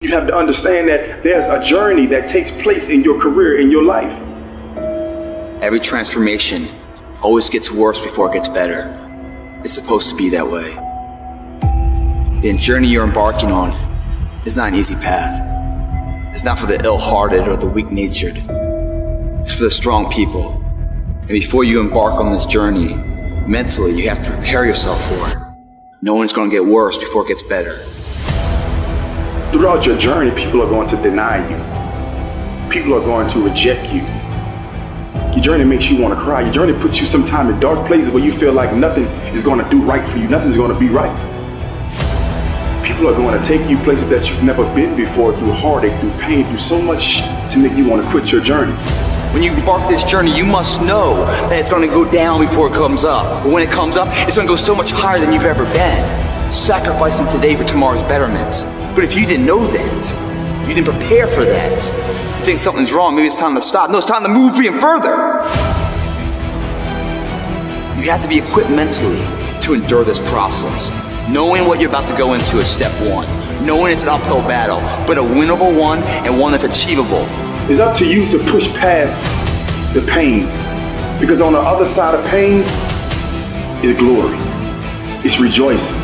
You have to understand that there's a journey that takes place in your career, in your life. Every transformation always gets worse before it gets better. It's supposed to be that way. The journey you're embarking on is not an easy path. It's not for the ill-hearted or the weak-natured. It's for the strong people. And before you embark on this journey, mentally, you have to prepare yourself for it. Knowing it's going to get worse before it gets better. Throughout your journey, people are going to deny you. People are going to reject you. Your journey makes you want to cry. Your journey puts you sometimes in dark places where you feel like nothing is going to do right for you. Nothing's going to be right. People are going to take you places that you've never been before, through heartache, through pain, through so much to make you want to quit your journey. When you embark this journey, you must know that it's going to go down before it comes up. But when it comes up, it's going to go so much higher than you've ever been. Sacrificing today for tomorrow's betterment. But if you didn't know that, you didn't prepare for that, you think something's wrong, maybe it's time to stop. No, it's time to move even further. You have to be equipped mentally to endure this process. Knowing what you're about to go into is step one. Knowing it's an uphill battle, but a winnable one and one that's achievable. It's up to you to push past the pain. Because on the other side of pain is glory. It's rejoicing.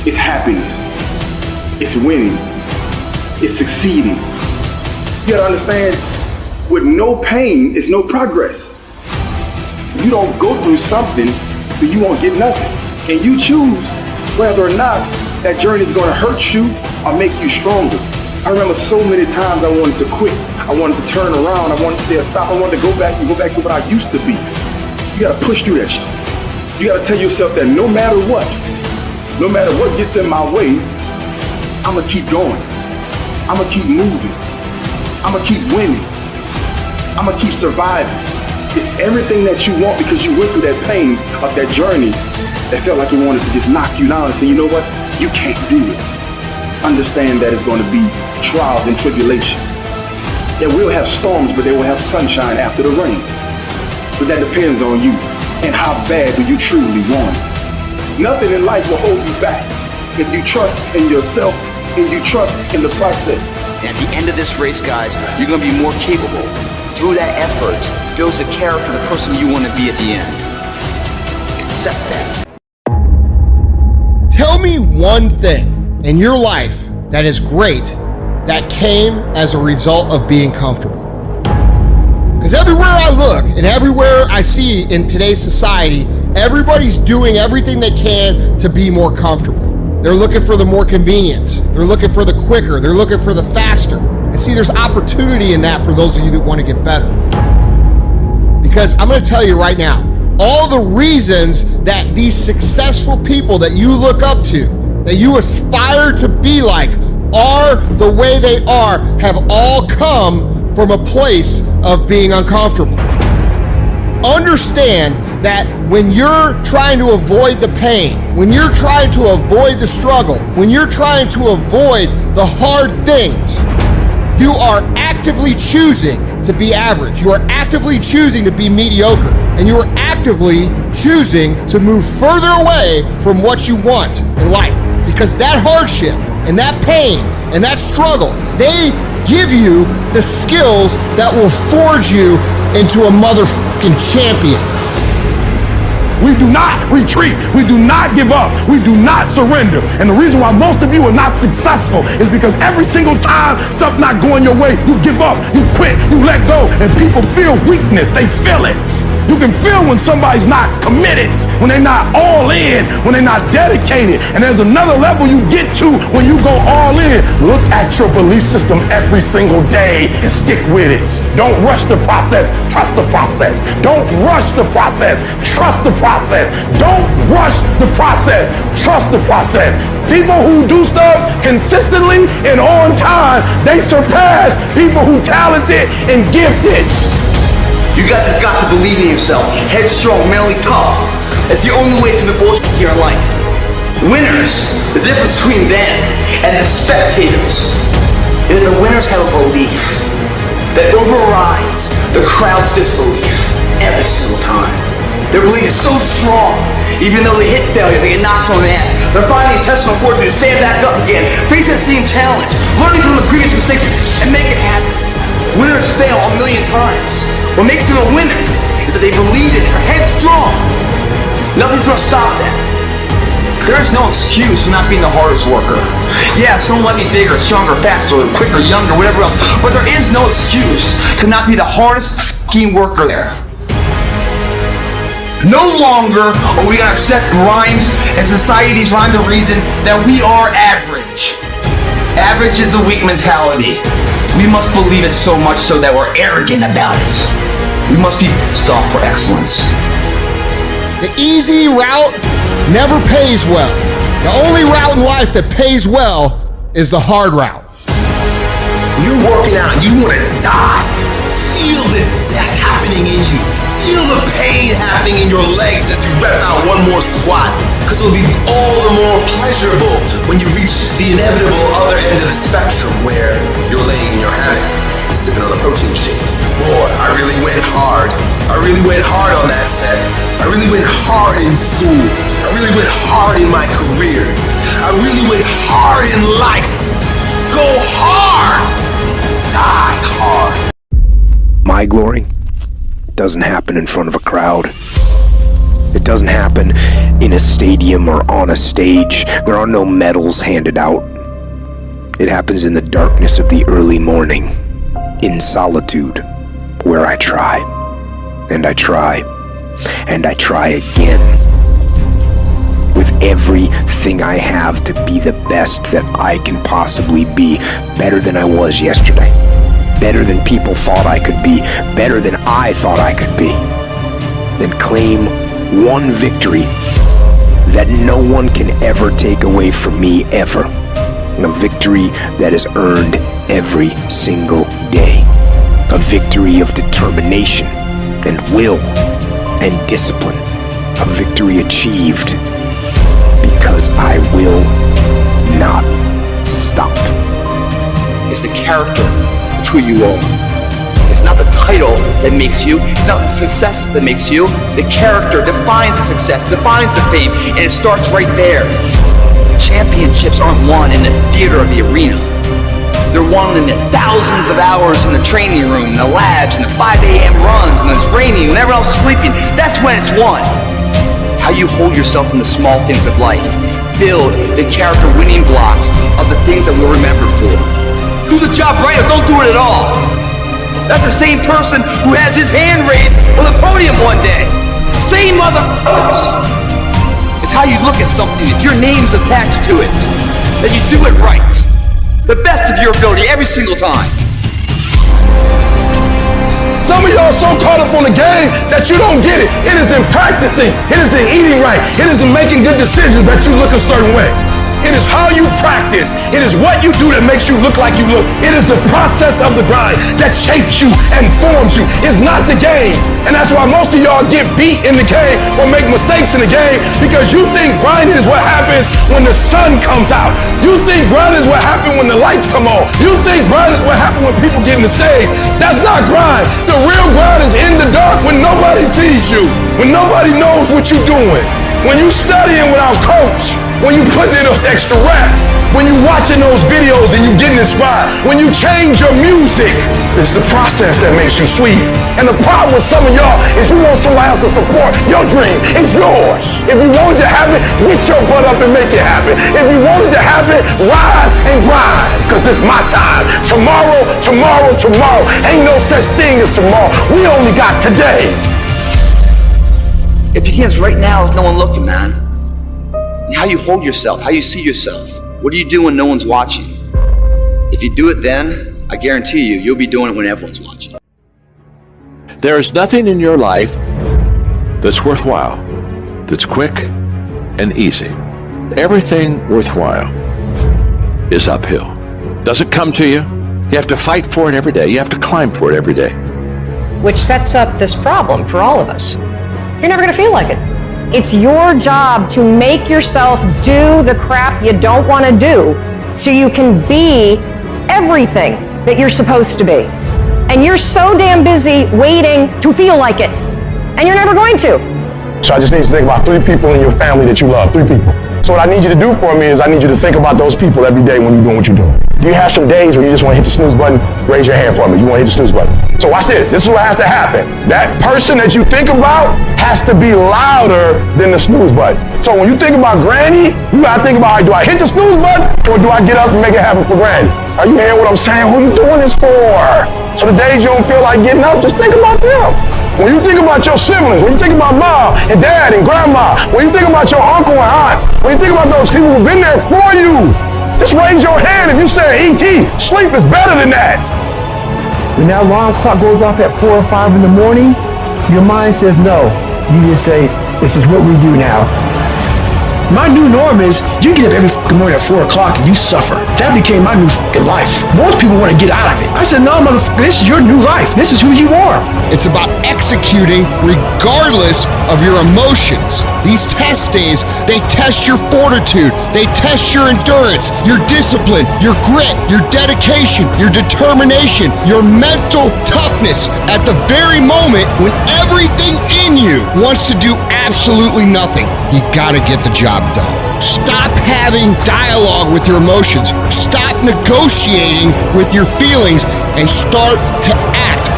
It's happiness. It's winning. It's succeeding. You gotta understand, with no pain is no progress. If you don't go through something, then you won't get nothing. And you choose whether or not that journey is gonna hurt you or make you stronger. I remember so many times I wanted to quit. I wanted to turn around. I wanted to say stop. I wanted to go back to what I used to be. You gotta push through that shit. You gotta tell yourself that no matter what gets in my way, I'm gonna keep going. I'm gonna keep moving. I'm gonna keep winning. I'm gonna keep surviving. It's everything that you want because you went through that pain of that journey that felt like it wanted to just knock you down and say, you know what? You can't do it. Understand that it's going to be trials and tribulation. It will have storms, but they will have sunshine after the rain. But that depends on you and how bad do you truly want it. Nothing in life will hold you back if you trust in yourself and you trust in the process. And at the end of this race, guys, you're going to be more capable. Through that effort, builds the character of the person you want to be at the end. Accept that. Tell me one thing in your life that is great that came as a result of being comfortable. Because everywhere I look and everywhere I see in today's society, everybody's doing everything they can to be more comfortable. They're looking for the more convenience. They're looking for the quicker. They're looking for the faster. And see, there's opportunity in that for those of you that want to get better. Because I'm going to tell you right now, all the reasons that these successful people that you look up to, that you aspire to be like, are the way they are, have all come from a place of being uncomfortable. Understand that when you're trying to avoid the pain, when you're trying to avoid the struggle, when you're trying to avoid the hard things, you are actively choosing to be average. You are actively choosing to be mediocre. And you are actively choosing to move further away from what you want in life. Because that hardship and that pain and that struggle, they give you the skills that will forge you into a motherfucking champion. We do not retreat. We do not give up. We do not surrender. And the reason why most of you are not successful is because every single time stuff not going your way, you give up, you quit, you let go, and people feel weakness. They feel it. You can feel when somebody's not committed, when they're not all in, when they're not dedicated. And there's another level you get to when you go all in. Look at your belief system every single day and stick with it. Don't rush the process. Trust the process. Don't rush the process. Trust the process. Don't rush the process. Trust the process. People who do stuff consistently and on time, they surpass people who talented and gifted. You guys have got to believe in yourself. Headstrong, mentally tough. It's the only way through the bullshit here in life. Winners, the difference between them and the spectators is the winners have a belief that overrides the crowd's disbelief every single time. Their belief is so strong, even though they hit failure, they get knocked on the ass. They're finding intestinal fortitude to stand back up again, face that same challenge, learning from the previous mistakes, and make it happen. Winners fail a million times. What makes them a winner is that they believe in it, they're headstrong. Nothing's gonna stop them. There is no excuse for not being the hardest worker. Yeah, someone might be bigger, stronger, faster, quicker, younger, whatever else, but there is no excuse to not be the hardest f***ing worker there. No longer are we gonna accept rhymes and society's rhyme the reason that we are average. Average is a weak mentality. We must believe it so much so that we're arrogant about it. We must be sought for excellence. The easy route never pays well. The only route in life that pays well is the hard route. When you're working out and you want to die, feel the death happening in you. Feel the pain happening in your legs as you rep out one more squat. Because it'll be all the more pleasurable when you reach the inevitable other end of the spectrum where you're laying in your hammock, sipping on a protein shake. Boy, I really went hard. I really went hard on that set. I really went hard in school. I really went hard in my career. I really went hard in life. Go hard. Die hard. My glory doesn't happen in front of a crowd. It doesn't happen in a stadium or on a stage. There are no medals handed out. It happens in the darkness of the early morning, in solitude, where I try, and I try, and I try again, with everything I have to be the best that I can possibly be, better than I was yesterday, better than people thought I could be, better than I thought I could be. Then claim one victory that no one can ever take away from me ever. A victory that is earned every single day. A victory of determination and will and discipline. A victory achieved because I will not stop. It's the character of who you are. It's not the title that makes you. It's not the success that makes you. The character defines the success, defines the fame, and it starts right there. Championships aren't won in the theater or the arena. They're won in the thousands of hours in the training room, in the labs, in the 5 a.m. runs, and when it's raining, when everyone else is sleeping. That's when it's won. How you hold yourself in the small things of life. Build the character winning blocks of the things that we'll remember for. Do the job right or don't do it at all. That's the same person who has his hand raised on the podium one day. Same motherfuckers. It's how you look at something. If your name's attached to it, then you do it right. The best of your ability every single time. Some of y'all so caught up on the game that you don't get it. It is in practicing. It is in eating right. It is in making good decisions that you look a certain way. It is how you practice. It is what you do that makes you look like you look. It is the process of the grind that shapes you and forms you. It's not the game. And that's why most of y'all get beat in the game or make mistakes in the game, because you think grinding is what happens when the sun comes out. You think grinding is what happens when the lights come on. You think grinding is what happens when people get in the stage. That's not grind. The real grind is in the dark when nobody sees you, when nobody knows what you're doing. When you studying without coach, when you putting in those extra reps, when you watching those videos and you getting inspired, when you change your music, it's the process that makes you sweet. And the problem with some of y'all is you want somebody else to support your dream. It's yours. If you wanted to have it, get your butt up and make it happen. If you wanted to have it, rise and grind, because this is my time. Tomorrow, tomorrow, tomorrow. Ain't no such thing as tomorrow. We only got today. It begins right now with no one looking, man. And how you hold yourself, how you see yourself. What do you do when no one's watching? If you do it then, I guarantee you, you'll be doing it when everyone's watching. There is nothing in your life that's worthwhile, that's quick and easy. Everything worthwhile is uphill. Doesn't come to you. You have to fight for it every day. You have to climb for it every day. Which sets up this problem for all of us. You're never going to feel like it. It's your job to make yourself do the crap you don't want to do so you can be everything that you're supposed to be. And you're so damn busy waiting to feel like it. And you're never going to. So I just need you to think about 3 people in your family that you love, 3 people. So what I need you to do for me is I need you to think about those people every day when you're doing what you're doing. Do you have some days where you just want to hit the snooze button? Raise your hand for me. You want to hit the snooze button. So watch this. This is what has to happen. That person that you think about has to be louder than the snooze button. So when you think about Granny, you got to think about, do I hit the snooze button or do I get up and make it happen for Granny? Are you hearing what I'm saying? Who you doing this for? So the days you don't feel like getting up, just think about them. When you think about your siblings, when you think about mom and dad and grandma, when you think about your uncle and aunts, when you think about those people who've been there for you, just raise your hand if you say, E.T., sleep is better than that. When that alarm clock goes off at 4 or 5 in the morning, your mind says no. You just say, this is what we do now. My new norm is you get up every fucking morning at 4 o'clock and you suffer. That became my new fucking life. Most people want to get out of it. I said, no, motherfucker, this is your new life. This is who you are. It's about executing regardless of your emotions. These test days, they test your fortitude. They test your endurance, your discipline, your grit, your dedication, your determination, your mental toughness at the very moment when everything in you wants to do absolutely nothing. You gotta get the job done. Stop having dialogue with your emotions. Stop negotiating with your feelings and start to act.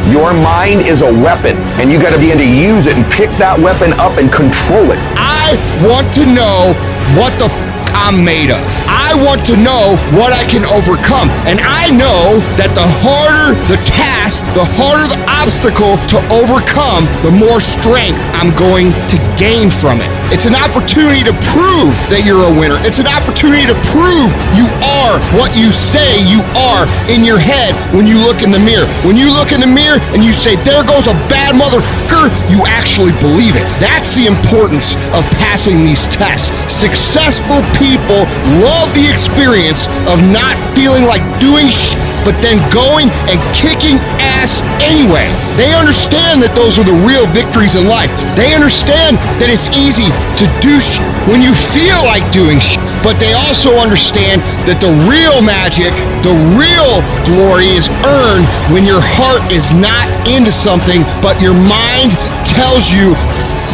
Your mind is a weapon, and you got to be able to use it and pick that weapon up and control it. I want to know what the I'm made of. I want to know what I can overcome. And I know that the harder the task, the harder the obstacle to overcome, the more strength I'm going to gain from it. It's an opportunity to prove that you're a winner. It's an opportunity to prove you are what you say you are in your head when you look in the mirror. When you look in the mirror and you say, there goes a bad motherfucker, you actually believe it. That's the importance of passing these tests. Successful people love the experience of not feeling like doing shit, but then going and kicking ass anyway. They understand that those are the real victories in life. They understand that it's easy to do shit when you feel like doing shit, but they also understand that the real magic, the real glory is earned when your heart is not into something, but your mind tells you,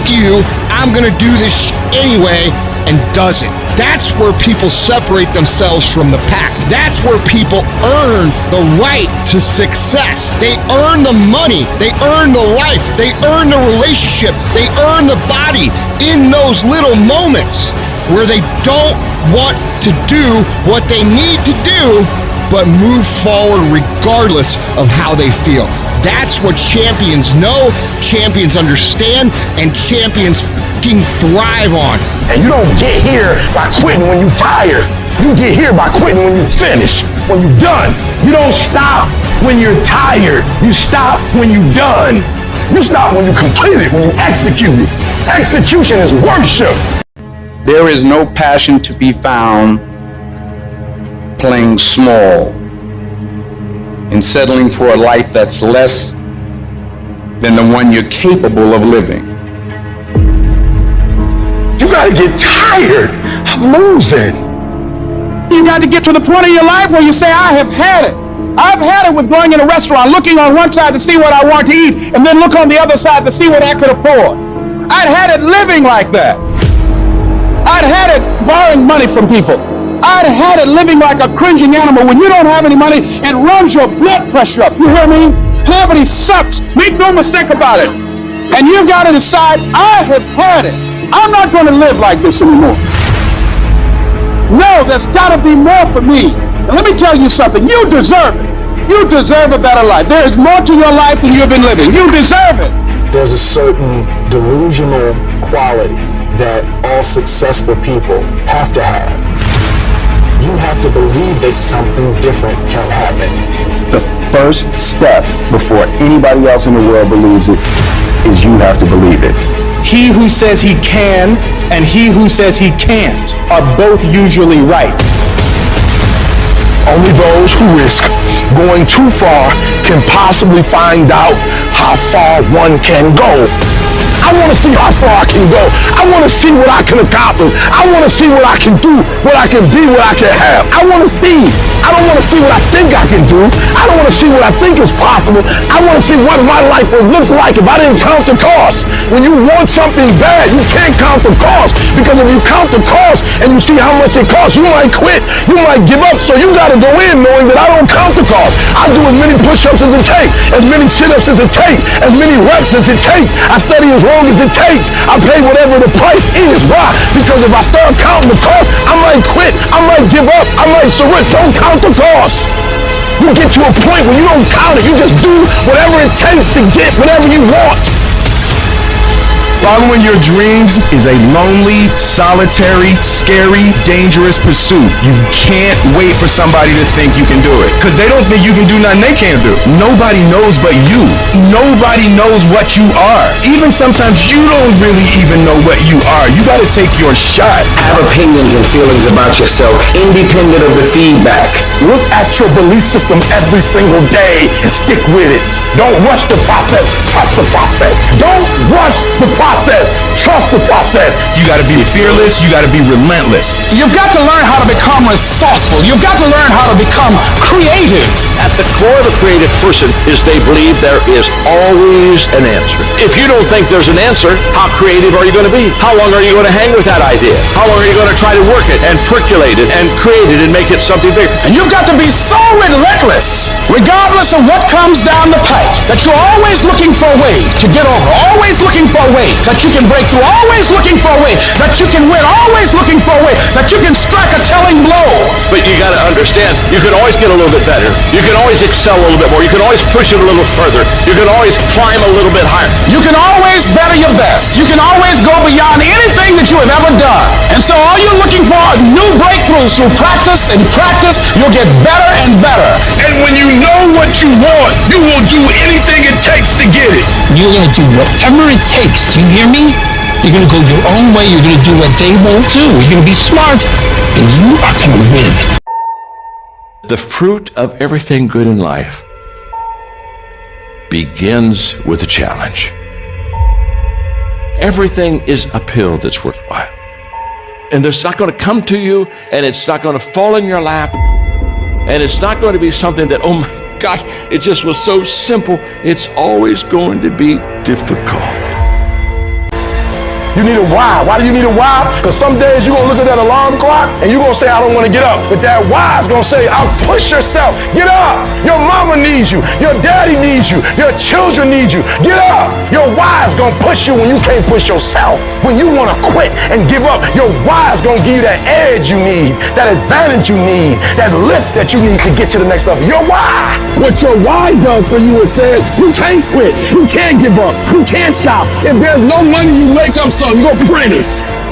F you, I'm gonna do this shit anyway, and does it. That's where people separate themselves from the pack. That's where people earn the right to success. They earn the money. They earn the life. They earn the relationship. They earn the body in those little moments where they don't want to do what they need to do, but move forward regardless of how they feel. That's what champions know, champions understand, and champions fucking thrive on. And you don't get here by quitting when you're tired. You get here by quitting when you're finished, when you're done. You don't stop when you're tired. You stop when you're done. You stop when you complete it, when you execute it. Execution is worship. There is no passion to be found playing small and settling for a life that's less than the one you're capable of living. You gotta get tired of losing. You got to get to the point of your life where you say, I have had it. I've had it with going in a restaurant, looking on one side to see what I want to eat, and then look on the other side to see what I could afford. I'd had it living like that. I'd had it borrowing money from people. I'd had it living like a cringing animal. When you don't have any money, it runs your blood pressure up. You hear me? Poverty sucks. Make no mistake about it. And you've got to decide, I have had it. I'm not going to live like this anymore. No, there's got to be more for me. And let me tell you something. You deserve it. You deserve a better life. There is more to your life than you've been living. You deserve it. There's a certain delusional quality that all successful people have to have. You have to believe that something different can happen. The first step before anybody else in the world believes it is you have to believe it. He who says he can and he who says he can't are both usually right. Only those who risk going too far can possibly find out how far one can go. I want to see how far I can go. I want to see what I can accomplish. I want to see what I can do, what I can be, what I can have. I want to see. I don't want want to see what I think I can do. I don't want to see what I think is possible. I want to see what my life would look like if I didn't count the cost. When you want something bad, you can't count the cost, because if you count the cost and you see how much it costs, you might quit. You might give up. So you got to go in knowing that I don't count the cost. I do as many push-ups as it takes, as many sit-ups as it takes, as many reps as it takes. I study as long as it takes. I pay whatever the price is. Why? Because if I start counting the cost, I might quit. I might give up. I might surrender. Don't count the cost. You get to a point where you don't count it. You just do whatever it takes to get whatever you want. Following your dreams is a lonely, solitary, scary, dangerous pursuit. You can't wait for somebody to think you can do it, because they don't think you can do nothing they can't do. Nobody knows but you. Nobody knows what you are. Even sometimes you don't really even know what you are. You got to take your shot. Have opinions and feelings about yourself, independent of the feedback. Look at your belief system every single day and stick with it. Don't rush the process. Trust the process. Don't rush the process. Trust the process. You got to be fearless. You got to be relentless. You've got to learn how to become resourceful. You've got to learn how to become creative. At the core of a creative person is they believe there is always an answer. If you don't think there's an answer, how creative are you going to be? How long are you going to hang with that idea? How long are you going to try to work it and percolate it and create it and make it something bigger? And you've got to be so relentless, regardless of what comes down the pike, that you're always looking for a way to get over, always looking for a way that you can break through, always looking for a way that you can win, always looking for a way that you can strike a telling blow. But you got to understand, you can always get a little bit better. You can always excel a little bit more. You can always push it a little further. You can always climb a little bit higher. You can always better your best. You can always go beyond anything that you have ever done. And so all you're looking for are new breakthroughs through practice and practice. You'll get better and better. And when you know what you want, you will do anything it takes to get it. You're going to do whatever it takes. Do you hear me? You're going to go your own way. You're going to do what they won't do. You're going to be smart, and you are going to win. The fruit of everything good in life begins with a challenge. Everything is uphill that's worthwhile. And it's not going to come to you, and it's not going to fall in your lap, and it's not going to be something that, oh my gosh, it just was so simple. It's always going to be difficult. You need a why. Why do you need a why? Because some days you're going to look at that alarm clock and you're going to say, I don't want to get up. But that why is going to say, I'll push yourself. Get up. Your mama needs you. Your daddy needs you. Your children need you. Get up. Your why is going to push you when you can't push yourself. When you want to quit and give up, your why is going to give you that edge you need, that advantage you need, that lift that you need to get to the next level. Your why. What your why does for you is says, you can't quit. You can't give up. You can't stop. If there's no money you make up, so you're going to print it.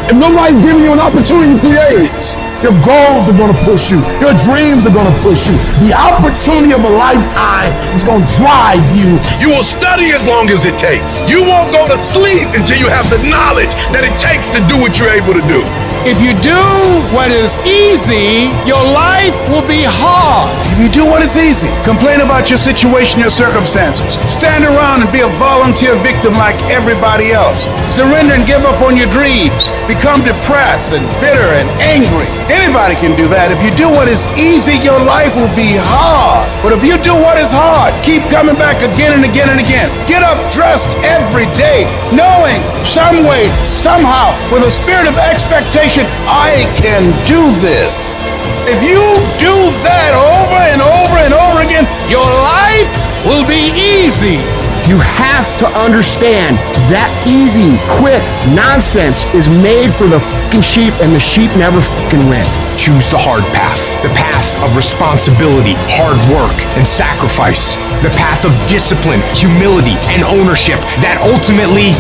If nobody's giving you an opportunity to create it, your goals are going to push you. Your dreams are going to push you. The opportunity of a lifetime is going to drive you. You will study as long as it takes. You won't go to sleep until you have the knowledge that it takes to do what you're able to do. If you do what is easy, your life will be hard. If you do what is easy, complain about your situation, your circumstances. Stand around and be a volunteer victim like everybody else. Surrender and give up on your dreams. Become depressed and bitter and angry. Anybody can do that. If you do what is easy, your life will be hard. But if you do what is hard, keep coming back again and again and again. Get up dressed every day, knowing some way, somehow, with a spirit of expectation, I can do this. If you do that over and over and over again, your life will be easy. You have to understand that easy, quick nonsense is made for the fucking sheep, and the sheep never fucking win. Choose the hard path, the path of responsibility, hard work, and sacrifice, the path of discipline, humility, and ownership that ultimately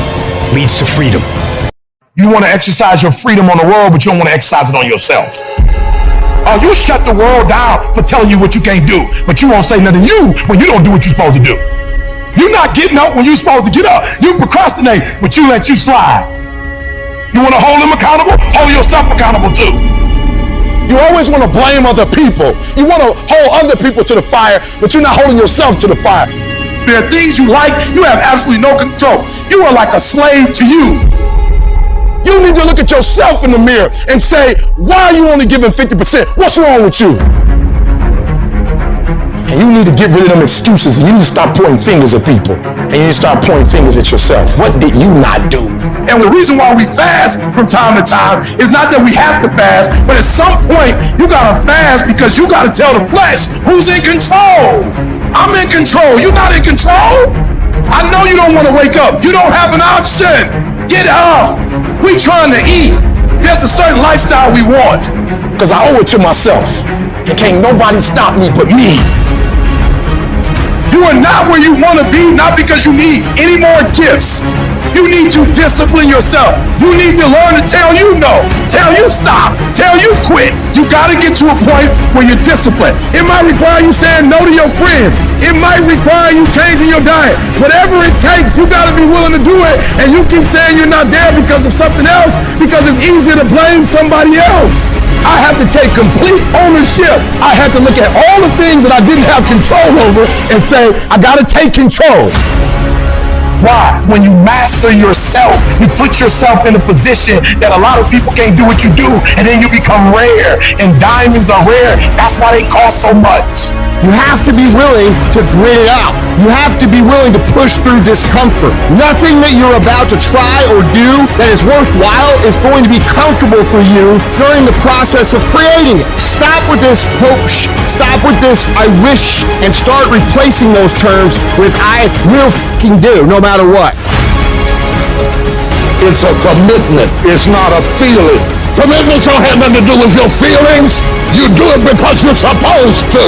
leads to freedom. You want to exercise your freedom on the world, but you don't want to exercise it on yourself. Oh, you shut the world down for telling you what you can't do, but you won't say nothing to you when you don't do what you're supposed to do. You're not getting up when you're supposed to get up. You procrastinate, but you let you slide. You want to hold them accountable? Hold yourself accountable too. You always want to blame other people. You want to hold other people to the fire, but you're not holding yourself to the fire. There are things you like, you have absolutely no control. You are like a slave to you. You need to look at yourself in the mirror and say, why are you only giving 50%? What's wrong with you? And you need to get rid of them excuses. You need to stop pointing fingers at people. And you need to start pointing fingers at yourself. What did you not do? And the reason why we fast from time to time is not that we have to fast, but at some point you gotta fast because you gotta tell the flesh who's in control. I'm in control. You're not in control. I know you don't want to wake up. You don't have an option. Get up. We trying to eat. There's a certain lifestyle we want. Because I owe it to myself. And can't nobody stop me but me. You are not where you want to be, not because you need any more gifts. You need to discipline yourself. You need to learn to tell you no, tell you stop, tell you quit. You got to get to a point where you're disciplined. It might require you saying no to your friends. It might require you changing your diet. Whatever it takes, you got to be willing to do it. And you keep saying you're not there because of something else, because it's easier to blame somebody else. I have to take complete ownership. I have to look at all the things that I didn't have control over and say, I got to take control. Why? When you master yourself, you put yourself in a position that a lot of people can't do what you do, and then you become rare, and diamonds are rare. That's why they cost so much. You have to be willing to grit it out. You have to be willing to push through discomfort. Nothing that you're about to try or do that is worthwhile is going to be comfortable for you during the process of creating it. Stop with this hope, stop with this I wish, and start replacing those terms with I will fucking do, no matter what. It's a commitment. It's not a feeling. Commitments don't have nothing to do with your feelings. You do it because you're supposed to.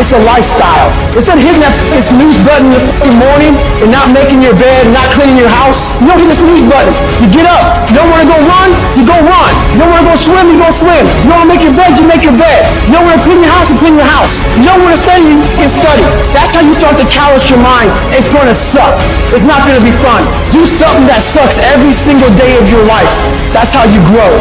It's a lifestyle. Instead of hitting that snooze button in the fucking morning and not making your bed and not cleaning your house, you don't hit the snooze button. You get up. You don't want to go run, you go run. You don't want to go swim, you go swim. You don't want to make your bed, you make your bed. You don't want to clean your house, you clean your house. You don't want to study, you fucking study. That's how you start to callous your mind. It's going to suck. It's not going to be fun. Do something that sucks every single day of your life. That's how you grow.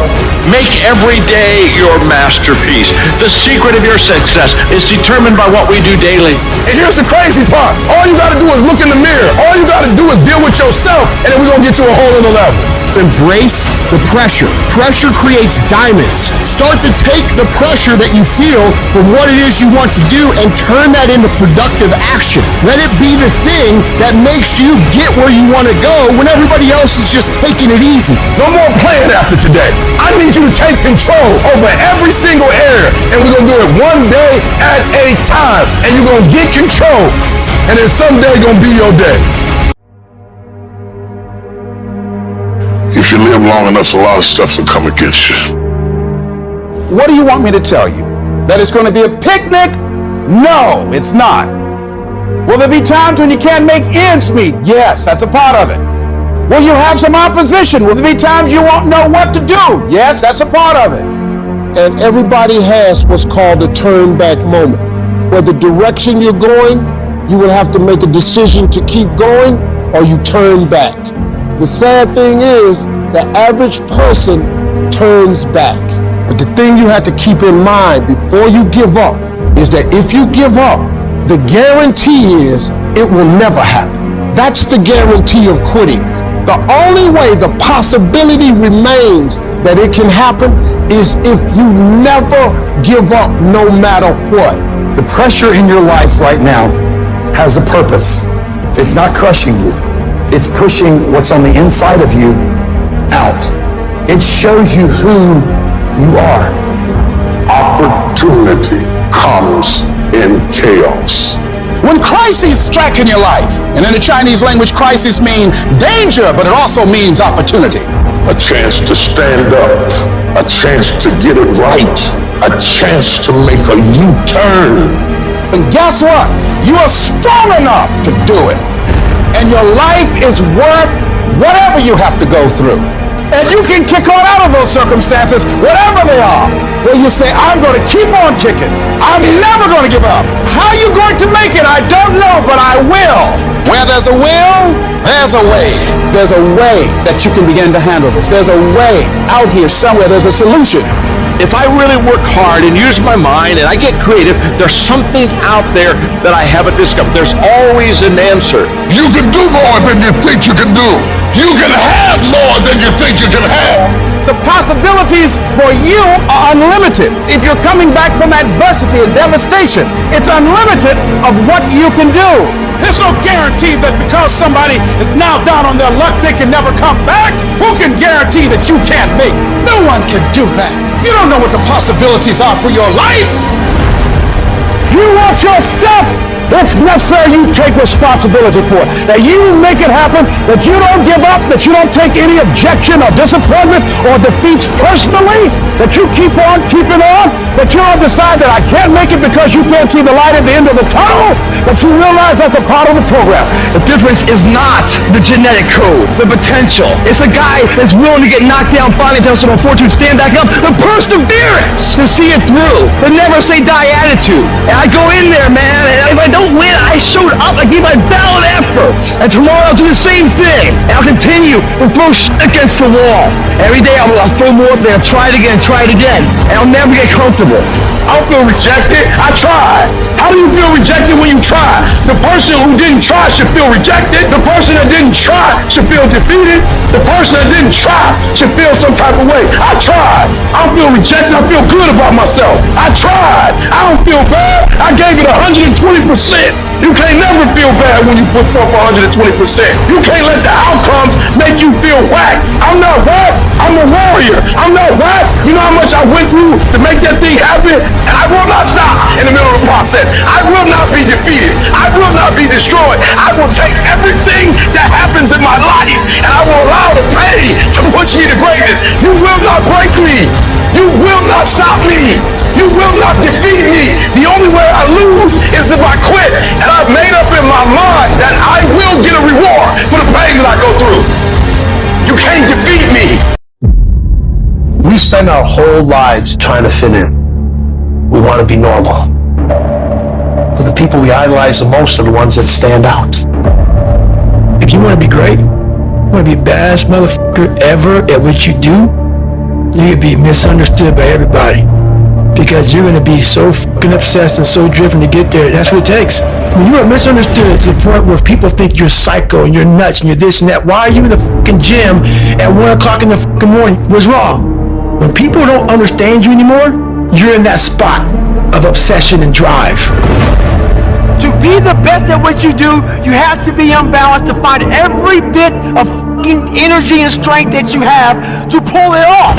Make every day your masterpiece. The secret of your success is determined by what we do daily. And here's the crazy part. All you gotta do is look in the mirror. All you gotta do is deal with yourself, and then we're gonna get to a whole other level. Embrace the pressure. Pressure creates diamonds. Start to take the pressure that you feel from what it is you want to do and turn that into productive action. Let it be the thing that makes you get where you want to go when everybody else is just taking it easy. No more playing after today. I need you to take control over every single area, and we're gonna do it one day at a time. And you're gonna get control, and then someday gonna be your day. If you live long enough, a lot of stuff will come against you. What do you want me to tell you? That it's going to be a picnic? No, it's not. Will there be times when you can't make ends meet? Yes, that's a part of it. Will you have some opposition? Will there be times you won't know what to do? Yes, that's a part of it. And everybody has what's called a turn back moment. Where the direction you're going, you will have to make a decision to keep going or you turn back. The sad thing is, the average person turns back. But the thing you have to keep in mind before you give up is that if you give up, the guarantee is it will never happen. That's the guarantee of quitting. The only way the possibility remains that it can happen is if you never give up no matter what. The pressure in your life right now has a purpose. It's not crushing you. It's pushing what's on the inside of you out. It shows you who you are. Opportunity comes in chaos. When crises strike in your life, and in the Chinese language, crisis means danger, but it also means opportunity. A chance to stand up, a chance to get it right, a chance to make a U-turn. And guess what? You are strong enough to do it. And your life is worth whatever you have to go through. And you can kick on out of those circumstances, whatever they are. Where you say, I'm going to keep on kicking. I'm never going to give up. How are you going to make it? I don't know, but I will. Where there's a will, there's a way. There's a way that you can begin to handle this. There's a way out here somewhere. There's a solution. If I really work hard and use my mind and I get creative, there's something out there that I haven't discovered. There's always an answer. You can do more than you think you can do. You can have more than you think you can have. The possibilities for you are unlimited. If you're coming back from adversity and devastation, it's unlimited of what you can do. There's no guarantee that because somebody is now down on their luck, they can never come back. Who can guarantee that you can't make it? No one can do that. You don't know what the possibilities are for your life. You want your stuff? It's necessary you take responsibility for it. That you make it happen, that you don't give up, that you don't take any objection or disappointment or defeats personally, that you keep on keeping on, that you don't decide that I can't make it because you can't see the light at the end of the tunnel, that you realize that's a part of the program. The difference is not the genetic code, the potential. It's a guy that's willing to get knocked down, finally tell someone fortune, stand back up, the perseverance to see it through, the never say die attitude. And I go in there, man, and if I don't win, I showed up, I gave my valid effort. And tomorrow I'll do the same thing. And I'll continue to throw shit against the wall. Every day I'll throw more up there, try it again, and I'll never get comfortable. I don't feel rejected, I tried. How do you feel rejected when you try? The person who didn't try should feel rejected. The person that didn't try should feel defeated. The person that didn't try should feel some type of way. I tried. I don't feel rejected, I feel good about myself. I tried. I don't feel bad. I gave it 120%. You can't never feel bad when you put forth 120%. You can't let the outcomes make you feel whack. I'm not whack. I'm a warrior. I'm not whack. You know how much I went through to make that thing happen? And I will not stop in the middle of the process. I will not be defeated. I will not be destroyed. I will take everything that happens in my life and I will allow the pain to push me to greatness. You will not break me. You will not stop me. You will not defeat me. The only way I lose is if I quit. And I've made up in my mind that I will get a reward for the pain that I go through. You can't defeat me. We spend our whole lives trying to fit in. We want to be normal. But the people we idolize the most are the ones that stand out. If you want to be great, you want to be the baddest motherfucker ever at what you do, you're going to be misunderstood by everybody. Because you're going to be so fucking obsessed and so driven to get there. That's what it takes. When you are misunderstood to the point where people think you're psycho and you're nuts and you're this and that, why are you in the fucking gym at 1 o'clock in the fucking morning? What's wrong? When people don't understand you anymore, you're in that spot of obsession and drive. To be the best at what you do, you have to be unbalanced to find every bit of fucking energy and strength that you have to pull it off.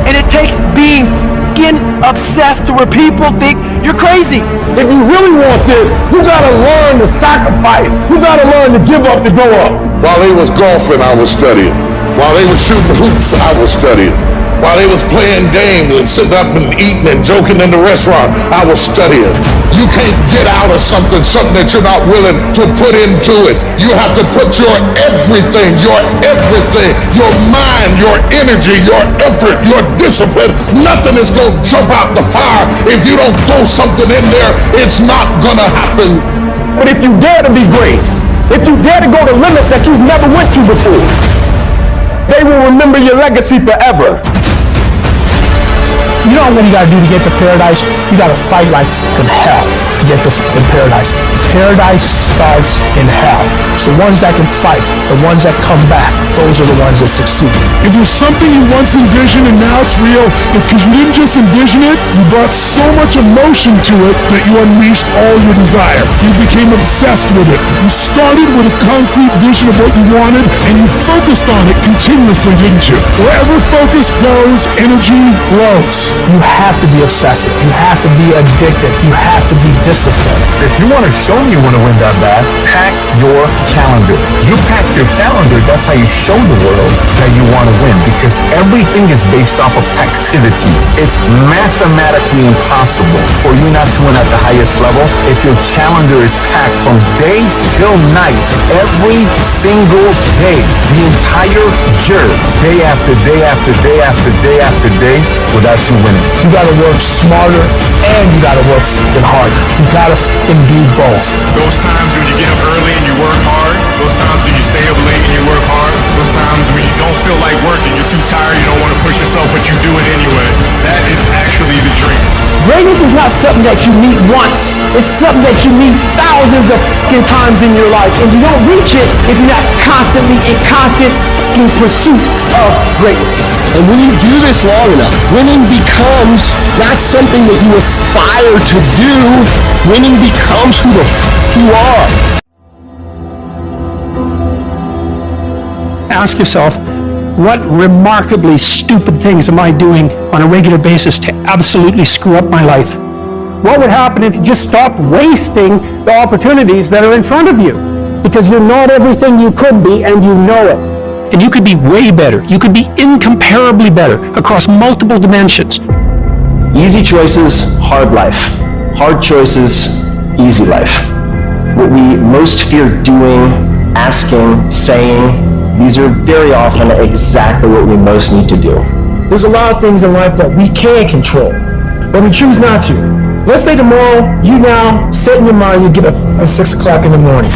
And it takes being fucking obsessed to where people think you're crazy. If you really want this, you gotta learn to sacrifice. You gotta learn to give up to go up. While they was golfing, I was studying. While they was shooting hoops, I was studying. While they was playing games and sitting up and eating and joking in the restaurant, I was studying. You can't get out of something that you're not willing to put into it. You have to put your everything, your mind, your energy, your effort, your discipline. Nothing is going to jump out the fire. If you don't throw something in there, it's not going to happen. But if you dare to be great, if you dare to go to limits that you've never went to before, they will remember your legacy forever. You know what you gotta do to get to paradise? You gotta fight like fucking hell to get to fucking paradise. Paradise starts in hell. So the ones that can fight, the ones that come back, those are the ones that succeed. If it was something you once envisioned and now it's real, it's because you didn't just envision it, you brought so much emotion to it that you unleashed all your desire. You became obsessed with it. You started with a concrete vision of what you wanted and you focused on it continuously, didn't you? Wherever focus goes, energy flows. You have to be obsessive. You have to be addicted. You have to be disciplined. If you want to show me you want to win that bad, pack your calendar. You pack your calendar, that's how you show the world that you want to win, because everything is based off of activity. It's mathematically impossible for you not to win at the highest level if your calendar is packed from day till night, every single day, the entire year, day after day after day after day after day, without you winning. You gotta work smarter and you gotta work fucking harder. You gotta fucking do both. Those times when you get up early and you work hard, those times when you stay up late and you work hard, Those times when you don't feel like working, you're too tired, you don't want to push yourself, but you do it anyway. That is actually the dream. Greatness is not something that you meet once. It's something that you meet thousands of times in your life, and you don't reach it if you're not constantly in constant pursuit of greatness. And when you do this long enough, winning becomes not something that you aspire to do. Winning becomes who the you are. Ask yourself, what remarkably stupid things am I doing on a regular basis to absolutely screw up my life? What would happen if you just stopped wasting the opportunities that are in front of you? Because you're not everything you could be, and you know it. And you could be way better. You could be incomparably better across multiple dimensions. Easy choices, hard life. Hard choices, easy life. What we most fear doing, asking, saying, these are very often exactly what we most need to do. There's a lot of things in life that we can control, but we choose not to. Let's say tomorrow, you now set in your mind you get up at 6 o'clock in the morning.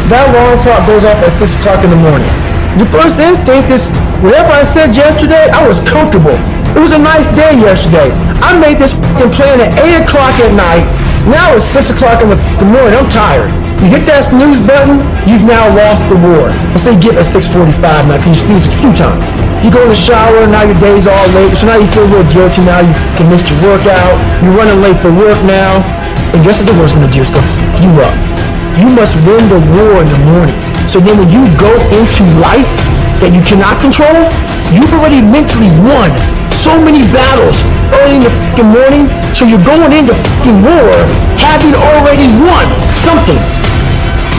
That alarm clock goes off at 6 o'clock in the morning. Your first instinct is, whatever I said yesterday, I was comfortable. It was a nice day yesterday. I made this plan at 8 o'clock at night. Now it's 6 o'clock in the morning. I'm tired. You hit that snooze button, you've now lost the war. Let's say you get up at 6:45 now, because you snooze a few times. You go in the shower, now your day's all late, so now you feel a little guilty. Now you missed your workout. You're running late for work now. And guess what the war's gonna do? It's gonna you up. You must win the war in the morning. So then when you go into life that you cannot control, you've already mentally won so many battles early in the morning. So you're going into war having already won something.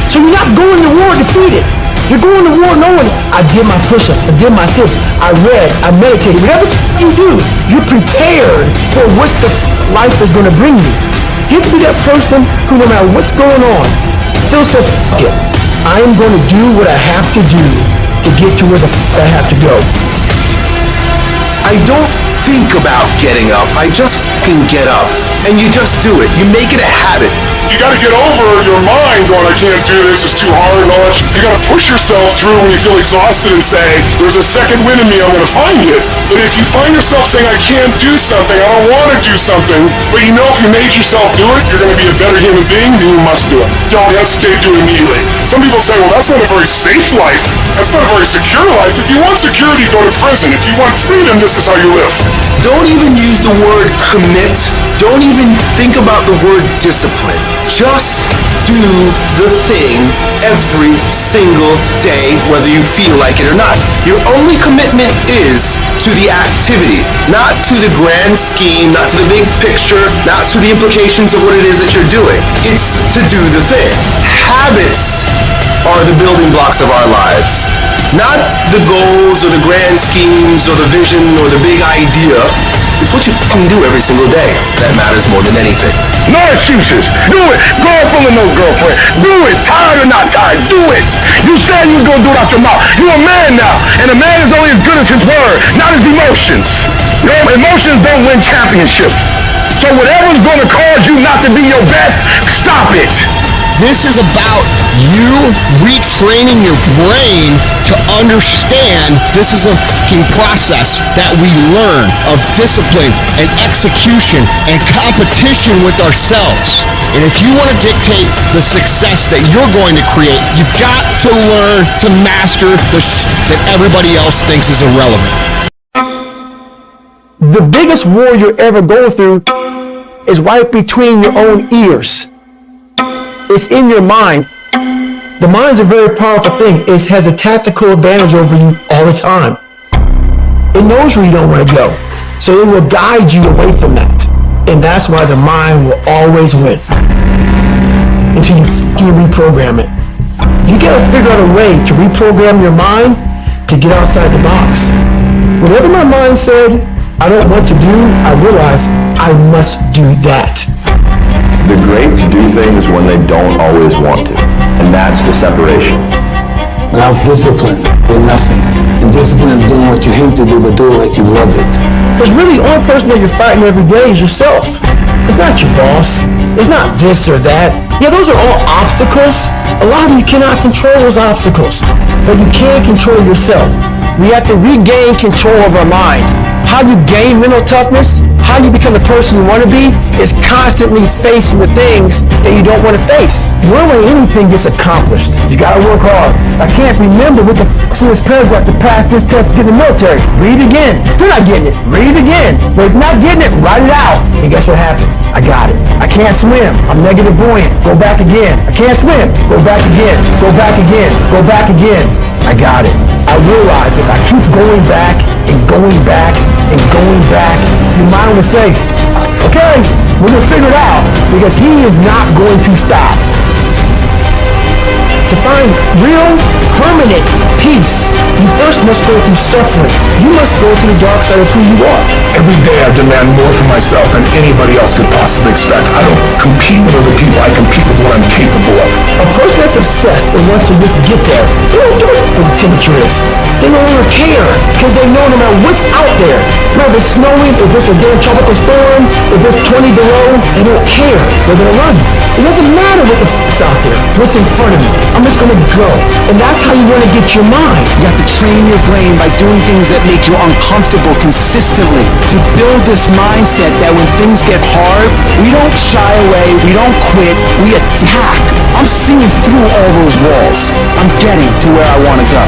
So you're not going to war defeated. You're going to war knowing, I did my push-up, I did my sit-ups, I read, I meditated. Whatever you do, you're prepared for what the life is going to bring you. You have to be that person who, no matter what's going on, still says, it. I am going to do what I have to do to get to where I have to go. I don't think about getting up. I just get up. And you just do it. You make it a habit. You gotta get over your mind going, I can't do this, it's too hard and all that. You gotta push yourself through when you feel exhausted and say, there's a second wind in me, I'm gonna find it. But if you find yourself saying, I can't do something, I don't wanna do something, but you know if you make yourself do it, you're gonna be a better human being, then you must do it. Don't hesitate, do it immediately. Some people say, well, that's not a very safe life. That's not a very secure life. If you want security, go to prison. If you want freedom, this is how you live. Don't even use the word commit. Don't even think about the word discipline. Just do the thing every single day, whether you feel like it or not. Your only commitment is to the activity, not to the grand scheme, not to the big picture, not to the implications of what it is that you're doing. It's to do the thing. Habits are the building blocks of our lives. Not the goals or the grand schemes or the vision or the big idea. It's what you can do every single day that matters more than anything. No excuses. Do it. Girlfriend or no girlfriend. Do it. Tired or not tired. Do it. You said you was going to do it out your mouth. You're a man now. And a man is only as good as his word, not his emotions. Your emotions don't win championship. So whatever's going to cause you not to be your best, stop it. This is about you retraining your brain to understand this is a fucking process that we learn of discipline and execution and competition with ourselves. And if you want to dictate the success that you're going to create, you've got to learn to master the shit that everybody else thinks is irrelevant. The biggest war you ever go through is right between your own ears. It's in your mind. The mind is a very powerful thing. It has a tactical advantage over you all the time. It knows where you don't want to go. So it will guide you away from that. And that's why the mind will always win. Until you reprogram it. You gotta figure out a way to reprogram your mind to get outside the box. Whatever my mind said I don't want to do, I realize I must do that. The great to do things when they don't always want to. And that's the separation. Without discipline, you're nothing. And discipline is doing what you hate to do, but do it like you love it. Because really, the only person that you're fighting every day is yourself. It's not your boss. It's not this or that. Yeah, those are all obstacles. A lot of you cannot control those obstacles, but you can control yourself. We have to regain control of our mind. How you gain mental toughness, how you become the person you want to be, is constantly facing the things that you don't want to face. The only way anything gets accomplished, you gotta work hard. I can't remember what the f***'s in this paragraph to pass this test to get in the military. Read it again. Still not getting it. Read it again. But if you're not getting it, write it out. And guess what happened? I got it. I can't swim. I'm negative buoyant. Go back again. I can't swim. Go back again. Go back again. Go back again. I got it. I realize if I keep going back and going back and going back, your mind will say, okay, we're gonna figure it out, because he is not going to stop. To find real, permanent peace, you first must go through suffering. You must go to the dark side of who you are. Every day I demand more for myself than anybody else could possibly expect. I don't compete with other people, I compete with what I'm capable of. A person that's obsessed and wants to just get there, they don't give a f*** what the temperature is. They no longer care, because they know no matter what's out there, no matter if it's snowing, if it's a damn tropical storm, if it's 20 below, they don't care. They're gonna run. It doesn't matter what the f***'s out there, what's in front of me. I'm just gonna go. And that's how you want to get your mind. You have to train your brain by doing things that make you uncomfortable consistently. To build this mindset that when things get hard, we don't shy away, we don't quit, we attack. I'm seeing through all those walls. I'm getting to where I want to go.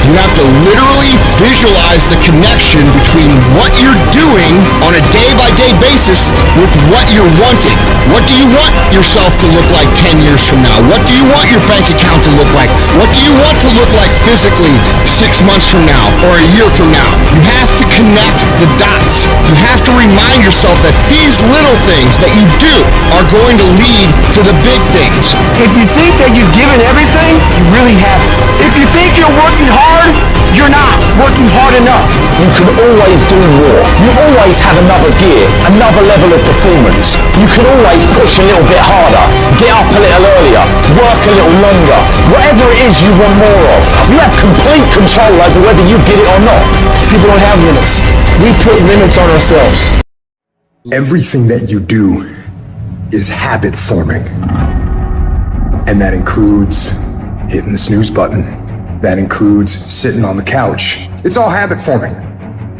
You have to literally visualize the connection between what you're doing on a day-by-day basis with what you're wanting. What do you want yourself to look like 10 years from now? What do you want your bank account to look like? What do you want to look like physically 6 months from now or a year from now? You have to connect the dots. You have to remind yourself that these little things that you do are going to lead to the big things. If you think that you've given everything, you really haven't. If you think you're working hard, you're not working hard enough. You can always do more. You always have another gear, another level of performance. You can always push a little bit harder, get up a little earlier, work a little longer. Whatever it is you want more of, you have complete control over whether you get it or not. People don't have limits. We put limits on ourselves. Everything that you do is habit forming. And that includes hitting the snooze button. That includes sitting on the couch. It's all habit forming.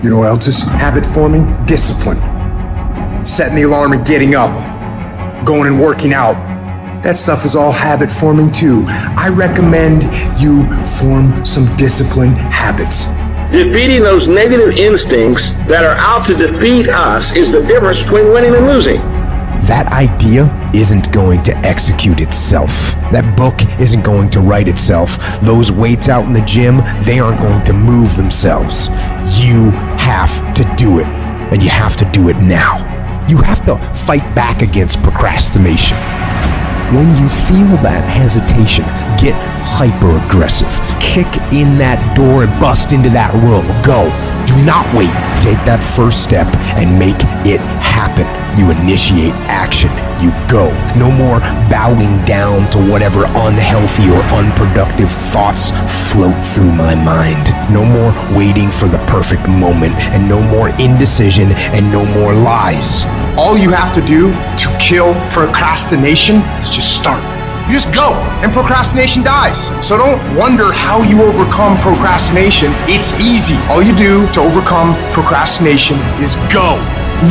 You know what else is habit forming? Discipline. Setting the alarm and getting up. Going and working out. That stuff is all habit forming too. I recommend you form some disciplined habits. Defeating those negative instincts that are out to defeat us is the difference between winning and losing. That idea isn't going to execute itself. That book isn't going to write itself. Those weights out in the gym, they aren't going to move themselves. You have to do it, and you have to do it now. You have to fight back against procrastination. When you feel that hesitation, get hyper-aggressive. Kick in that door and bust into that room. Go. Do not wait. Take that first step and make it happen. You initiate action. You go. No more bowing down to whatever unhealthy or unproductive thoughts float through my mind. No more waiting for the perfect moment, and no more indecision, and no more lies. All you have to do to kill procrastination is just start. You just go, and procrastination dies. So don't wonder how you overcome procrastination. It's easy. All you do to overcome procrastination is go.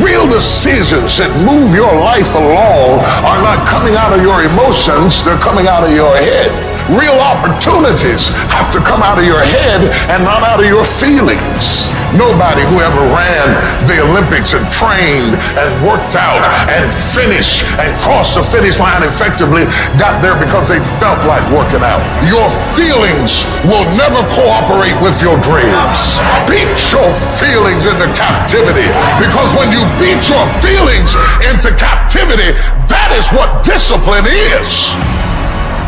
Real decisions that move your life along are not coming out of your emotions, they're coming out of your head. Real opportunities have to come out of your head and not out of your feelings. Nobody who ever ran the Olympics and trained and worked out and finished and crossed the finish line effectively got there because they felt like working out. Your feelings will never cooperate with your dreams. Beat your feelings into captivity, because when you beat your feelings into captivity, that is what discipline is.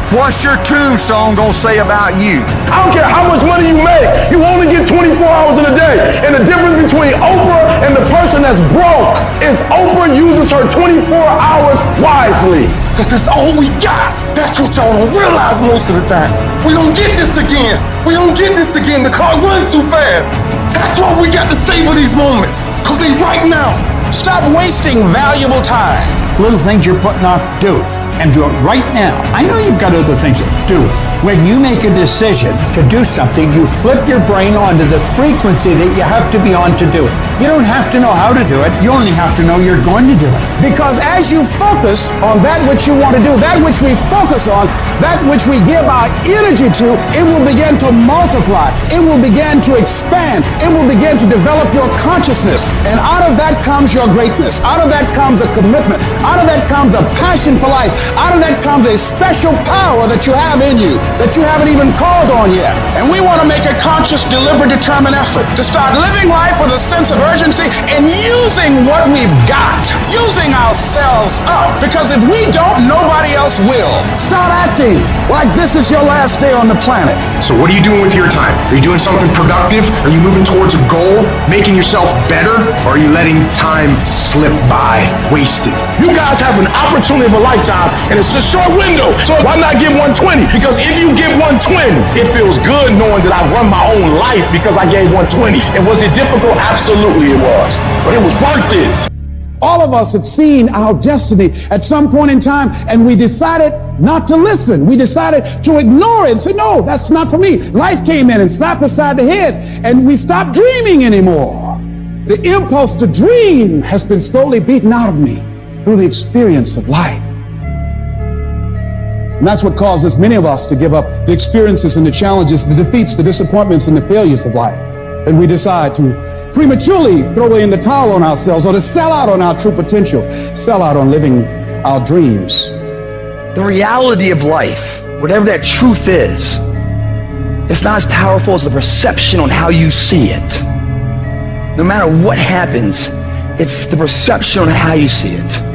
What's your tombstone gonna say about you? I don't care how much money you make. You only get 24 hours in a day. And the difference between Oprah and the person that's broke is Oprah uses her 24 hours wisely. Because that's all we got. That's what y'all don't realize most of the time. We don't get this again. We don't get this again. The car runs too fast. That's why we got to savor these moments. Because they right now. Stop wasting valuable time. Little things you're putting off, do it. and do it right now. I know you've got other things to do. When you make a decision to do something, you flip your brain onto the frequency that you have to be on to do it. You don't have to know how to do it. You only have to know you're going to do it. Because as you focus on that which you want to do, that which we focus on, that which we give our energy to, it will begin to multiply. It will begin to expand. It will begin to develop your consciousness. And out of that comes your greatness. Out of that comes a commitment. Out of that comes a passion for life. Out of that comes a special power that you have in you that you haven't even called on yet. And we want to make a conscious, deliberate, determined effort to start living life with a sense of urgency and using what we've got, using ourselves up. Because if we don't, nobody else will. Start acting like this is your last day on the planet. So what are you doing with your time? Are you doing something productive? Are you moving towards a goal, making yourself better? Or are you letting time slip by, wasted? You guys have an opportunity of a lifetime, and it's a short window. So why not give 120? Because if you give 120, it feels good knowing that I run my own life because I gave 120. And was it difficult? Absolutely it was. But it was worth it. All of us have seen our destiny at some point in time, and we decided not to listen. We decided to ignore it, to no, that's not for me. Life came in and slapped us side the head, and we stopped dreaming anymore. The impulse to dream has been slowly beaten out of me through the experience of life. And that's what causes many of us to give up the experiences and the challenges, the defeats, the disappointments, and the failures of life. And we decide to prematurely throw in the towel on ourselves or to sell out on our true potential, sell out on living our dreams. The reality of life, whatever that truth is, it's not as powerful as the perception on how you see it. No matter what happens, it's the perception on how you see it.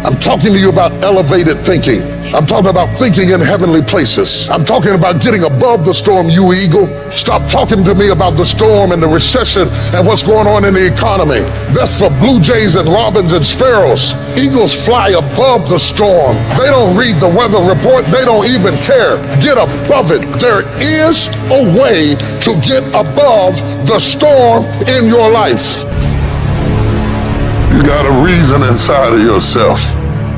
I'm talking to you about elevated thinking. I'm talking about thinking in heavenly places. I'm talking about getting above the storm, you eagle. Stop talking to me about the storm and the recession and what's going on in the economy. That's for blue jays and robins and sparrows. Eagles fly above the storm. They don't read the weather report. They don't even care. Get above it. There is a way to get above the storm in your life. You got a reason inside of yourself.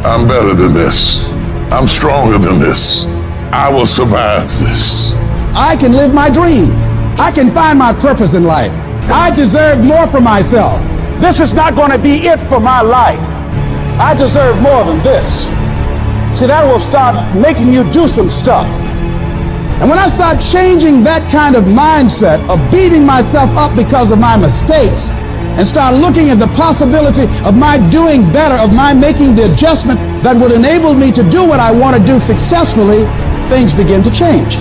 I'm better than this. I'm stronger than this. I will survive this. I can live my dream. I can find my purpose in life. I deserve more for myself. This is not going to be it for my life. I deserve more than this. See, that will start making you do some stuff. And when I start changing that kind of mindset of beating myself up because of my mistakes, and start looking at the possibility of my doing better, of my making the adjustment that would enable me to do what I want to do successfully, things begin to change.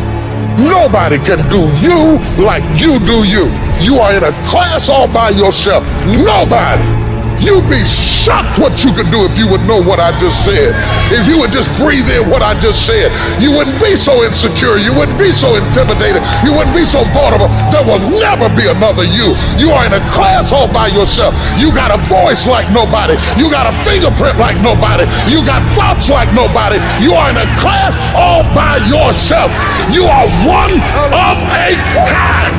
Nobody can do you like you do you. You are in a class all by yourself. Nobody. You'd be shocked what you could do if you would know what I just said. If you would just breathe in what I just said, you wouldn't be so insecure. You wouldn't be so intimidated. You wouldn't be so vulnerable. There will never be another you. You are in a class all by yourself. You got a voice like nobody. You got a fingerprint like nobody. You got thoughts like nobody. You are in a class all by yourself. You are one of a kind.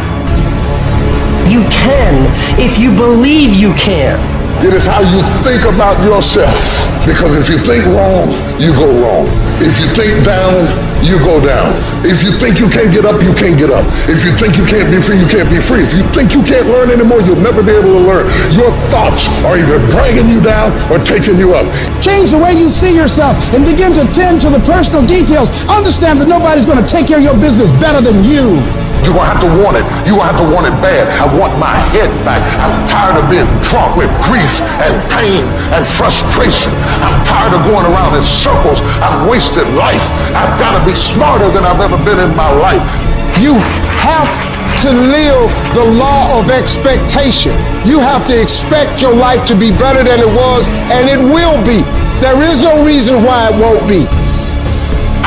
You can if you believe you can. It is how you think about yourself. Because if you think wrong, you go wrong. If you think down, you go down. If you think you can't get up, you can't get up. If you think you can't be free, you can't be free. If you think you can't learn anymore, you'll never be able to learn. Your thoughts are either dragging you down or taking you up. Change the way you see yourself and begin to tend to the personal details. Understand that nobody's going to take care of your business better than you. You're going to have to want it. You're going to have to want it bad. I want my head back. I'm tired of being drunk with grief and pain and frustration. I'm tired of going around in circles. I've wasted life. I've got to be smarter than I've ever been in my life. You have to live the law of expectation. You have to expect your life to be better than it was, and it will be. There is no reason why it won't be.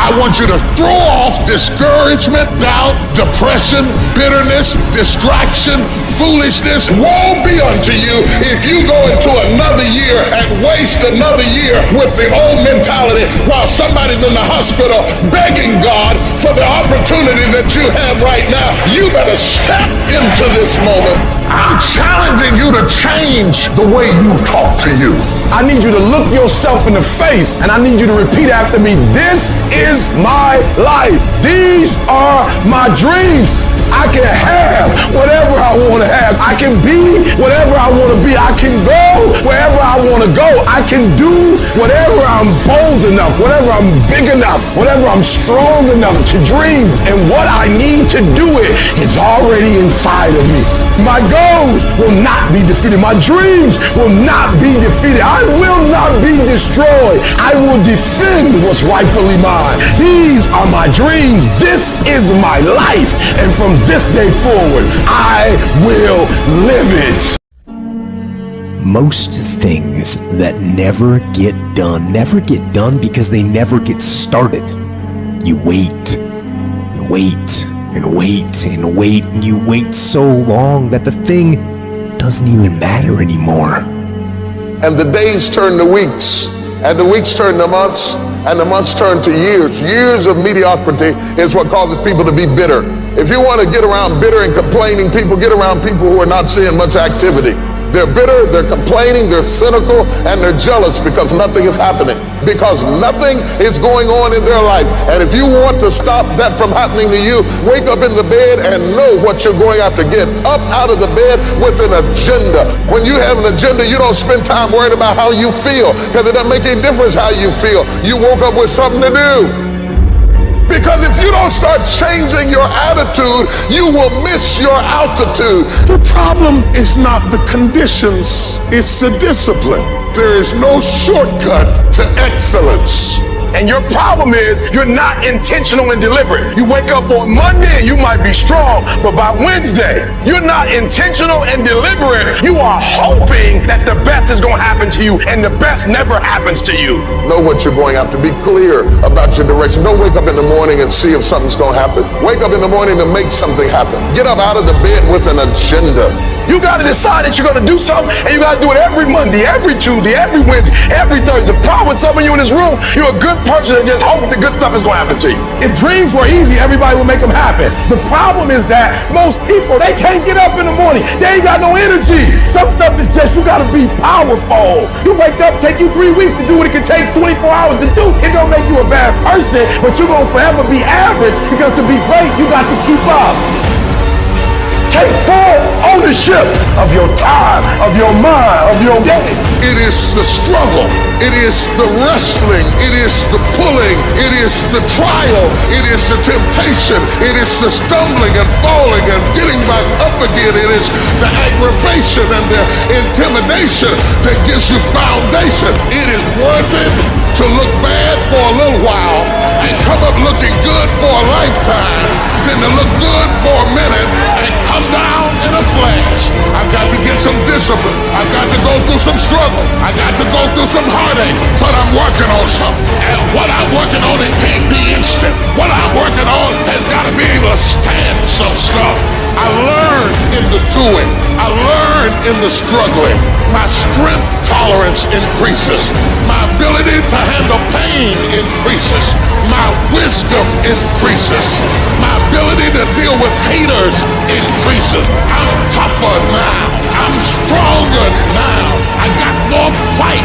I want you to throw off discouragement, doubt, depression, bitterness, distraction, foolishness. Woe be unto you if you go into another year and waste another year with the old mentality while somebody's in the hospital begging God for the opportunity that you have right now. You better step into this moment. I'm challenging you to change the way you talk to you. I need you to look yourself in the face and I need you to repeat after me. This is my life. These are my dreams. I can have whatever I want to have. I can be whatever I want to be. I can go wherever I want to go. I can do whatever I'm bold enough, whatever I'm big enough, whatever I'm strong enough to dream. And what I need to do it is already inside of me. My goals will not be defeated. My dreams will not be defeated. I will not be destroyed. I will defend what's rightfully mine. These are my dreams. This is my life. And from this day forward, I will live it. Most things that never get done because they never get started. You wait, and wait, and wait, and wait, and you wait so long that the thing doesn't even matter anymore. And the days turn to weeks, and the weeks turn to months, and the months turn to years. Years of mediocrity is what causes people to be bitter. If you want to get around bitter and complaining people, get around people who are not seeing much activity. They're bitter, they're complaining, they're cynical, and they're jealous because nothing is happening. Because nothing is going on in their life. And if you want to stop that from happening to you, wake up in the bed and know what you're going to have to get up out of the bed with an agenda. When you have an agenda, you don't spend time worrying about how you feel, because it doesn't make any difference how you feel. You woke up with something to do. Because if you don't start changing your attitude, you will miss your altitude. The problem is not the conditions, it's the discipline. There is no shortcut to excellence. And your problem is you're not intentional and deliberate. You wake up on Monday, you might be strong, but by Wednesday, you're not intentional and deliberate. You are hoping that the best is going to happen to you, and the best never happens to you. Know what you're going after. Be clear about your direction. Don't wake up in the morning and see if something's going to happen. Wake up in the morning to make something happen. Get up out of the bed with an agenda. You got to decide that you're going to do something, and you got to do it every Monday, every Tuesday, every Wednesday, every Thursday. The problem with some of you in this room, you're a good person that just hopes that good stuff is going to happen to you. If dreams were easy, everybody would make them happen. The problem is that most people, they can't get up in the morning. They ain't got no energy. Some stuff is just, you got to be powerful. You wake up, take you 3 weeks to do what it can take 24 hours to do. It don't make you a bad person, but you're going to forever be average, because to be great, you got to keep up. Take full ownership of your time, of your mind, of your day. It is the struggle. It is the wrestling. It is the pulling. It is the trial. It is the temptation. It is the stumbling and falling and getting back up again. It is the aggravation and the intimidation that gives you foundation. It is worth it to look bad for a little while and come up looking good for a lifetime than to look good for a minute and come down in a flash. I've got to get some discipline. I've got to go through some struggle. I got to go through some heartache, but I'm working on something. And what I'm working on, it can't be instant. What I'm working on has got to be able to stand some stuff. I learned in the doing. I learned in the struggling. My strength tolerance increases. My ability to handle pain increases. My wisdom increases. My ability to deal with haters increases. I'm tougher now. I'm stronger now. I got more fight.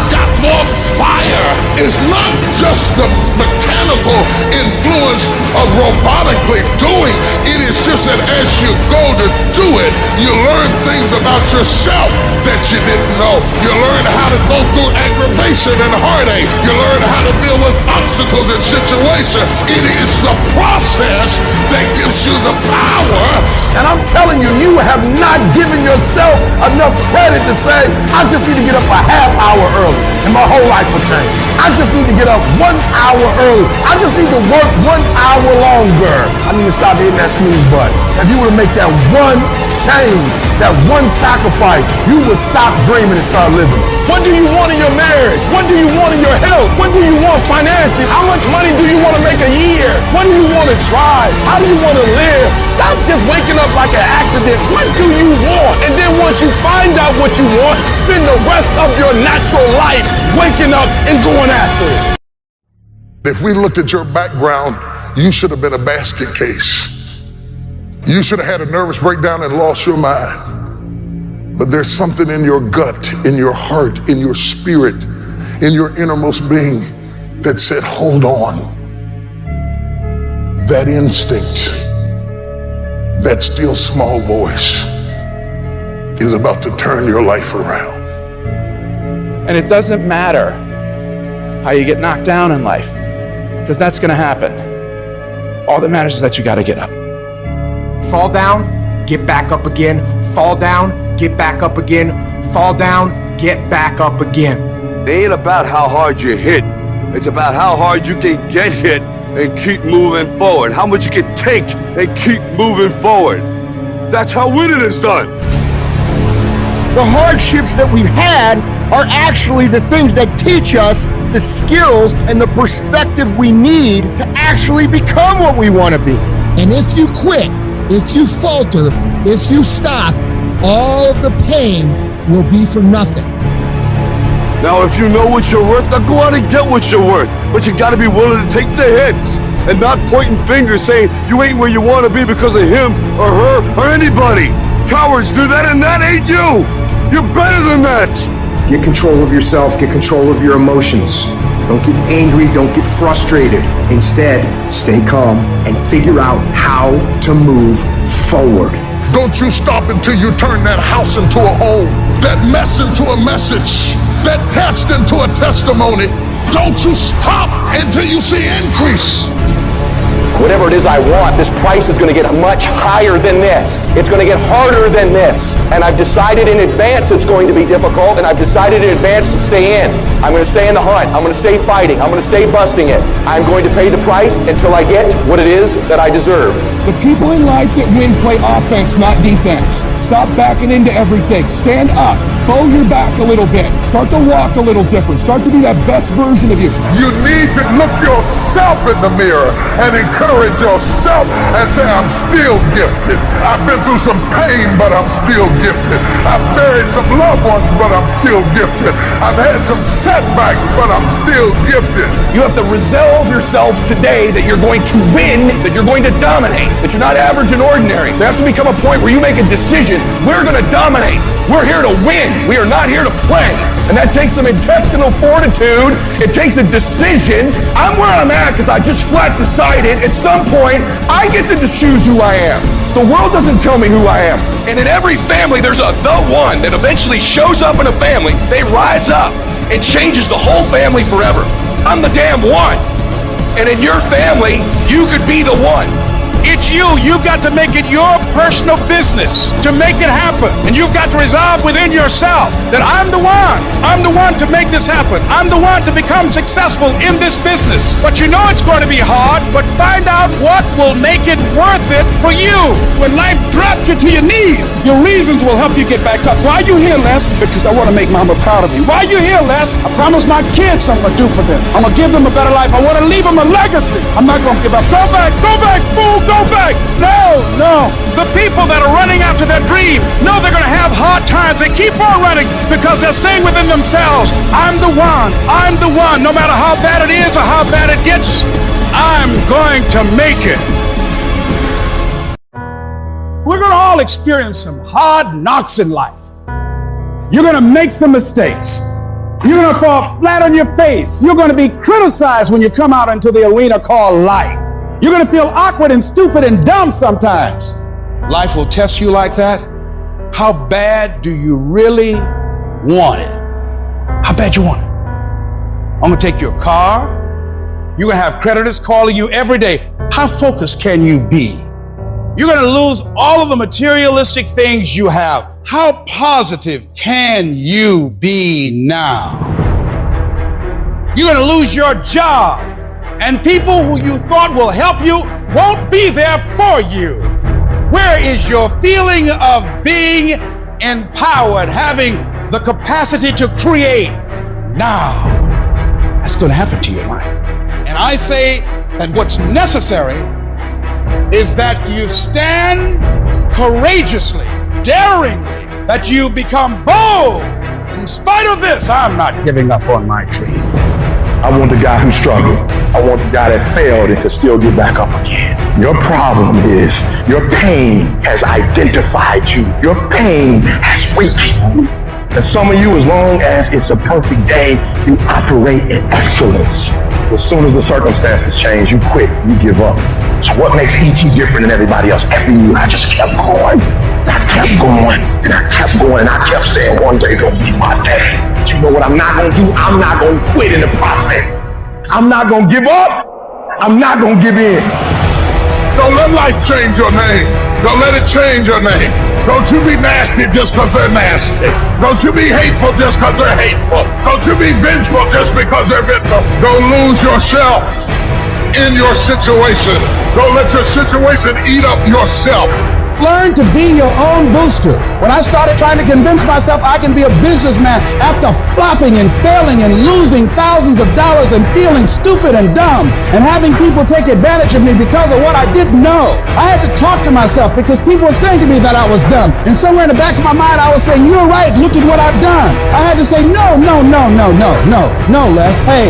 Got more fire. It's not just the mechanical influence of robotically doing. It is just that as you go to do it, you learn things about yourself that you didn't know. You learn how to go through aggravation and heartache. You learn how to deal with obstacles and situations. It is the process that gives you the power. And I'm telling you, you have not given yourself enough credit to say, I just need to get up a half hour early and my whole life will change. I just need to get up 1 hour early. I just need to work 1 hour longer. I need to stop hitting that snooze button. If you were to make that 1 change, that one sacrifice, you would stop dreaming and start living. What do you want in your marriage? What do you want in your health? What do you want financially? How much money do you want to make a year? What do you want to drive? How do you want to live? Stop just waking up like an accident. What do you want? And then once you find out what you want, spend the rest of your natural life waking up and going after it. If we looked at your background, you should have been a basket case. You should have had a nervous breakdown and lost your mind. But there's something in your gut, in your heart, in your spirit, in your innermost being that said, hold on. That instinct, that still small voice is about to turn your life around. And it doesn't matter how you get knocked down in life, because that's going to happen. All that matters is that you got to get up. Fall down, get back up again. Fall down, get back up again. Fall down, get back up again. It ain't about how hard you hit. It's about how hard you can get hit and keep moving forward. How much you can take and keep moving forward. That's how winning is done. The hardships that we've had are actually the things that teach us the skills and the perspective we need to actually become what we want to be. And if you quit, if you falter, if you stop, all the pain will be for nothing. Now, if you know what you're worth, now go out and get what you're worth. But you gotta be willing to take the hits and not pointing fingers saying you ain't where you want to be because of him or her or anybody. Cowards do that, and that ain't you. You're better than that. Get control of yourself, get control of your emotions. Don't get angry, don't get frustrated. Instead, stay calm and figure out how to move forward. Don't you stop until you turn that house into a home, that mess into a message, that test into a testimony. Don't you stop until you see increase. Whatever it is I want, this price is going to get much higher than this. It's going to get harder than this. And I've decided in advance it's going to be difficult, and I've decided in advance to stay in. I'm going to stay in the hunt. I'm going to stay fighting. I'm going to stay busting it. I'm going to pay the price until I get what it is that I deserve. The people in life that win play offense, not defense. Stop backing into everything. Stand up. Bow your back a little bit. Start to walk a little different. Start to be that best version of you. You need to look yourself in the mirror and encourage yourself and say, I'm still gifted. I've been through some pain, but I'm still gifted. I've buried some loved ones, but I'm still gifted. I've had some setbacks, but I'm still gifted. You have to resolve yourself today that you're going to win, that you're going to dominate, that you're not average and ordinary. There has to become a point where you make a decision. We're going to dominate. We're here to win. We are not here to play. And that takes some intestinal fortitude. It takes a decision. I'm where I'm at because I just flat decided at some point I get to choose who I am. The world doesn't tell me who I am. And in every family, there's the one that eventually shows up in a family. They rise up and changes the whole family forever. I'm the damn one. And in your family, you could be the one. It's you. You've got to make it your personal business to make it happen. And you've got to resolve within yourself that I'm the one. I'm the one to make this happen. I'm the one to become successful in this business. But you know it's going to be hard, but find out what will make it worth it for you. When life drops you to your knees, your reasons will help you get back up. Why are you here, Les? Because I want to make Mama proud of me. Why are you here, Les? I promised my kids something to do for them. I'm going to give them a better life. I want to leave them a legacy. I'm not going to give up. Go back, fool. Go back. No. The people that are running after their dream know they're going to have hard times. They keep on running because they're saying within themselves, I'm the one. I'm the one. No matter how bad it is or how bad it gets, I'm going to make it. We're going to all experience some hard knocks in life. You're going to make some mistakes. You're going to fall flat on your face. You're going to be criticized when you come out into the arena called life. You're going to feel awkward and stupid and dumb sometimes. Life will test you like that. How bad do you really want it? How bad you want it? I'm going to take your car. You're going to have creditors calling you every day. How focused can you be? You're going to lose all of the materialistic things you have. How positive can you be now? You're going to lose your job. And people who you thought will help you won't be there for you. Where is your feeling of being empowered, having the capacity to create? Now, that's going to happen to your mind. And I say that what's necessary is that you stand courageously, daringly, that you become bold. In spite of this, I'm not giving up on my dream. I want the guy who struggled. I want the guy that failed and could still get back up again. Your problem is your pain has identified you. Your pain has weakened you. And some of you, as long as it's a perfect day, you operate in excellence. As soon as the circumstances change, you quit, you give up. So what makes E.T. different than everybody else? Every year I just kept going. And I kept going, and I kept going, and I kept saying one day gonna be my day. But you know what I'm not gonna do? I'm not gonna quit in the process. I'm not gonna give up. I'm not gonna give in. Don't let life change your name. Don't let it change your name. Don't you be nasty just because they're nasty. Don't you be hateful just because they're hateful. Don't you be vengeful just because they're vengeful. Don't lose yourself in your situation. Don't let your situation eat up yourself. Learn to be your own booster. When I started trying to convince myself I can be a businessman after flopping and failing and losing thousands of dollars and feeling stupid and dumb and having people take advantage of me because of what I didn't know, I had to talk to myself because people were saying to me that I was dumb. And somewhere in the back of my mind, I was saying, you're right, look at what I've done. I had to say, no, Les. Hey,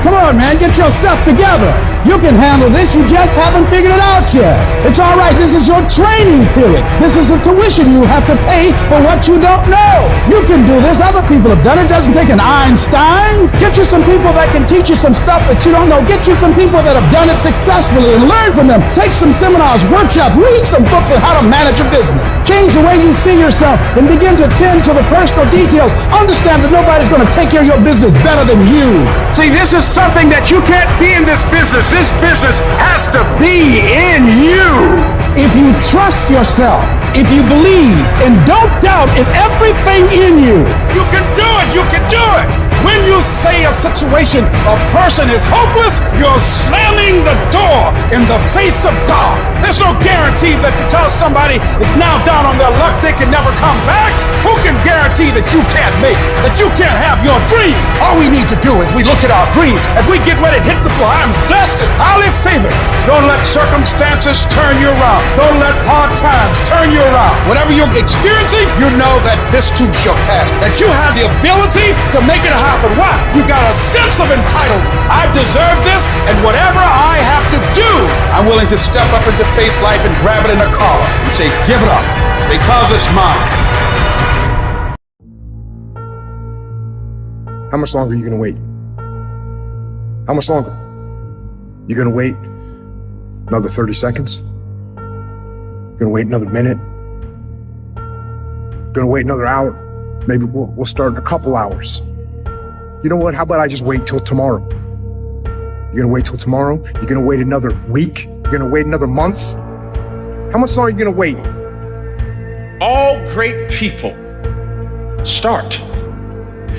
come on, man, get yourself together. You can handle this, you just haven't figured it out yet. It's all right, this is your training period. This is the tuition you have to pay for what you don't know. You can do this, other people have done it. It doesn't take an Einstein. Get you some people that can teach you some stuff that you don't know. Get you some people that have done it successfully and learn from them. Take some seminars, workshops, read some books on how to manage a business. Change the way you see yourself and begin to tend to the personal details. Understand that nobody's going to take care of your business better than you. See, this is something that you can't be in this business. This business has to be in you. If you trust yourself, if you believe and don't doubt in everything in you, You can do it. You can do it. When you say a situation, a person is hopeless, you're slamming the door in the face of God. There's no guarantee that because somebody is now down on their luck, they can never come back. Who can guarantee that you can't make it, that you can't have your dream? All we need to do is we look at our dream. As we get ready to hit the floor, I'm blessed and highly favored. Don't let circumstances turn you around. Don't let hard times turn you around. Whatever you're experiencing, you know that this too shall pass. That you have the ability to make it happen. Why? You got a sense of entitlement. I deserve this, and whatever I have to do, I'm willing to step up and to face life and grab it in a collar and say, give it up, because it's mine. How much longer are you gonna wait? How much longer? You gonna wait another 30 seconds? Gonna wait another minute? Gonna wait another hour? Maybe we'll start in a couple hours. You know what? How about I just wait till tomorrow? You're gonna wait till tomorrow? You're gonna wait another week? You're gonna wait another month? How much longer are you gonna wait? All great people start.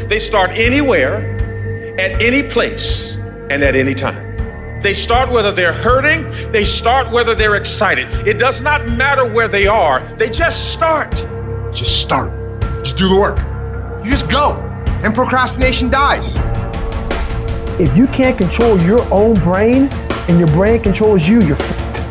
They start anywhere, at any place, and at any time. They start whether they're hurting, they start whether they're excited. It does not matter where they are, they just start. Just start. Just do the work. You just go. And procrastination dies. If you can't control your own brain and your brain controls you, you're fucked.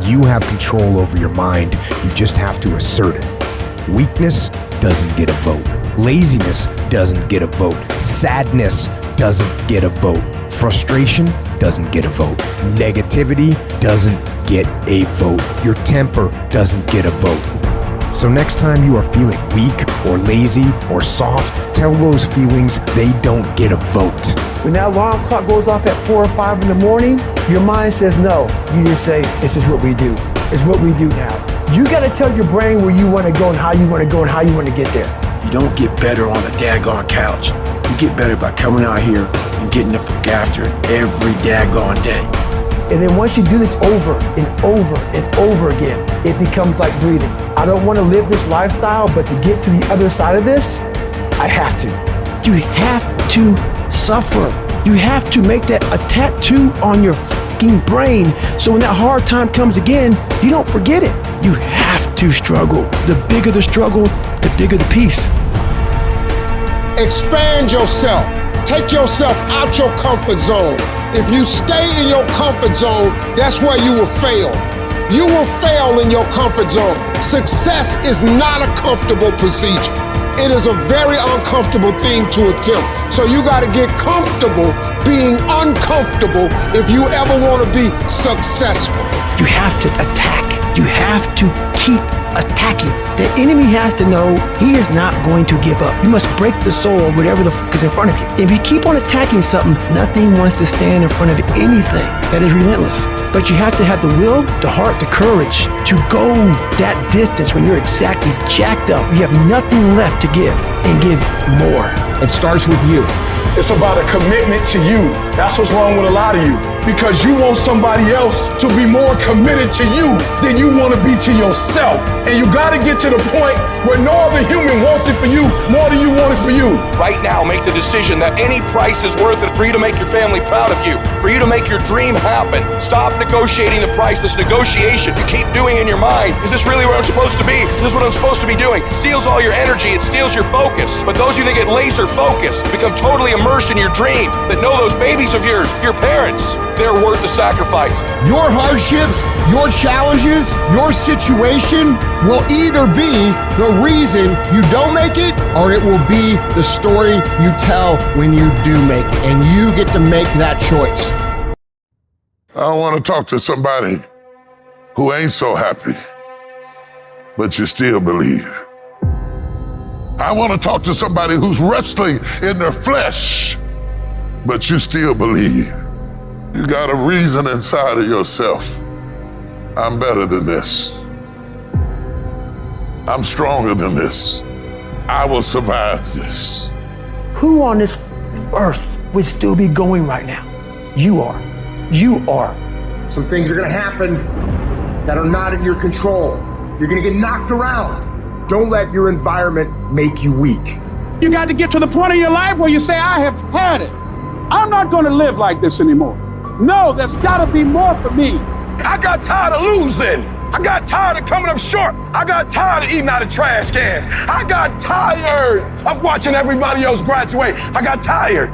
You have control over your mind. You just have to assert it. Weakness doesn't get a vote. Laziness doesn't get a vote. Sadness doesn't get a vote. Frustration doesn't get a vote. Negativity doesn't get a vote. Your temper doesn't get a vote. So next time you are feeling weak or lazy or soft, tell those feelings they don't get a vote. When that alarm clock goes off at 4 or 5 in the morning, your mind says no. You just say, this is what we do. It's what we do now. You gotta tell your brain where you wanna go and how you wanna go and how you wanna get there. You don't get better on a daggone couch. You get better by coming out here and getting the fuck after it every daggone day. And then once you do this over and over and over again, it becomes like breathing. I don't want to live this lifestyle, but to get to the other side of this, I have to. You have to suffer. You have to make that a tattoo on your fucking working brain. So when that hard time comes again, you don't forget it. You have to struggle. The bigger the struggle, the bigger the peace. Expand yourself. Take yourself out your comfort zone. If you stay in your comfort zone, that's where you will fail. You will fail in your comfort zone. Success is not a comfortable procedure. It is a very uncomfortable thing to attempt. So you got to get comfortable being uncomfortable if you ever want to be successful. You have to attack. You have to keep attacking. The enemy has to know he is not going to give up. You must break the soul of whatever the fuck is in front of you. If you keep on attacking something, nothing wants to stand in front of anything that is relentless. But you have to have the will, the heart, the courage to go that distance when you're exactly jacked up. You have nothing left to give and give more. It starts with you. It's about a commitment to you. That's what's wrong with a lot of you. Because you want somebody else to be more committed to you than you want to be to yourself. And you got to get to the point where no other human wants it for you more than you want it for you. Right now, make the decision that any price is worth it for you to make your family proud of you, for you to make your dream happen. Stop negotiating the price. This negotiation you keep doing in your mind. Is this really where I'm supposed to be? Is this what I'm supposed to be doing? It steals all your energy. It steals your focus. But those of you that get laser focused, become totally immersed in your dream, that know those babies of yours, your parents, they're worth the sacrifice. Your hardships, your challenges, your situation will either be the reason you don't make it, or it will be the story you tell when you do make it. And you get to make that choice. I want to talk to somebody who ain't so happy, but you still believe. I want to talk to somebody who's wrestling in their flesh, but you still believe. You got a reason inside of yourself. I'm better than this. I'm stronger than this. I will survive this. Who on this earth would still be going right now? You are. You are. Some things are going to happen that are not in your control. You're going to get knocked around. Don't let your environment make you weak. You got to get to the point in your life where you say, I have had it. I'm not going to live like this anymore. No, there's got to be more for me. I got tired of losing. I got tired of coming up short. I got tired of eating out of trash cans. I got tired of watching everybody else graduate. I got tired.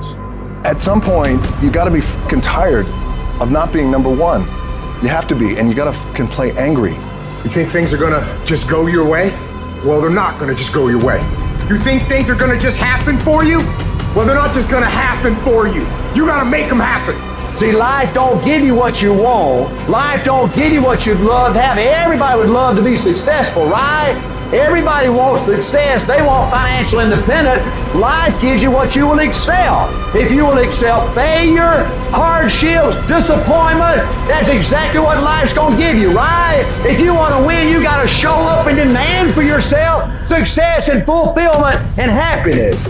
At some point, you got to be fucking tired of not being number one. You have to be, and you got to fucking play angry. You think things are going to just go your way? Well, they're not going to just go your way. You think things are going to just happen for you? Well, they're not just going to happen for you. You got to make them happen. See, life don't give you what you want. Life don't give you what you'd love to have. Everybody would love to be successful, right? Everybody wants success. They want financial independence. Life gives you what you will excel. If you will excel failure, hardships, disappointment, that's exactly what life's going to give you, right? If you want to win, you got to show up and demand for yourself success and fulfillment and happiness.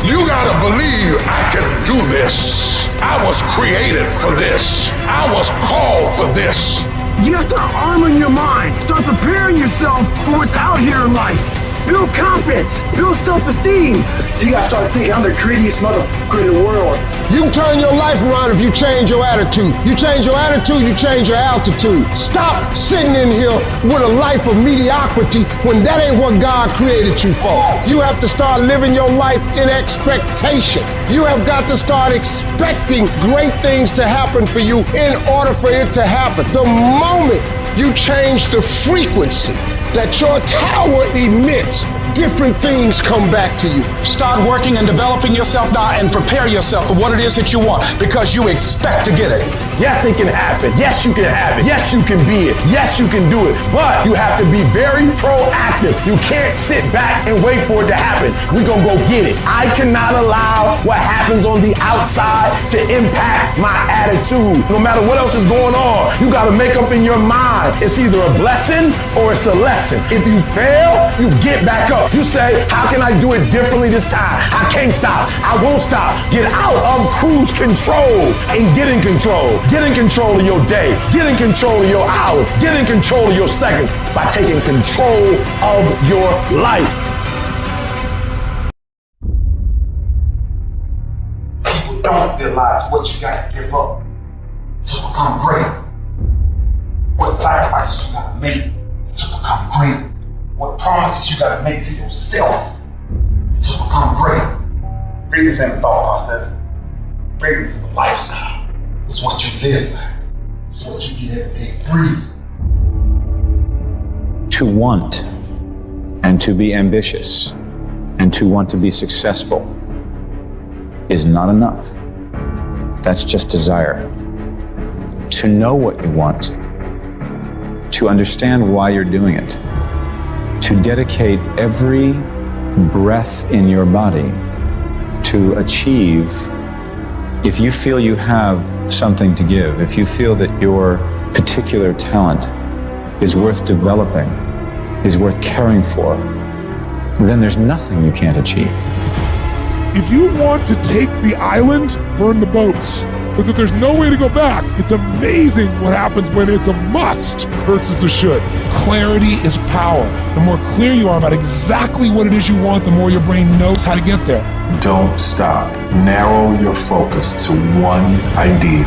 You gotta believe I can do this. I was created for this. I was called for this. You gotta start arming your mind. Start preparing yourself for what's out here in life. Build confidence. Build self-esteem. You gotta start thinking, I'm the greediest motherfucker in the world. You can turn your life around if you change your attitude. You change your attitude, you change your altitude. Stop sitting in here with a life of mediocrity when that ain't what God created you for. You have to start living your life in expectation. You have got to start expecting great things to happen for you in order for it to happen. The moment you change the frequency that your tower emits, different things come back to you. Start working and developing yourself now and prepare yourself for what it is that you want because you expect to get it. Yes, it can happen. Yes, you can have it. Yes, you can be it. Yes, you can do it. But you have to be very proactive. You can't sit back and wait for it to happen. We're going to go get it. I cannot allow what happens on the outside to impact my attitude. No matter what else is going on, you got to make up in your mind. It's either a blessing or it's a lesson. If you fail, you get back up. You say, how can I do it differently this time? I can't stop. I won't stop. Get out of cruise control and get in control. Get in control of your day. Get in control of your hours. Get in control of your seconds by taking control of your life. People don't realize what you got to give up. become great. What sacrifices you gotta make to become great. What promises you gotta make to yourself to become great. Greatness ain't a thought process. Greatness is a lifestyle. It's what you live by. It's what you get every day. Breathe. To want and to be ambitious and to want to be successful is not enough. That's just desire. To know what you want, to understand why you're doing it, to dedicate every breath in your body to achieve. If you feel you have something to give, if you feel that your particular talent is worth developing, is worth caring for, then there's nothing you can't achieve. If you want to take the island, burn the boats. Because if there's no way to go back, it's amazing what happens when it's a must versus a should. Clarity is power. The more clear you are about exactly what it is you want, the more your brain knows how to get there. Don't stop. Narrow your focus to one idea.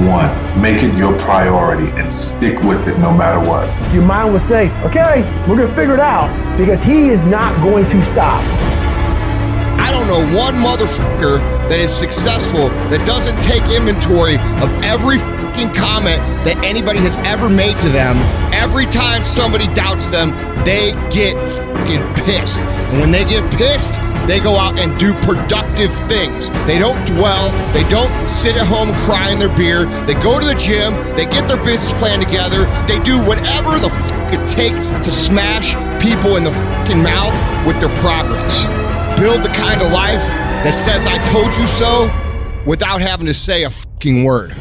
One. Make it your priority and stick with it no matter what. Your mind will say, okay, we're going to figure it out, because he is not going to stop. I don't know one motherfucker that is successful that doesn't take inventory of every fucking comment that anybody has ever made to them. Every time somebody doubts them, they get fucking pissed. And when they get pissed, they go out and do productive things. They don't dwell. They don't sit at home and cry in their beer. They go to the gym. They get their business plan together. They do whatever the fuck it takes to smash people in the fucking mouth with their progress. Build the kind of life that says I told you so without having to say a fucking word.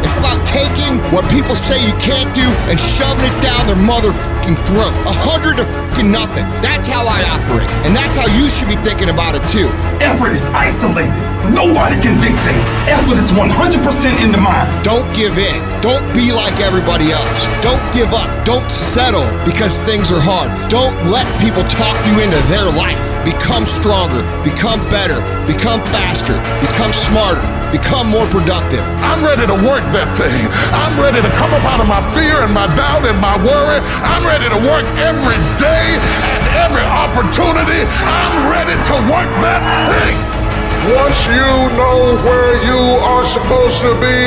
It's about taking what people say you can't do and shoving it down their motherfucking throat. 100 to fucking nothing. That's how I operate. And that's how you should be thinking about it too. Effort is isolated. Nobody can dictate. Effort is 100% in the mind. Don't give in. Don't be like everybody else. Don't give up. Don't settle because things are hard. Don't let people talk you into their life. Become stronger. Become better. Become faster. Become smarter. Become more productive. I'm ready to work that thing. I'm ready to come up out of my fear and my doubt and my worry. I'm ready to work every day and every opportunity. I'm ready to work that thing. Once you know where you are supposed to be,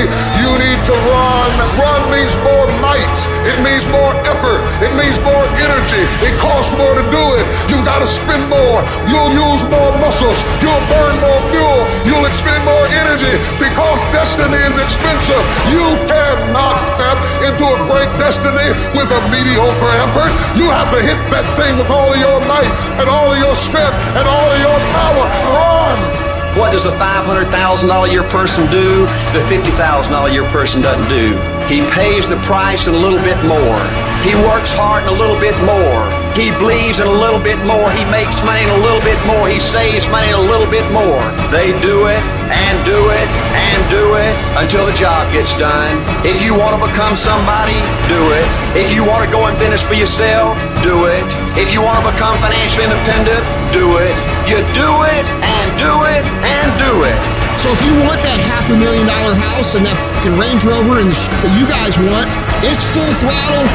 you need to run. Run means more might. It means more effort. It means more energy. It costs more to do it. You gotta spend more. You'll use more muscles. You'll burn more fuel. You'll expend more energy because destiny is expensive. You cannot step into a great destiny with a mediocre effort. You have to hit that thing with all of your might and all of your strength and all of your power. Run! What does a $500,000 a year person do the $50,000 a year person doesn't do? He pays the price and a little bit more. He works hard and a little bit more. He bleeds and a little bit more. He makes money and a little bit more. He saves money and a little bit more. They do it and do it and do it until the job gets done. If you want to become somebody, do it. If you want to go in business for yourself, do it. If you want to become financially independent, do it. You do it and do it and do it. So if you want that $500,000 house and that fucking Range Rover and the shit that you guys want, it's full throttle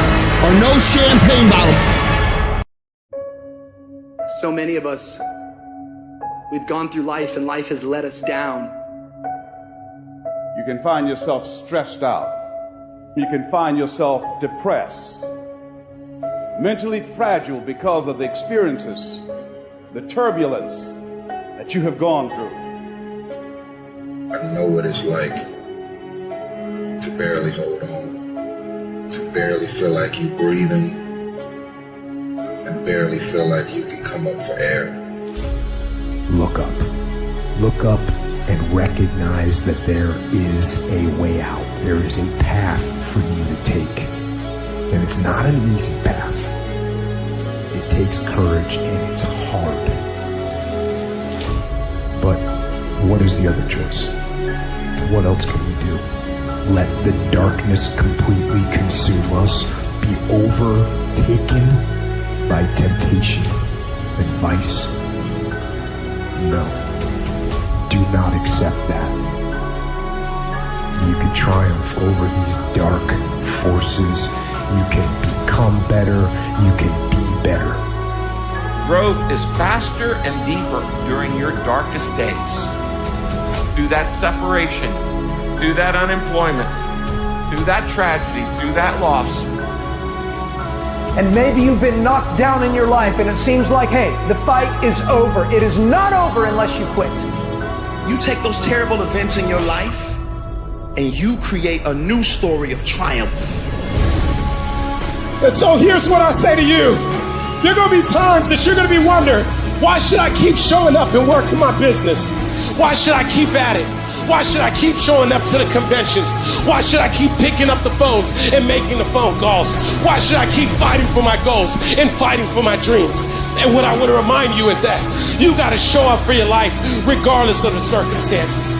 or no champagne bottle. So many of us, we've gone through life and life has let us down. You can find yourself stressed out. You can find yourself depressed, mentally fragile because of the experiences, the turbulence that you have gone through. I know what it's like to barely hold on, to barely feel like you're breathing, and barely feel like you can come up for air. Look up. Look up and recognize that there is a way out. There is a path for you to take. And it's not an easy path. It takes courage and it's hard. But what is the other choice? What else can we do? Let the darkness completely consume us, be overtaken by temptation and vice? No. Do not accept that. You can triumph over these dark forces. You can become better. You can be better. Growth is faster and deeper during your darkest days. Through that separation, through that unemployment, through that tragedy, through that loss. And maybe you've been knocked down in your life and it seems like, hey, the fight is over. It is not over unless you quit. You take those terrible events in your life and you create a new story of triumph. And so here's what I say to you. There are going to be times that you're going to be wondering, why should I keep showing up and working my business? Why should I keep at it? Why should I keep showing up to the conventions? Why should I keep picking up the phones and making the phone calls? Why should I keep fighting for my goals and fighting for my dreams? And what I want to remind you is that you got to show up for your life regardless of the circumstances.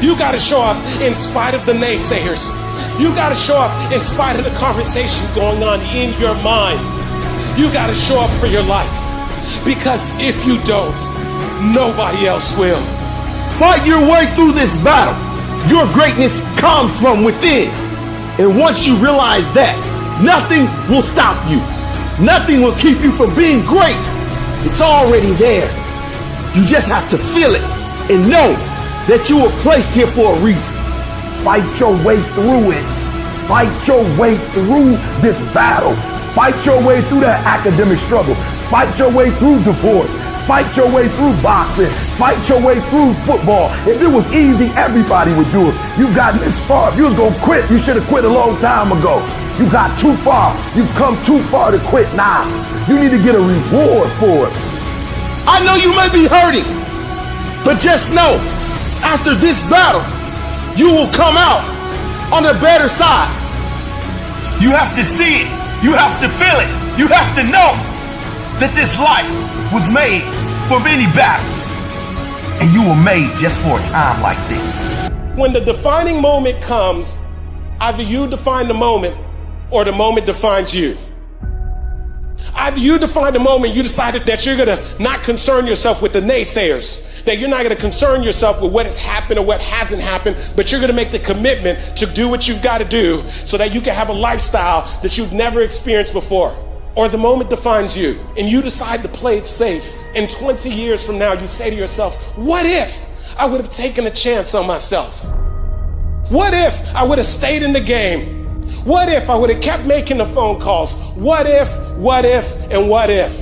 You got to show up in spite of the naysayers. You got to show up in spite of the conversation going on in your mind. You got to show up for your life. Because if you don't, nobody else will. Fight your way through this battle. Your greatness comes from within. And once you realize that, nothing will stop you. Nothing will keep you from being great. It's already there. You just have to feel it and know that you were placed here for a reason. Fight your way through it. Fight your way through this battle. Fight your way through that academic struggle. Fight your way through divorce. Fight your way through boxing. Fight your way through football. If it was easy, everybody would do it. You've gotten this far. If you was going to quit, you should have quit a long time ago. You got too far. You've come too far to quit now. You need to get a reward for it. I know you may be hurting, but just know, after this battle, you will come out on the better side. You have to see it. You have to feel it. You have to know that this life was made for many battles, and you were made just for a time like this. When the defining moment comes, either you define the moment or the moment defines you. Either you define the moment, you decided that you're gonna not concern yourself with the naysayers, that you're not gonna concern yourself with what has happened or what hasn't happened, but you're gonna make the commitment to do what you've gotta do so that you can have a lifestyle that you've never experienced before. Or the moment defines you and you decide to play it safe. And 20 years from now, you say to yourself, what if I would have taken a chance on myself? What if I would have stayed in the game? What if I would have kept making the phone calls? What if, and what if?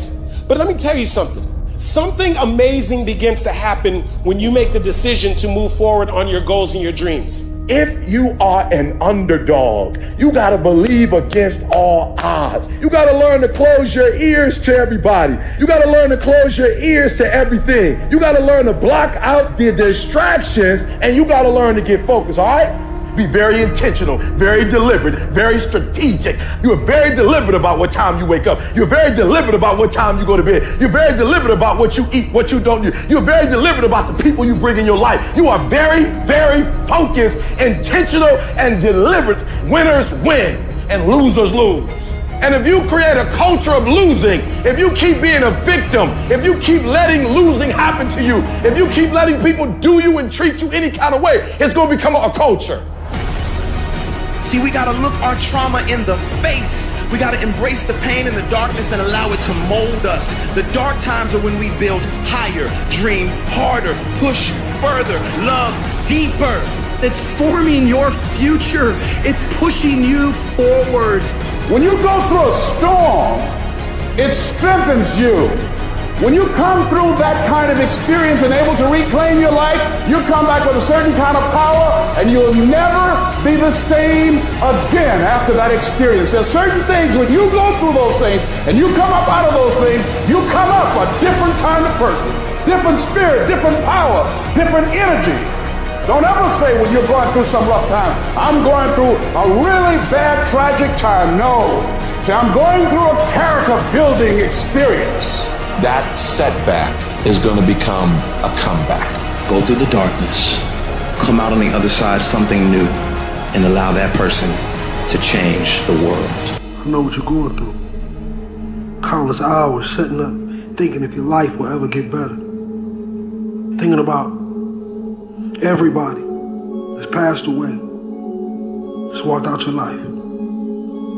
But let me tell you something. Something amazing begins to happen when you make the decision to move forward on your goals and your dreams. If you are an underdog, you gotta believe against all odds. You gotta learn to close your ears to everybody. You gotta learn to close your ears to everything. You gotta learn to block out the distractions, and you gotta learn to get focused, all right? Be very intentional, very deliberate, very strategic. You are very deliberate about what time you wake up. You're very deliberate about what time you go to bed. You're very deliberate about what you eat, what you don't eat. You're very deliberate about the people you bring in your life. You are very, very focused, intentional, and deliberate. Winners win and losers lose. And if you create a culture of losing, if you keep being a victim, if you keep letting losing happen to you, if you keep letting people do you and treat you any kind of way, it's going to become a culture. See, we gotta look our trauma in the face. We gotta embrace the pain and the darkness and allow it to mold us. The dark times are when we build higher, dream harder, push further, love deeper. It's forming your future. It's pushing you forward. When you go through a storm, it strengthens you. When you come through that kind of experience and able to reclaim your life, you come back with a certain kind of power, and you'll never be the same again after that experience. There's certain things, when you go through those things and you come up out of those things, you come up a different kind of person, different spirit, different power, different energy. Don't ever say when you're going through some rough time, I'm going through a really bad, tragic time. No. See, I'm going through a character building experience. That setback is going to become a comeback. Go through the darkness, come out on the other side something new, and allow that person to change the world. I know what you're going through. Countless hours sitting up, thinking if your life will ever get better. Thinking about everybody that's passed away. just walked out your life.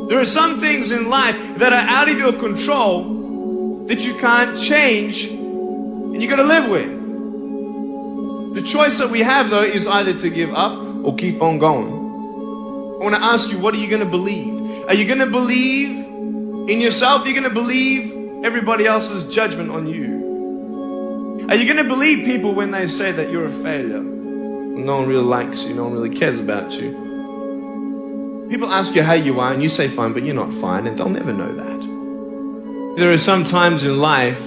There are some things in life that are out of your control that you can't change and you got to live with. The choice that we have, though, is either to give up or keep on going. I want to ask you, what are you going to believe? Are you going to believe in yourself? Are you going to believe everybody else's judgment on you? Are you going to believe people when they say that you're a failure? No one really likes you, no one really cares about you. People ask you how you are and you say fine, but you're not fine, and they'll never know that. There are some times in life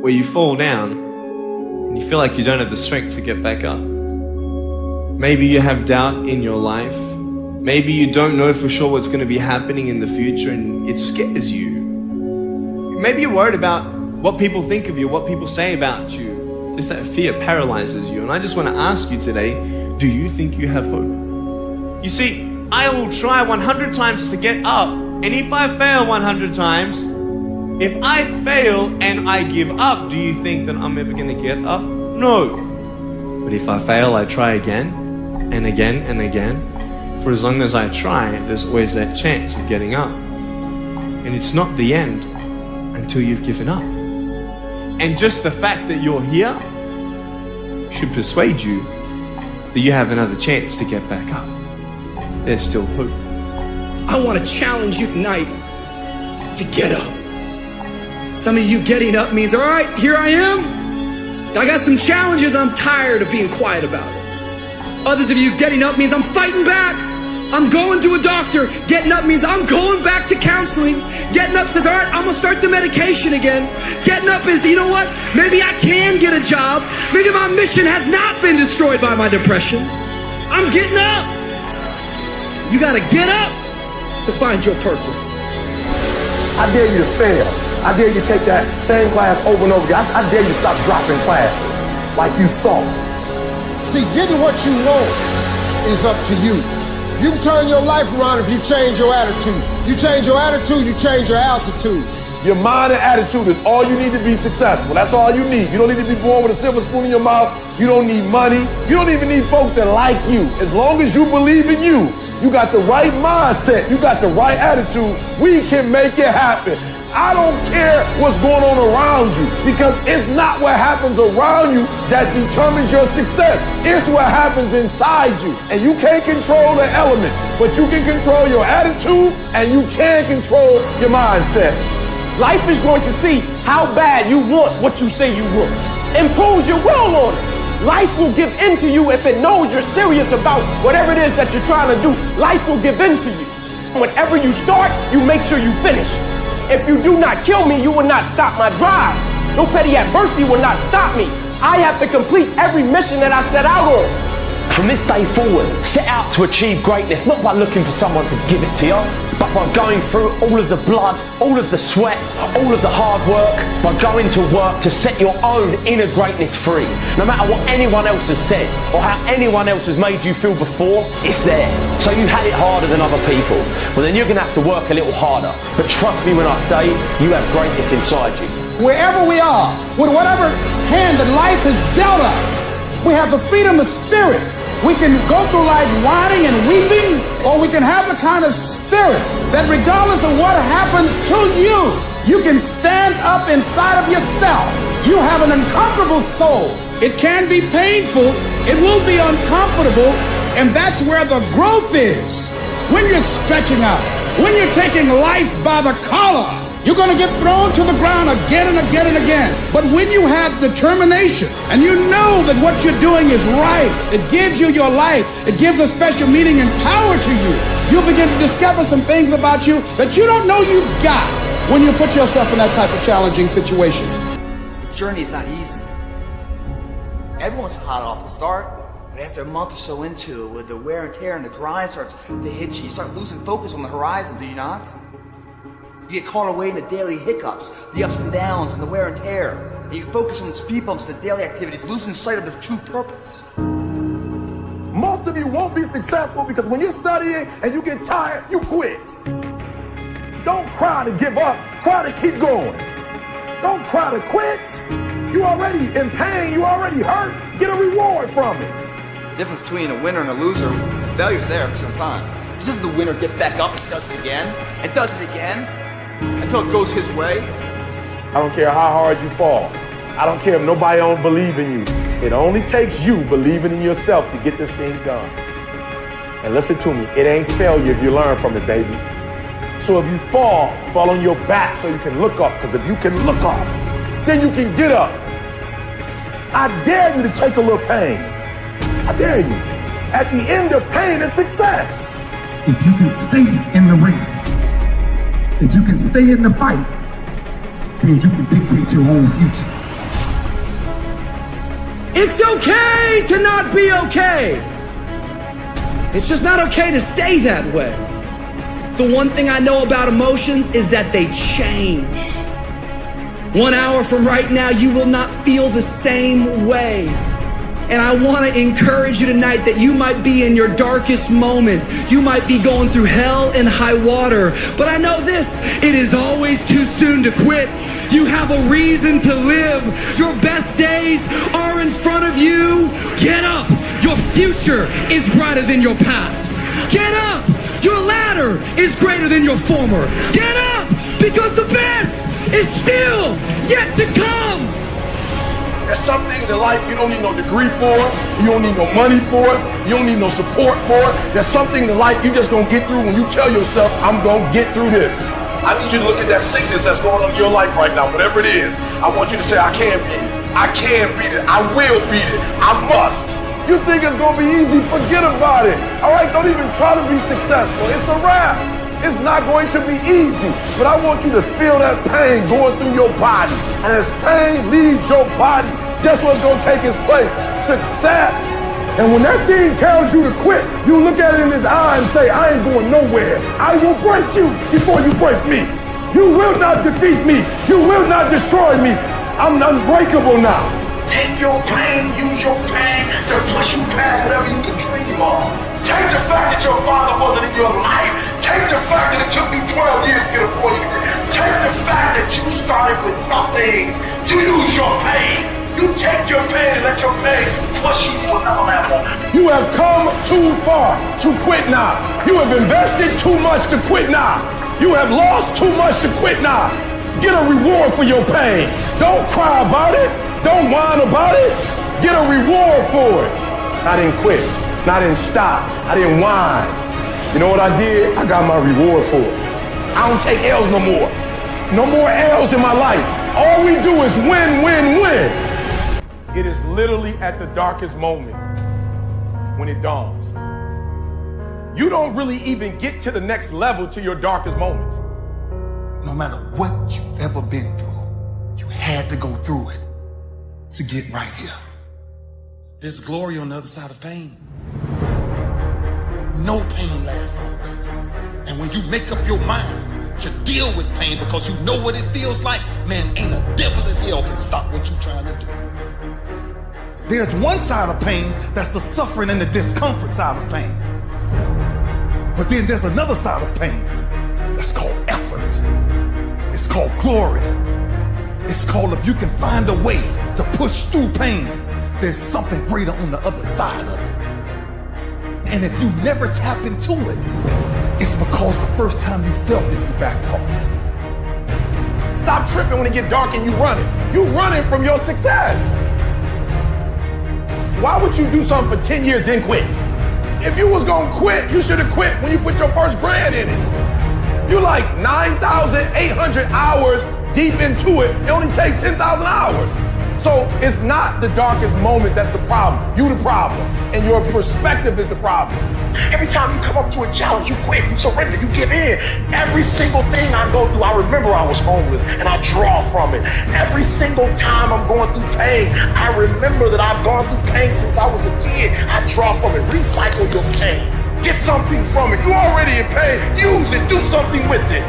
where you fall down and you feel like you don't have the strength to get back up. Maybe you have doubt in your life. Maybe you don't know for sure what's going to be happening in the future and it scares you. Maybe you're worried about what people think of you, what people say about you. Just that fear paralyzes you. And I just want to ask you today, do you think you have hope? You see, I will try 100 times to get up, and if I fail 100 times, if I fail and I give up, do you think that I'm ever going to get up? No. But if I fail, I try again and again and again. For as long as I try, there's always that chance of getting up. And it's not the end until you've given up. And just the fact that you're here should persuade you that you have another chance to get back up. There's still hope. I want to challenge you tonight to get up. Some of you getting up means, all right, here I am. I got some challenges. I'm tired of being quiet about it. Others of you getting up means I'm fighting back. I'm going to a doctor. Getting up means I'm going back to counseling. Getting up says, all right, I'm going to start the medication again. Getting up is, you know what? Maybe I can get a job. Maybe my mission has not been destroyed by my depression. I'm getting up. You got to get up to find your purpose. I dare you to fail. I dare you to take that same class over and over again. I dare you to stop dropping classes like you saw. See, getting what you want is up to you. You can turn your life around if you change your attitude. You change your attitude, you change your altitude. Your mind and attitude is all you need to be successful. That's all you need. You don't need to be born with a silver spoon in your mouth. You don't need money. You don't even need folks that like you. As long as you believe in you, you got the right mindset, you got the right attitude, we can make it happen. I don't care what's going on around you, because it's not what happens around you that determines your success. It's what happens inside you. And you can't control the elements, but you can control your attitude and you can control your mindset. Life is going to see how bad you want what you say you want. Impose your will on it. Life will give in to you if it knows you're serious about whatever it is that you're trying to do. Life will give in to you. Whenever you start, you make sure you finish. If you do not kill me, you will not stop my drive. No petty adversity will not stop me. I have to complete every mission that I set out on. From this day forward, set out to achieve greatness, not by looking for someone to give it to you, but by going through all of the blood, all of the sweat, all of the hard work, by going to work to set your own inner greatness free. No matter what anyone else has said, or how anyone else has made you feel before, it's there. So you had it harder than other people. Well, then you're going to have to work a little harder. But trust me when I say, you have greatness inside you. Wherever we are, with whatever hand that life has dealt us, we have the freedom of spirit. We can go through life whining and weeping, or we can have the kind of spirit that regardless of what happens to you, you can stand up inside of yourself. You have an unconquerable soul. It can be painful, it will be uncomfortable, and that's where the growth is. When you're stretching out, when you're taking life by the collar, you're going to get thrown to the ground again and again and again. But when you have determination and you know that what you're doing is right, it gives you your life, it gives a special meaning and power to you, you'll begin to discover some things about you that you don't know you've got when you put yourself in that type of challenging situation. The journey is not easy. Everyone's hot off the start, but after a month or so into it, with the wear and tear and the grind starts to hit you, you start losing focus on the horizon, do you not? You get caught away in the daily hiccups, the ups and downs, and the wear and tear. And you focus on the speed bumps, the daily activities, losing sight of the true purpose. Most of you won't be successful because when you're studying and you get tired, you quit. Don't cry to give up, cry to keep going. Don't cry to quit. You already in pain, you already hurt, get a reward from it. The difference between a winner and a loser, the failure's there for some time. He doesn't the winner gets back up and does it again, and does it again, until it goes his way. I don't care how hard you fall. I don't care if nobody don't believe in you. It only takes you believing in yourself to get this thing done. And listen to me, it ain't failure if you learn from it, baby. So if you fall on your back so you can look up, because if you can look up, then you can get up. I dare you to take a little pain. I dare you. At the end of pain is success. If you can stay in the race, if you can stay in the fight, then you can dictate your own future. It's okay to not be okay. It's just not okay to stay that way. The one thing I know about emotions is that they change. 1 hour from right now, you will not feel the same way. And I want to encourage you tonight that you might be in your darkest moment. You might be going through hell and high water. But I know this, it is always too soon to quit. You have a reason to live. Your best days are in front of you. Get up. Your future is brighter than your past. Get up. Your ladder is greater than your former. Get up, because the best is still yet to come. There's some things in life you don't need no degree for, you don't need no money for it, you don't need no support for it. There's some things in life you just gonna get through when you tell yourself, I'm gonna get through this. I need you to look at that sickness that's going on in your life right now, whatever it is. I want you to say, I can beat it. I can beat it. I will beat it. I must. You think it's gonna be easy? Forget about it. All right, don't even try to be successful. It's a wrap. It's not going to be easy, but I want you to feel that pain going through your body. And as pain leaves your body, guess what's going to take its place? Success. And when that thing tells you to quit, you look at it in his eye and say, I ain't going nowhere. I will break you before you break me. You will not defeat me. You will not destroy me. I'm unbreakable now. Take your pain, use your pain to push you past whatever you can dream of. Take the fact that your father wasn't in your life. Take the fact that it took me 12 years to get a 4-year degree. Take the fact that you started with nothing. You use your pain. You take your pain and let your pain push you to another level. You have come too far to quit now. You have invested too much to quit now. You have lost too much to quit now. Get a reward for your pain. Don't cry about it. Don't whine about it. Get a reward for it. I didn't quit. I didn't stop. I didn't whine. You know what I did? I got my reward for it. I don't take L's no more. No more L's in my life. All we do is win, win, win. It is literally at the darkest moment when it dawns. You don't really even get to the next level to your darkest moments. No matter what you've ever been through, you had to go through it to get right here. There's glory on the other side of pain. No pain lasts always. And when you make up your mind to deal with pain because you know what it feels like, man, ain't a devil in hell can stop what you're trying to do. There's one side of pain that's the suffering and the discomfort side of pain. But then there's another side of pain that's called effort. It's called glory. It's called, if you can find a way to push through pain, there's something greater on the other side of it. And if you never tap into it, it's because the first time you felt it, you backed off. Stop tripping when it get dark and you running. You running from your success. Why would you do something for 10 years then quit? If you was gonna quit, you should have quit when you put your first grand in it. You're like 9,800 hours deep into it. It only takes 10,000 hours. So it's not the darkest moment that's the problem. You the problem. And your perspective is the problem. Every time you come up to a challenge, you quit, you surrender, you give in. Every single thing I go through, I remember I was homeless and I draw from it. Every single time I'm going through pain, I remember that I've gone through pain since I was a kid. I draw from it. Recycle your pain. Get something from it. You're already in pain. Use it. Do something with it.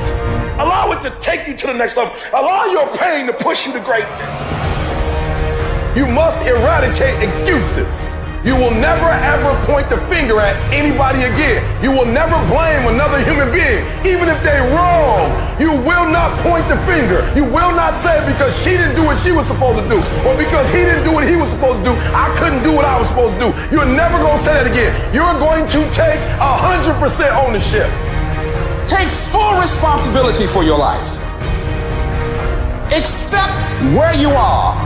Allow it to take you to the next level. Allow your pain to push you to greatness. You must eradicate excuses. You will never ever point the finger at anybody again. You will never blame another human being, even if they're wrong. You will not point the finger. You will not say because she didn't do what she was supposed to do, or because he didn't do what he was supposed to do, I couldn't do what I was supposed to do. You're never going to say that again. You're going to take 100% ownership. Take full responsibility for your life. Accept where you are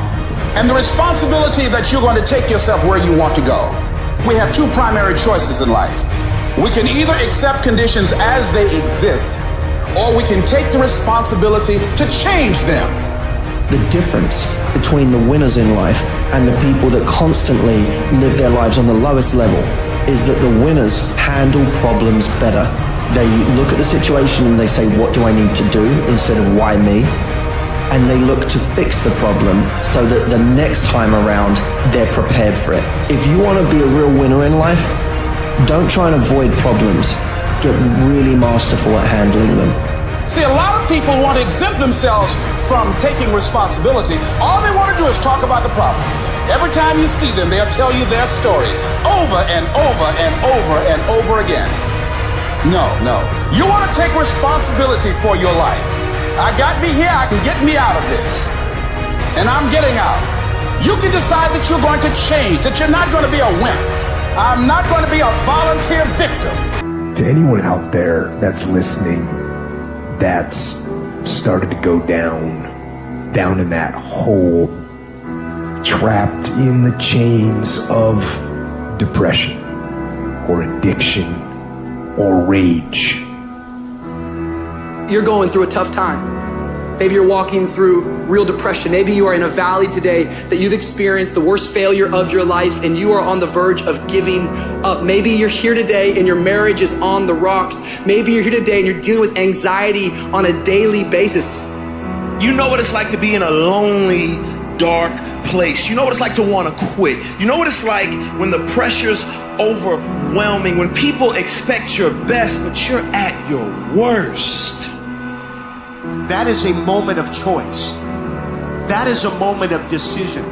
and the responsibility that you're going to take yourself where you want to go. We have two primary choices in life. We can either accept conditions as they exist, or we can take the responsibility to change them. The difference between the winners in life and the people that constantly live their lives on the lowest level is that the winners handle problems better. They look at the situation and they say, what do I need to do, instead of why me? And they look to fix the problem so that the next time around, they're prepared for it. If you want to be a real winner in life, don't try and avoid problems. Get really masterful at handling them. See, a lot of people want to exempt themselves from taking responsibility. All they want to do is talk about the problem. Every time you see them, they'll tell you their story over and over and over and over again. No. You want to take responsibility for your life. I got me here, I can get me out of this. And I'm getting out. You can decide that you're going to change, that you're not going to be a wimp. I'm not going to be a volunteer victim. To anyone out there that's listening, that's started to go down in that hole, trapped in the chains of depression or addiction or rage. You're going through a tough time. Maybe you're walking through real depression. Maybe you are in a valley today that you've experienced the worst failure of your life and you are on the verge of giving up. Maybe you're here today and your marriage is on the rocks. Maybe you're here today and you're dealing with anxiety on a daily basis. You know what it's like to be in a lonely, dark place. You know what it's like to want to quit. You know what it's like when the pressure's overwhelming, when people expect your best, but you're at your worst. That is a moment of choice. That is a moment of decision.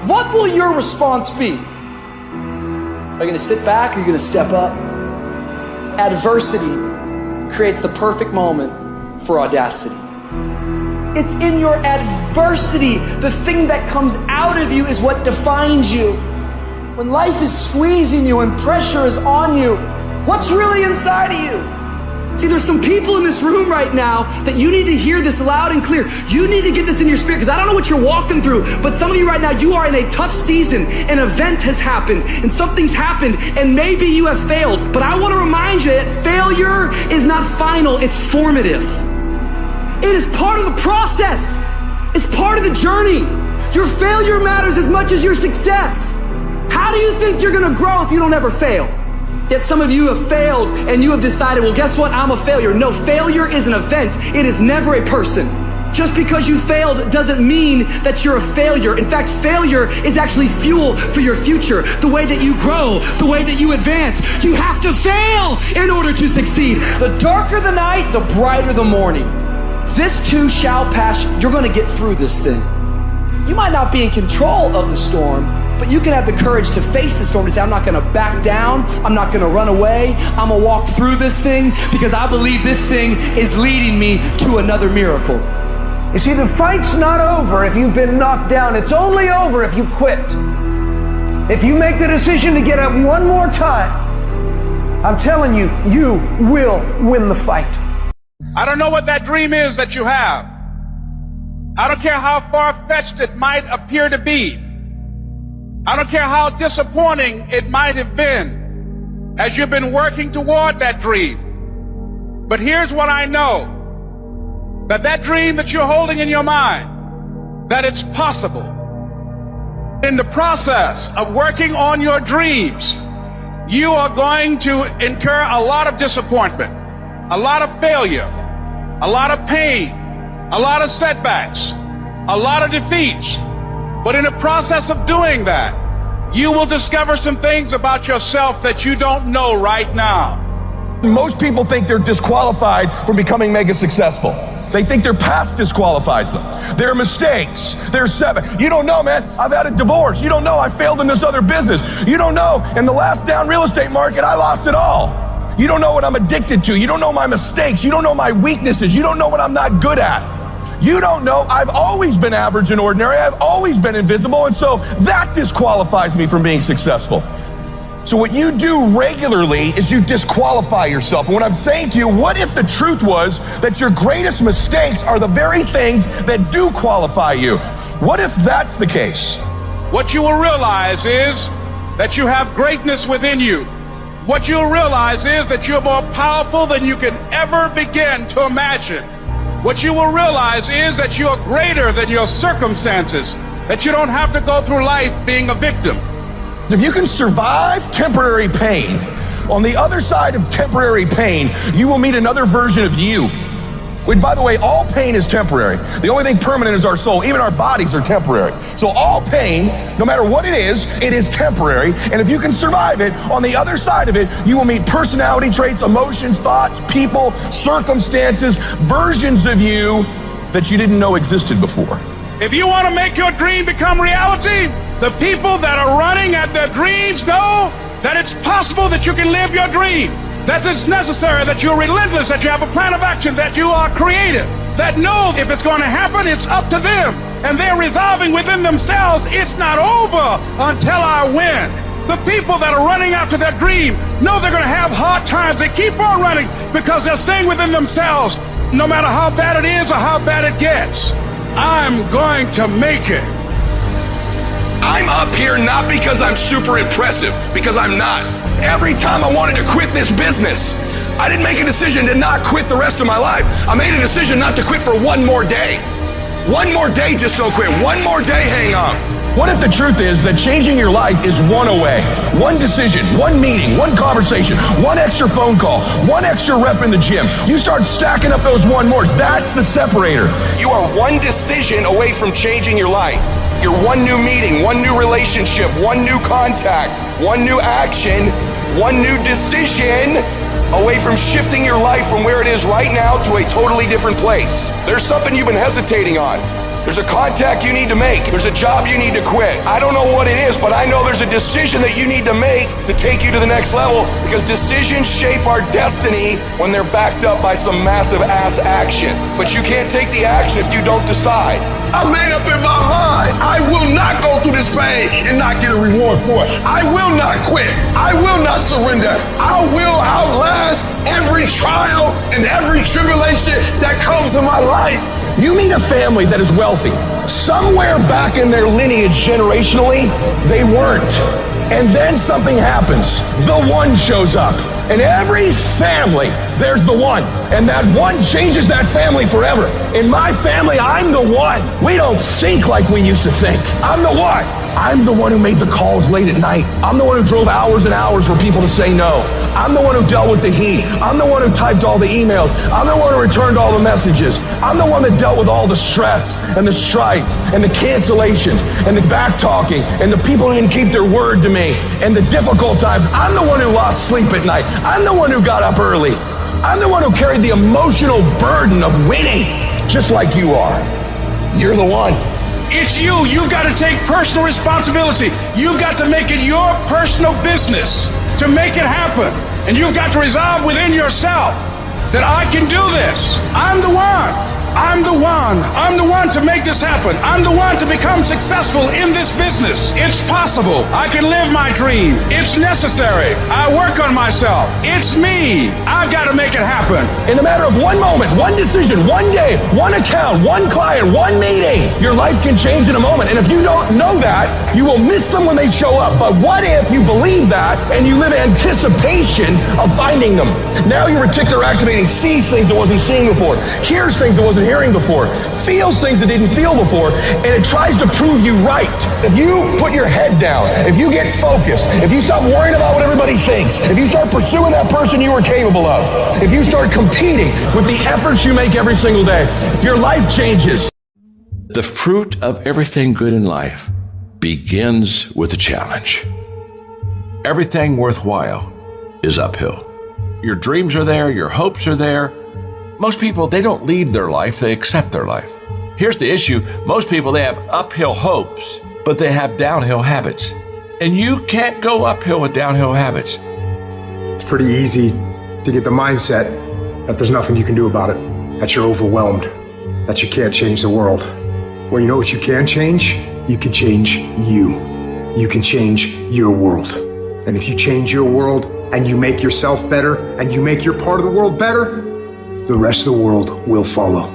What will your response be? Are you going to sit back or are you going to step up? Adversity creates the perfect moment for audacity. It's in your adversity. The thing that comes out of you is what defines you. When life is squeezing you and pressure is on you, what's really inside of you? See, there's some people in this room right now that you need to hear this loud and clear. You need to get this in your spirit, because I don't know what you're walking through, but some of you right now, you are in a tough season. An event has happened and something's happened and maybe you have failed. But I want to remind you that failure is not final, it's formative. It is part of the process. It's part of the journey. Your failure matters as much as your success. How do you think you're going to grow if you don't ever fail? Yet some of you have failed and you have decided, well, guess what? I'm a failure. No, failure is an event. It is never a person. Just because you failed doesn't mean that you're a failure. In fact, failure is actually fuel for your future. The way that you grow, the way that you advance. You have to fail in order to succeed. The darker the night, the brighter the morning. This too shall pass. You're going to get through this thing. You might not be in control of the storm, but you can have the courage to face the storm and say, I'm not going to back down. I'm not going to run away. I'm going to walk through this thing because I believe this thing is leading me to another miracle. You see, the fight's not over if you've been knocked down. It's only over if you quit. If you make the decision to get up one more time, I'm telling you, you will win the fight. I don't know what that dream is that you have. I don't care how far-fetched it might appear to be. I don't care how disappointing it might have been as you've been working toward that dream. But here's what I know, that dream that you're holding in your mind, that it's possible. In the process of working on your dreams, you are going to incur a lot of disappointment, a lot of failure, a lot of pain, a lot of setbacks, a lot of defeats. But in the process of doing that, you will discover some things about yourself that you don't know right now. Most people think they're disqualified from becoming mega successful. They think their past disqualifies them. Their mistakes, their setback. You don't know, man. I've had a divorce. You don't know. I failed in this other business. You don't know. In the last down real estate market, I lost it all. You don't know what I'm addicted to. You don't know my mistakes. You don't know my weaknesses. You don't know what I'm not good at. You don't know. I've always been average and ordinary. I've always been invisible. And so that disqualifies me from being successful. So what you do regularly is you disqualify yourself. And what I'm saying to you, what if the truth was that your greatest mistakes are the very things that do qualify you? What if that's the case? What you will realize is that you have greatness within you. What you'll realize is that you're more powerful than you can ever begin to imagine. What you will realize is that you are greater than your circumstances, that you don't have to go through life being a victim. If you can survive temporary pain, on the other side of temporary pain, you will meet another version of you. Which, by the way, all pain is temporary. The only thing permanent is our soul. Even our bodies are temporary. So all pain, no matter what it is temporary. And if you can survive it, on the other side of it, you will meet personality traits, emotions, thoughts, people, circumstances, versions of you that you didn't know existed before. If you want to make your dream become reality, the people that are running at their dreams know that it's possible that you can live your dream. That it's necessary, that you're relentless, that you have a plan of action, that you are creative, that know if it's going to happen, it's up to them. And they're resolving within themselves, it's not over until I win. The people that are running after their dream know they're going to have hard times. They keep on running because they're saying within themselves, no matter how bad it is or how bad it gets, I'm going to make it. I'm up here not because I'm super impressive, because I'm not. Every time I wanted to quit this business, I didn't make a decision to not quit the rest of my life. I made a decision not to quit for one more day. One more day, just don't quit. One more day, hang on. What if the truth is that changing your life is one away? One decision, one meeting, one conversation, one extra phone call, one extra rep in the gym. You start stacking up those one mores. That's the separator. You are one decision away from changing your life. You're one new meeting, one new relationship, one new contact, one new action, one new decision away from shifting your life from where it is right now to a totally different place. There's something you've been hesitating on. There's a contact you need to make. There's a job you need to quit. I don't know what it is, but I know there's a decision that you need to make to take you to the next level, because decisions shape our destiny when they're backed up by some massive ass action. But you can't take the action if you don't decide. I made up in my mind. I will not go through this pain and not get a reward for it. I will not quit. I will not surrender. I will outlast every trial and every tribulation that comes in my life. You meet a family that is wealthy. Somewhere back in their lineage generationally, they weren't. And then something happens. The one shows up. In every family, there's the one. And that one changes that family forever. In my family, I'm the one. We don't think like we used to think. I'm the one. I'm the one who made the calls late at night. I'm the one who drove hours and hours for people to say no. I'm the one who dealt with the heat. I'm the one who typed all the emails. I'm the one who returned all the messages. I'm the one that dealt with all the stress and the strife and the cancellations and the back talking and the people who didn't keep their word to me and the difficult times. I'm the one who lost sleep at night. I'm the one who got up early. I'm the one who carried the emotional burden of winning, just like you are. You're the one. It's you. You've got to take personal responsibility. You've got to make it your personal business to make it happen. And you've got to resolve within yourself that I can do this. I'm the one. I'm the one. I'm the one to make this happen. I'm the one to become successful in this business. It's possible. I can live my dream. It's necessary. I work on myself. It's me. I've got to make it happen. In a matter of one moment, one decision, one day, one account, one client, one meeting, your life can change in a moment. And if you don't know that, you will miss them when they show up. But what if you believe that and you live in anticipation of finding them? Now you're reticular activating, sees things that wasn't seeing before, hears things that wasn't hearing before, feels things that didn't feel before, and it tries to prove you right. If you put your head down, if you get focused, if you stop worrying about what everybody thinks, if you start pursuing that person you are capable of, if you start competing with the efforts you make every single day, your life changes. The fruit of everything good in life begins with a challenge. Everything worthwhile is uphill. Your dreams are there, your hopes are there, Most people, they don't lead their life, they accept their life. Here's the issue. Most people, they have uphill hopes, but they have downhill habits. And you can't go uphill with downhill habits. It's pretty easy to get the mindset that there's nothing you can do about it, that you're overwhelmed, that you can't change the world. Well, you know what you can change? You can change you. You can change your world. And if you change your world and you make yourself better and you make your part of the world better, the rest of the world will follow.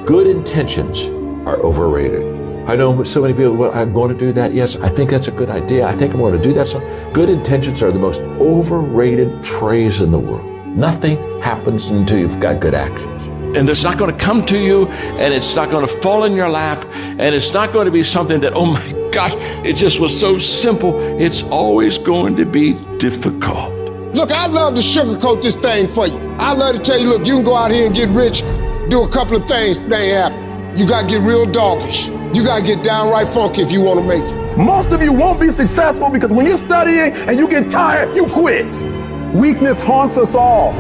Good intentions are overrated. I know so many people, well, I'm going to do that. Yes, I think that's a good idea. I think I'm going to do that. So good intentions are the most overrated phrase in the world. Nothing happens until you've got good actions. And it's not going to come to you, and it's not going to fall in your lap, and it's not going to be something that, oh my gosh, it just was so simple. It's always going to be difficult. Look, I'd love to sugarcoat this thing for you. I'd love to tell you, look, you can go out here and get rich, do a couple of things, they ain't happen. You gotta get real doggish. You gotta get downright funky if you wanna make it. Most of you won't be successful because when you're studying and you get tired, you quit. Weakness haunts us all.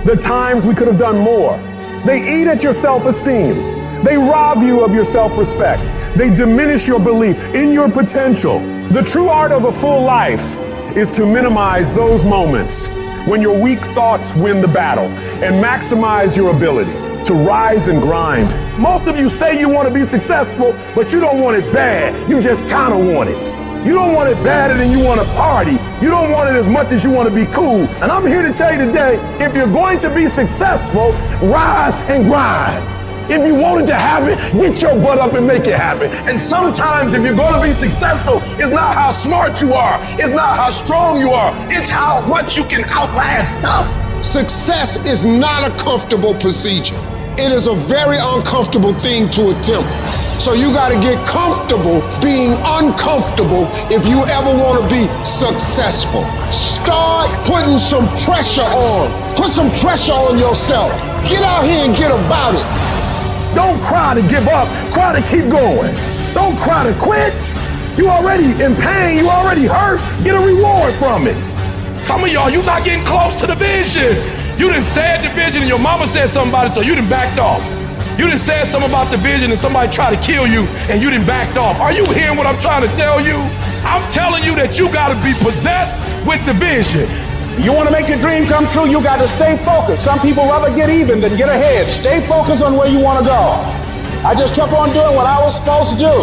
The times we could have done more. They eat at your self-esteem. They rob you of your self-respect. They diminish your belief in your potential. The true art of a full life is to minimize those moments when your weak thoughts win the battle and maximize your ability to rise and grind. Most of you say you want to be successful, but you don't want it bad. You just kind of want it. You don't want it badder than you want to party. You don't want it as much as you want to be cool. And I'm here to tell you today, if you're going to be successful, rise and grind. If you wanted to happen, get your butt up and make it happen. And sometimes if you're going to be successful, it's not how smart you are. It's not how strong you are. It's how much you can outlast stuff. Success is not a comfortable procedure. It is a very uncomfortable thing to attempt. So you got to get comfortable being uncomfortable if you ever want to be successful. Start putting some pressure on. Put some pressure on yourself. Get out here and get about it. Don't cry to give up, cry to keep going. Don't cry to quit. You already in pain, you already hurt. Get a reward from it. Some of y'all, you're not getting close to the vision. You done said the vision and your mama said something about it, so you done backed off. You done said something about the vision and somebody tried to kill you and you done backed off. Are you hearing what I'm trying to tell you? I'm telling you that you gotta be possessed with the vision. You want to make your dream come true, you got to stay focused. Some people rather get even than get ahead. Stay focused on where you want to go. I just kept on doing what I was supposed to do.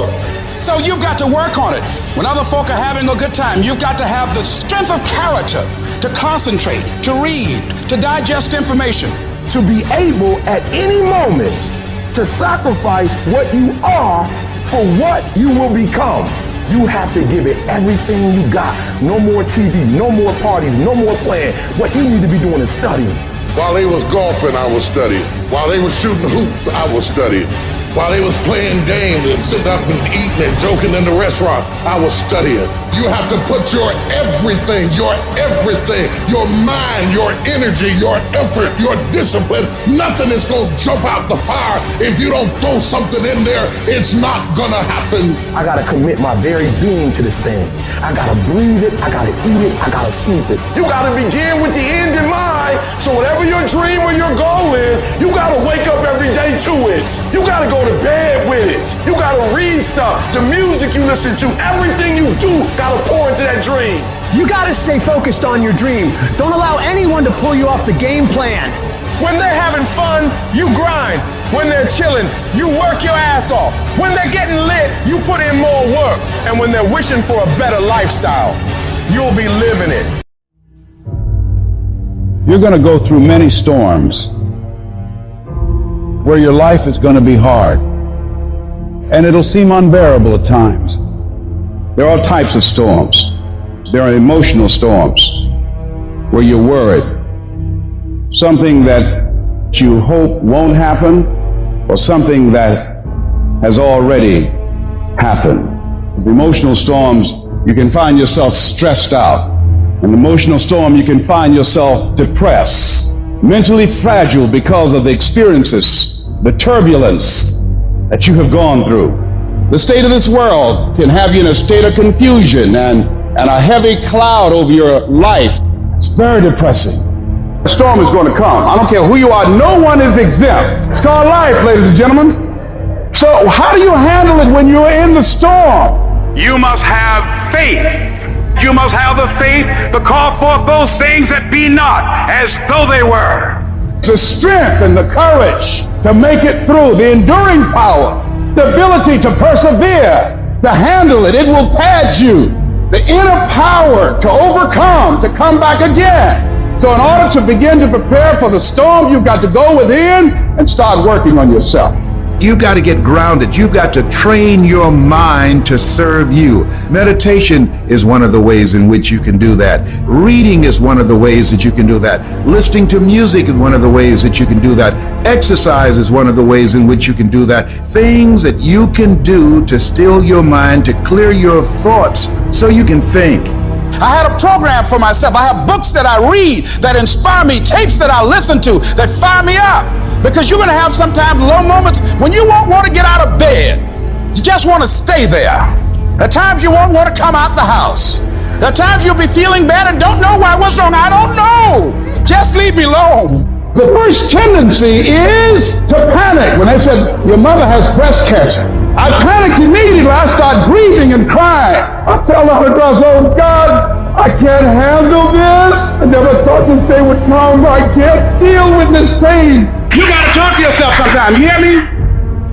So you've got to work on it. When other folk are having a good time, you've got to have the strength of character to concentrate, to read, to digest information. To be able at any moment to sacrifice what you are for what you will become. You have to give it everything you got. No more TV, no more parties, no more playing. What you need to be doing is studying. While they was golfing, I was studying. While they was shooting hoops, I was studying. While they was playing games and sitting up and eating and joking in the restaurant, I was studying. You have to put your everything, your mind, your energy, your effort, your discipline. Nothing is gonna jump out the fire if you don't throw something in there. It's not gonna happen. I gotta commit my very being to this thing. I gotta breathe it, I gotta eat it, I gotta sleep it. You gotta begin with the end in mind. So whatever your dream or your goal is, you gotta wake up every day to it. You gotta go to bed with it. You gotta read stuff. The music you listen to, everything you do, gotta pour into that dream. You gotta stay focused on your dream. Don't allow anyone to pull you off the game plan. When they're having fun, you grind. When they're chilling, you work your ass off. When they're getting lit, you put in more work. And when they're wishing for a better lifestyle, you'll be living it. You're going to go through many storms where your life is going to be hard. And it'll seem unbearable at times. There are all types of storms. There are emotional storms where you're worried. Something that you hope won't happen, or something that has already happened. With emotional storms, you can find yourself stressed out. In an emotional storm, you can find yourself depressed, mentally fragile because of the experiences, the turbulence that you have gone through. The state of this world can have you in a state of confusion and a heavy cloud over your life. It's very depressing. The storm is going to come. I don't care who you are. No one is exempt. It's called life, ladies and gentlemen. So how do you handle it when you're in the storm? You must have faith. You must have the faith to call forth those things that be not as though they were. The strength and the courage to make it through, the enduring power, the ability to persevere, to handle it. It will pad you. The inner power to overcome, to come back again. So in order to begin to prepare for the storm, you've got to go within and start working on yourself. You've got to get grounded. You've got to train your mind to serve you. Meditation is one of the ways in which you can do that. Reading is one of the ways that you can do that. Listening to music is one of the ways that you can do that. Exercise is one of the ways in which you can do that. Things that you can do to still your mind, to clear your thoughts so you can think. I had a program for myself. I have books that I read that inspire me, tapes that I listen to that fire me up. Because you're going to have sometimes low moments when you won't want to get out of bed. You just want to stay there. There are times you won't want to come out the house. There are times you'll be feeling bad and don't know why. What's wrong? I don't know. Just leave me alone. The first tendency is to panic. When they said, your mother has breast cancer, I panicked immediately. I start grieving and crying. I tell the Holy Ghost, oh God, I can't handle this. I never thought this day would come. I can't deal with this pain. You got to talk to yourself sometimes. You hear me?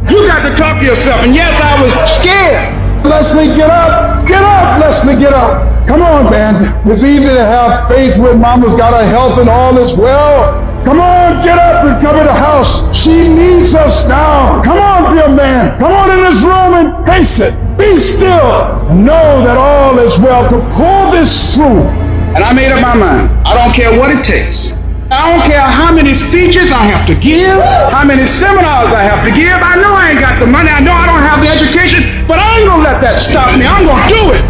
You got to talk to yourself. And yes, I was scared. Leslie, get up. Get up, Leslie, get up. Come on, man. It's easy to have faith when mama's got her health and all is well. Come on, get up and come in the house. She needs us now. Come on, dear man. Come on in this room and face it. Be still. Know that all is well to pull this through. And I made up my mind. I don't care what it takes. I don't care how many speeches I have to give, how many seminars I have to give. I know I ain't got the money. I know I don't have the education, but I ain't going to let that stop me. I'm going to do it.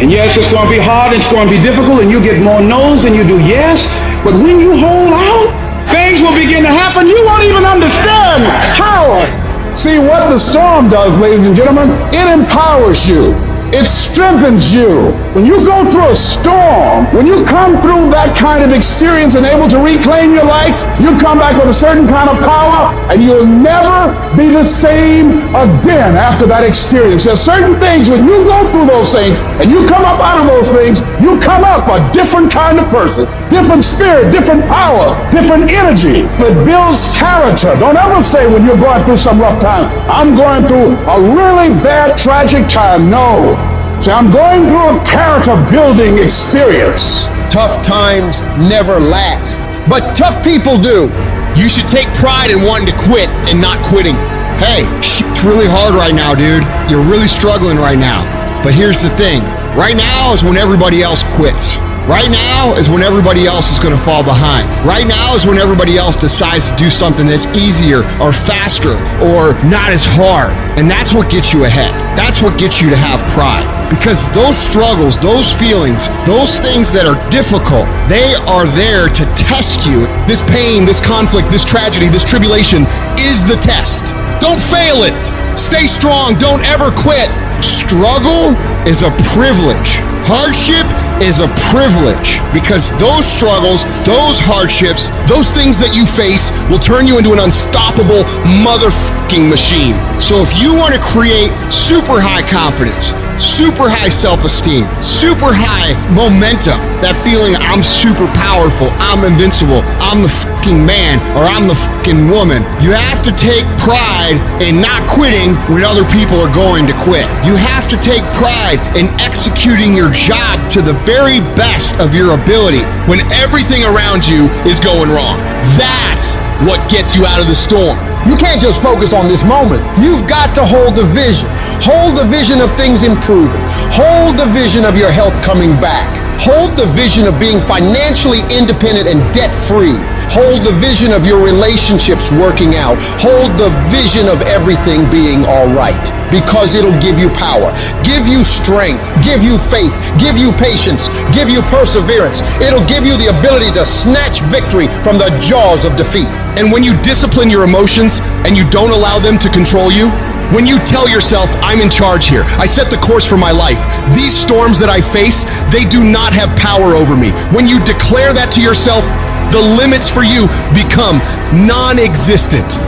And yes, it's going to be hard, it's going to be difficult, and you get more no's than you do yes. But when you hold out, things will begin to happen. You won't even understand how. See, what the storm does, ladies and gentlemen, it empowers you. It strengthens you. When you go through a storm, when you come through that kind of experience and able to reclaim your life, you come back with a certain kind of power, and you'll never be the same again after that experience. There's certain things, when you go through those things and you come up out of those things, you come up a different kind of person, different spirit, different power, different energy that builds character. Don't ever say when you're going through some rough time, I'm going through a really bad, tragic time. No. See, I'm going through a character building experience. Tough times never last, but tough people do. You should take pride in wanting to quit and not quitting. Hey, it's really hard right now, dude. You're really struggling right now. But here's the thing. Right now is when everybody else quits. Right now is when everybody else is going to fall behind. Right now is when everybody else decides to do something that's easier or faster or not as hard. And that's what gets you ahead. That's what gets you to have pride. Because those struggles, those feelings, those things that are difficult, they are there to test you. This pain, this conflict, this tragedy, this tribulation is the test. Don't fail it. Stay strong. Don't ever quit. Struggle is a privilege. Hardship is a privilege, because those struggles, those hardships, those things that you face will turn you into an unstoppable motherfucking machine. So if you want to create super high confidence, super high self-esteem, super high momentum, that feeling I'm super powerful, I'm invincible, I'm the fucking man, or I'm the fucking woman, you have to take pride in not quitting when other people are going to quit. You have to take pride in executing your job to the very best of your ability when everything around you is going wrong. That's what gets you out of the storm. You can't just focus on this moment. You've got to hold the vision. Hold the vision of things improving. Hold the vision of your health coming back. Hold the vision of being financially independent and debt-free. Hold the vision of your relationships working out. Hold the vision of everything being all right, because it'll give you power, give you strength, give you faith, give you patience, give you perseverance. It'll give you the ability to snatch victory from the jaws of defeat. And when you discipline your emotions and you don't allow them to control you, When you tell yourself, I'm in charge here, I set the course for my life, these storms that I face, they do not have power over me. When you declare that to yourself, the limits for you become non-existent.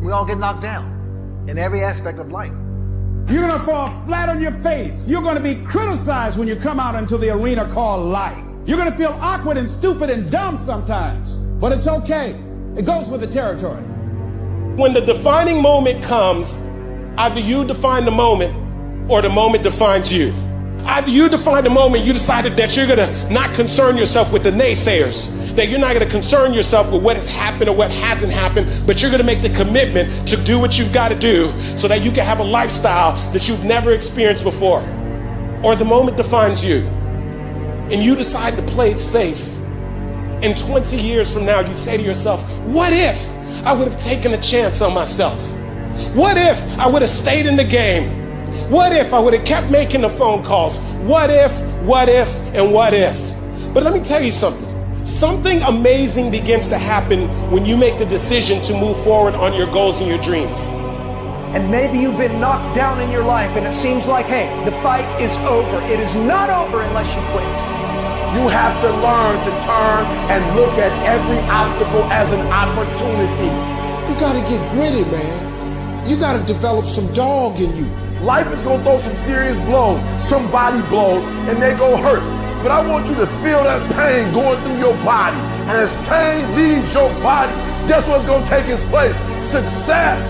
We all get knocked down in every aspect of life. You're going to fall flat on your face. You're going to be criticized when you come out into the arena called life. You're going to feel awkward and stupid and dumb sometimes, but it's okay. It goes with the territory. When the defining moment comes, either you define the moment or the moment defines you. Either you define the moment, you decided that you're going to not concern yourself with the naysayers, that you're not going to concern yourself with what has happened or what hasn't happened, but you're going to make the commitment to do what you've got to do so that you can have a lifestyle that you've never experienced before. Or the moment defines you, and you decide to play it safe. And 20 years from now, you say to yourself, what if I would have taken a chance on myself? What if I would have stayed in the game? What if I would have kept making the phone calls? What if, and what if? But let me tell you something. Something amazing begins to happen when you make the decision to move forward on your goals and your dreams. And maybe you've been knocked down in your life and it seems like, hey, the fight is over. It is not over unless you quit. You have to learn to turn and look at every obstacle as an opportunity. You gotta get gritty, man. You gotta develop some dog in you. Life is gonna throw some serious blows, some body blows, and they gonna hurt. But I want you to feel that pain going through your body. And as pain leaves your body, guess what's gonna take its place? Success.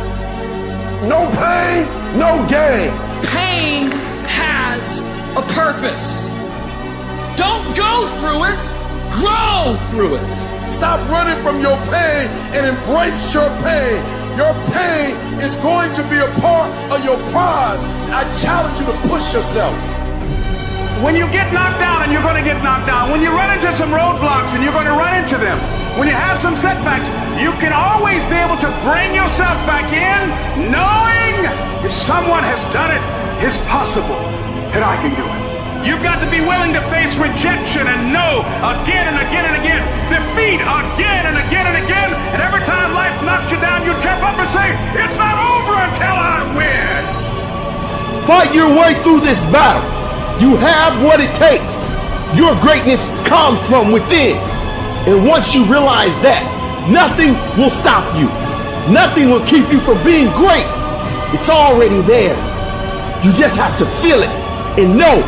No pain, no gain. Pain has a purpose. Don't go through it, grow through it. Stop running from your pain and embrace your pain. Your pain is going to be a part of your prize. I challenge you to push yourself. When you get knocked down, and you're going to get knocked down, when you run into some roadblocks, and you're going to run into them, when you have some setbacks, you can always be able to bring yourself back in, knowing if someone has done it, it's possible that I can do it. You've got to be willing to face rejection and no again and again and again, defeat again and again and again, and every time life knocks you down, you jump up and say, it's not over until I win. Fight your way through this battle. You have what it takes. Your greatness comes from within. And once you realize that, nothing will stop you. Nothing will keep you from being great. It's already there. You just have to feel it and know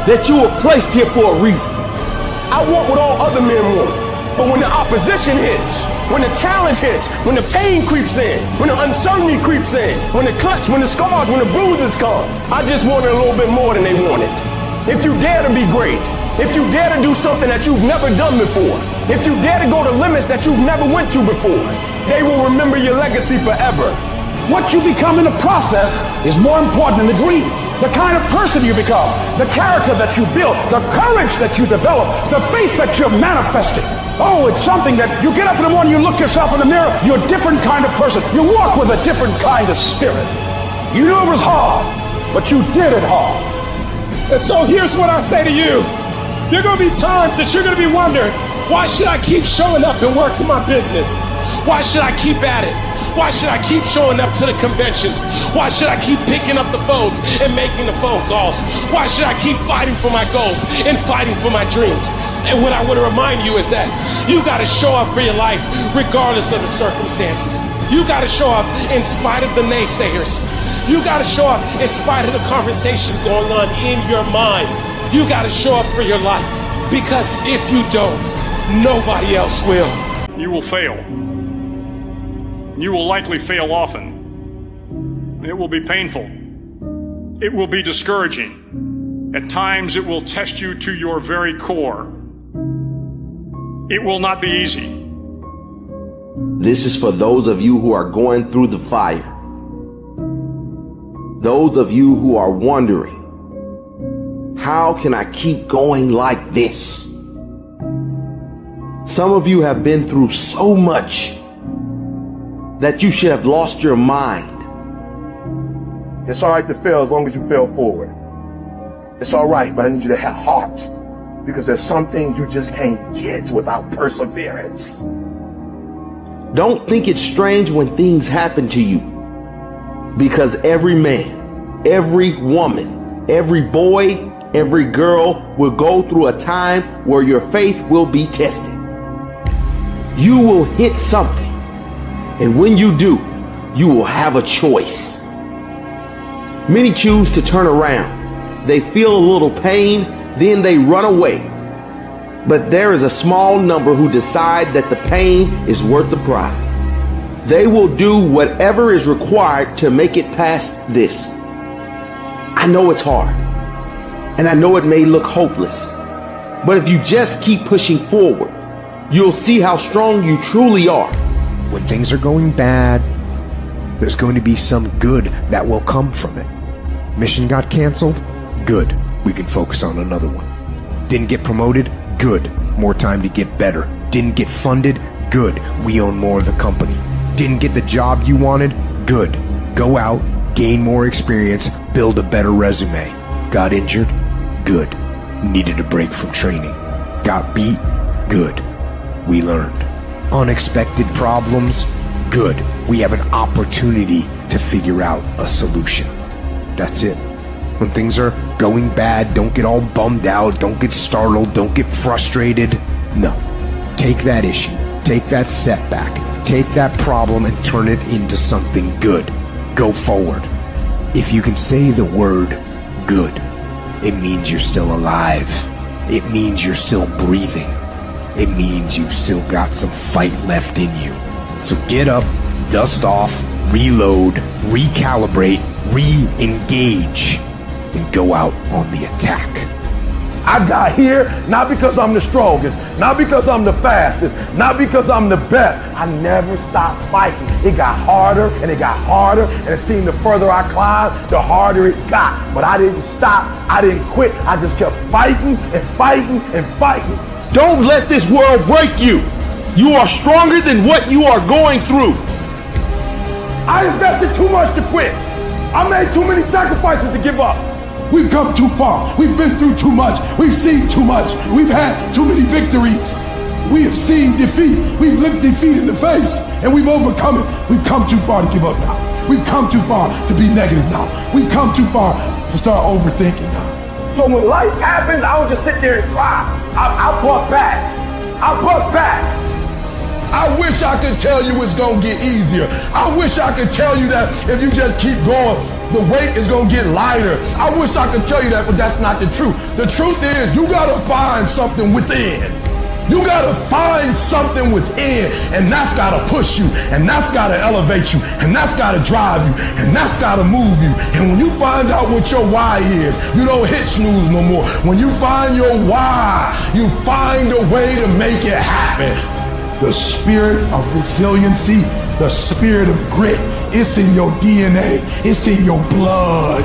that you were placed here for a reason. I want what all other men want. But when the opposition hits, when the challenge hits, when the pain creeps in, when the uncertainty creeps in, when the cuts, when the scars, when the bruises come, I just want it a little bit more than they wanted. If you dare to be great, if you dare to do something that you've never done before, if you dare to go to limits that you've never went to before, they will remember your legacy forever. What you become in the process is more important than the dream. The kind of person you become, the character that you build, the courage that you develop, the faith that you're manifesting. Oh, it's something that you get up in the morning, you look yourself in the mirror, you're a different kind of person. You walk with a different kind of spirit. You knew it was hard, but you did it hard. And so here's what I say to you. There are going to be times that you're going to be wondering, why should I keep showing up and working my business? Why should I keep at it? Why should I keep showing up to the conventions? Why should I keep picking up the phones and making the phone calls? Why should I keep fighting for my goals and fighting for my dreams? And what I want to remind you is that you got to show up for your life regardless of the circumstances. You got to show up in spite of the naysayers. You got to show up in spite of the conversation going on in your mind. You got to show up for your life, because if you don't, nobody else will. You will fail. You will likely fail often. It will be painful. It will be discouraging. At times it will test you to your very core. It will not be easy. This is for those of you who are going through the fire. Those of you who are wondering, how can I keep going like this? Some of you have been through so much that you should have lost your mind. It's all right to fail as long as you fail forward. It's all right, but I need you to have heart, because there's some things you just can't get without perseverance. Don't think it's strange when things happen to you. Because every man, every woman, every boy, every girl will go through a time where your faith will be tested. You will hit something, and when you do, you will have a choice. Many choose to turn around. They feel a little pain, then they run away. But there is a small number who decide that the pain is worth the prize. They will do whatever is required to make it past this. I know it's hard, and I know it may look hopeless, but if you just keep pushing forward, you'll see how strong you truly are. When things are going bad, there's going to be some good that will come from it. Mission got canceled? Good. We can focus on another one. Didn't get promoted? Good. More time to get better. Didn't get funded? Good. We own more of the company. Didn't get the job you wanted? Good. Go out, gain more experience, build a better resume. Got injured? Good. Needed a break from training. Got beat? Good. We learned. Unexpected problems? Good. We have an opportunity to figure out a solution. That's it. When things are going bad, don't get all bummed out, don't get startled, don't get frustrated. No. Take that issue, take that setback, take that problem and turn it into something good. Go forward. If you can say the word good, it means you're still alive. It means you're still breathing. It means you've still got some fight left in you. So get up, dust off, reload, recalibrate, re-engage, and go out on the attack. I got here not because I'm the strongest, not because I'm the fastest, not because I'm the best. I never stopped fighting. It got harder and it got harder, and it seemed the further I climbed, the harder it got. But I didn't stop. I didn't quit. I just kept fighting and fighting and fighting. Don't let this world break you. You are stronger than what you are going through. I invested too much to quit. I made too many sacrifices to give up. We've come too far. We've been through too much. We've seen too much. We've had too many victories. We have seen defeat. We've looked defeat in the face, and we've overcome it. We've come too far to give up now. We've come too far to be negative now. We've come too far to start overthinking now. So when life happens, I don't just sit there and cry. I buck back. I buck back. I wish I could tell you it's gonna get easier. I wish I could tell you that if you just keep going, the weight is gonna get lighter. I wish I could tell you that, but that's not the truth. The truth is you gotta find something within. You gotta find something within, and that's gotta push you, and that's gotta elevate you, and that's gotta drive you, and that's gotta move you. And when you find out what your why is, you don't hit snooze no more. When you find your why, you find a way to make it happen. The spirit of resiliency, the spirit of grit, it's in your DNA, it's in your blood.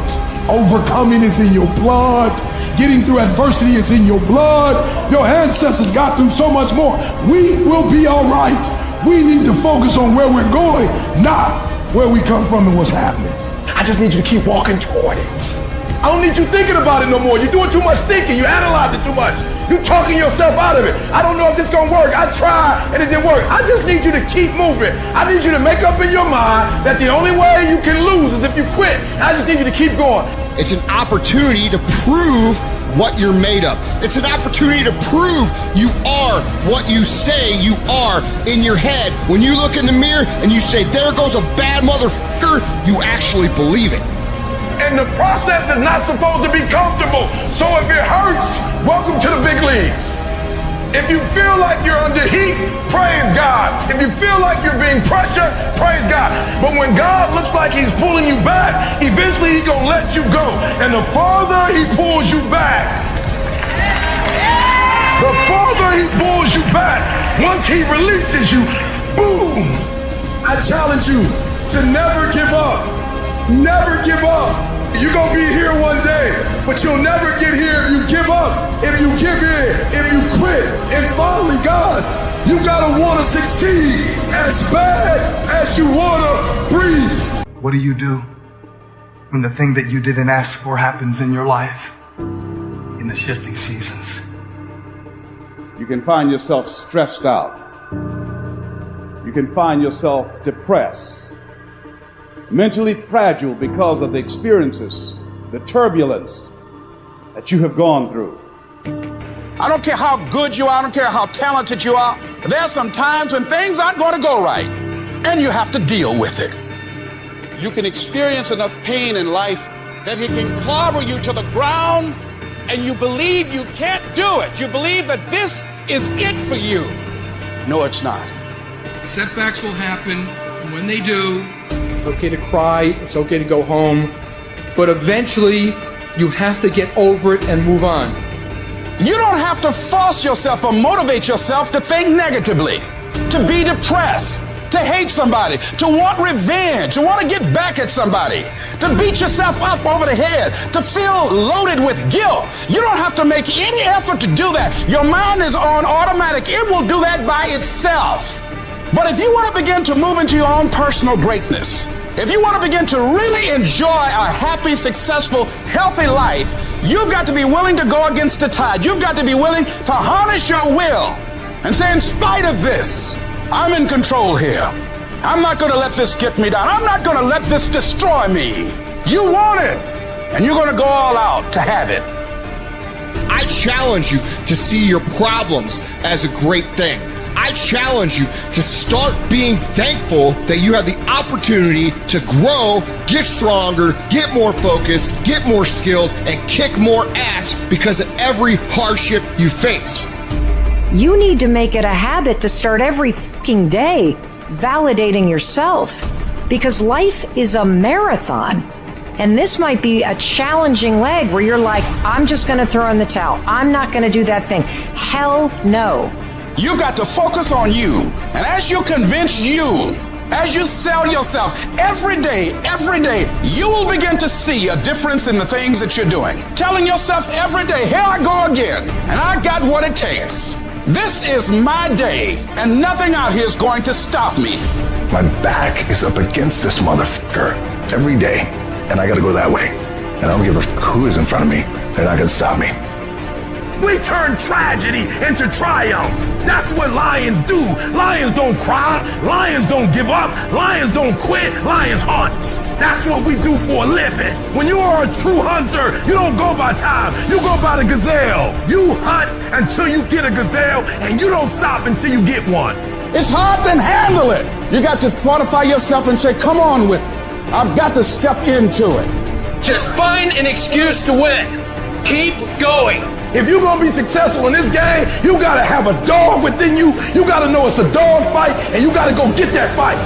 Overcoming is in your blood. Getting through adversity is in your blood. Your ancestors got through so much more. We will be all right. We need to focus on where we're going, not where we come from and what's happening. I just need you to keep walking toward it. I don't need you thinking about it no more. You're doing too much thinking. You analyze it too much. You talking yourself out of it. I don't know if this gonna work. I tried and it didn't work. I just need you to keep moving. I need you to make up in your mind that the only way you can lose is if you quit. I just need you to keep going. It's an opportunity to prove what you're made of. It's an opportunity to prove you are what you say you are in your head. When you look in the mirror and you say, there goes a bad motherfucker, you actually believe it. And the process is not supposed to be comfortable. So if it hurts, welcome to the big leagues. If you feel like you're under heat, praise God. If you feel like you're being pressured, praise God. But when God looks like he's pulling you back, eventually he's gonna let you go. And the farther he pulls you back, the farther he pulls you back, once he releases you, boom. I challenge you to never give up. Never give up. You're gonna be here one day, but you'll never get here if you give up, if you give in, if you quit. And finally, guys, you gotta wanna succeed as bad as you wanna breathe. What do you do when the thing that you didn't ask for happens in your life in the shifting seasons? You can find yourself stressed out. You can find yourself depressed. mentally fragile because of the experiences, the turbulence that you have gone through. I don't care how good you are, I don't care how talented you are. There are some times when things aren't going to go right, and you have to deal with it. You can experience enough pain in life that it can clobber you to the ground, and you believe you can't do it. You believe that this is it for you. No, it's not. Setbacks will happen, and when they do, it's okay to cry, it's okay to go home, but eventually you have to get over it and move on. You don't have to force yourself or motivate yourself to think negatively, to be depressed, to hate somebody, to want revenge, to want to get back at somebody, to beat yourself up over the head, to feel loaded with guilt. You don't have to make any effort to do that. Your mind is on automatic. It will do that by itself. But if you want to begin to move into your own personal greatness, if you want to begin to really enjoy a happy, successful, healthy life, you've got to be willing to go against the tide. You've got to be willing to harness your will and say, in spite of this, I'm in control here. I'm not going to let this get me down. I'm not going to let this destroy me. You want it, and you're going to go all out to have it. I challenge you to see your problems as a great thing. I challenge you to start being thankful that you have the opportunity to grow, get stronger, get more focused, get more skilled, and kick more ass because of every hardship you face. You need to make it a habit to start every fucking day validating yourself, because life is a marathon. And this might be a challenging leg where you're like, I'm just going to throw in the towel. I'm not going to do that thing. Hell no. You've got to focus on you. And as you convince you, as you sell yourself every day, you will begin to see a difference in the things that you're doing. Telling yourself every day, here I go again, and I got what it takes. This is my day, and nothing out here is going to stop me. My back is up against this motherfucker every day, and I gotta go that way. And I don't give a who is in front of me. They're not gonna stop me. We turn tragedy into triumph. That's what lions do. Lions don't cry. Lions don't give up. Lions don't quit. Lions hunt. That's what we do for a living. When you are a true hunter, you don't go by time. You go by the gazelle. You hunt until you get a gazelle, and you don't stop until you get one. It's hard to handle it. You got to fortify yourself and say, come on with it. I've got to step into it. Just find an excuse to win. Keep going. If you're gonna be successful in this game, you gotta have a dog within you. You gotta know it's a dog fight, and you gotta go get that fight.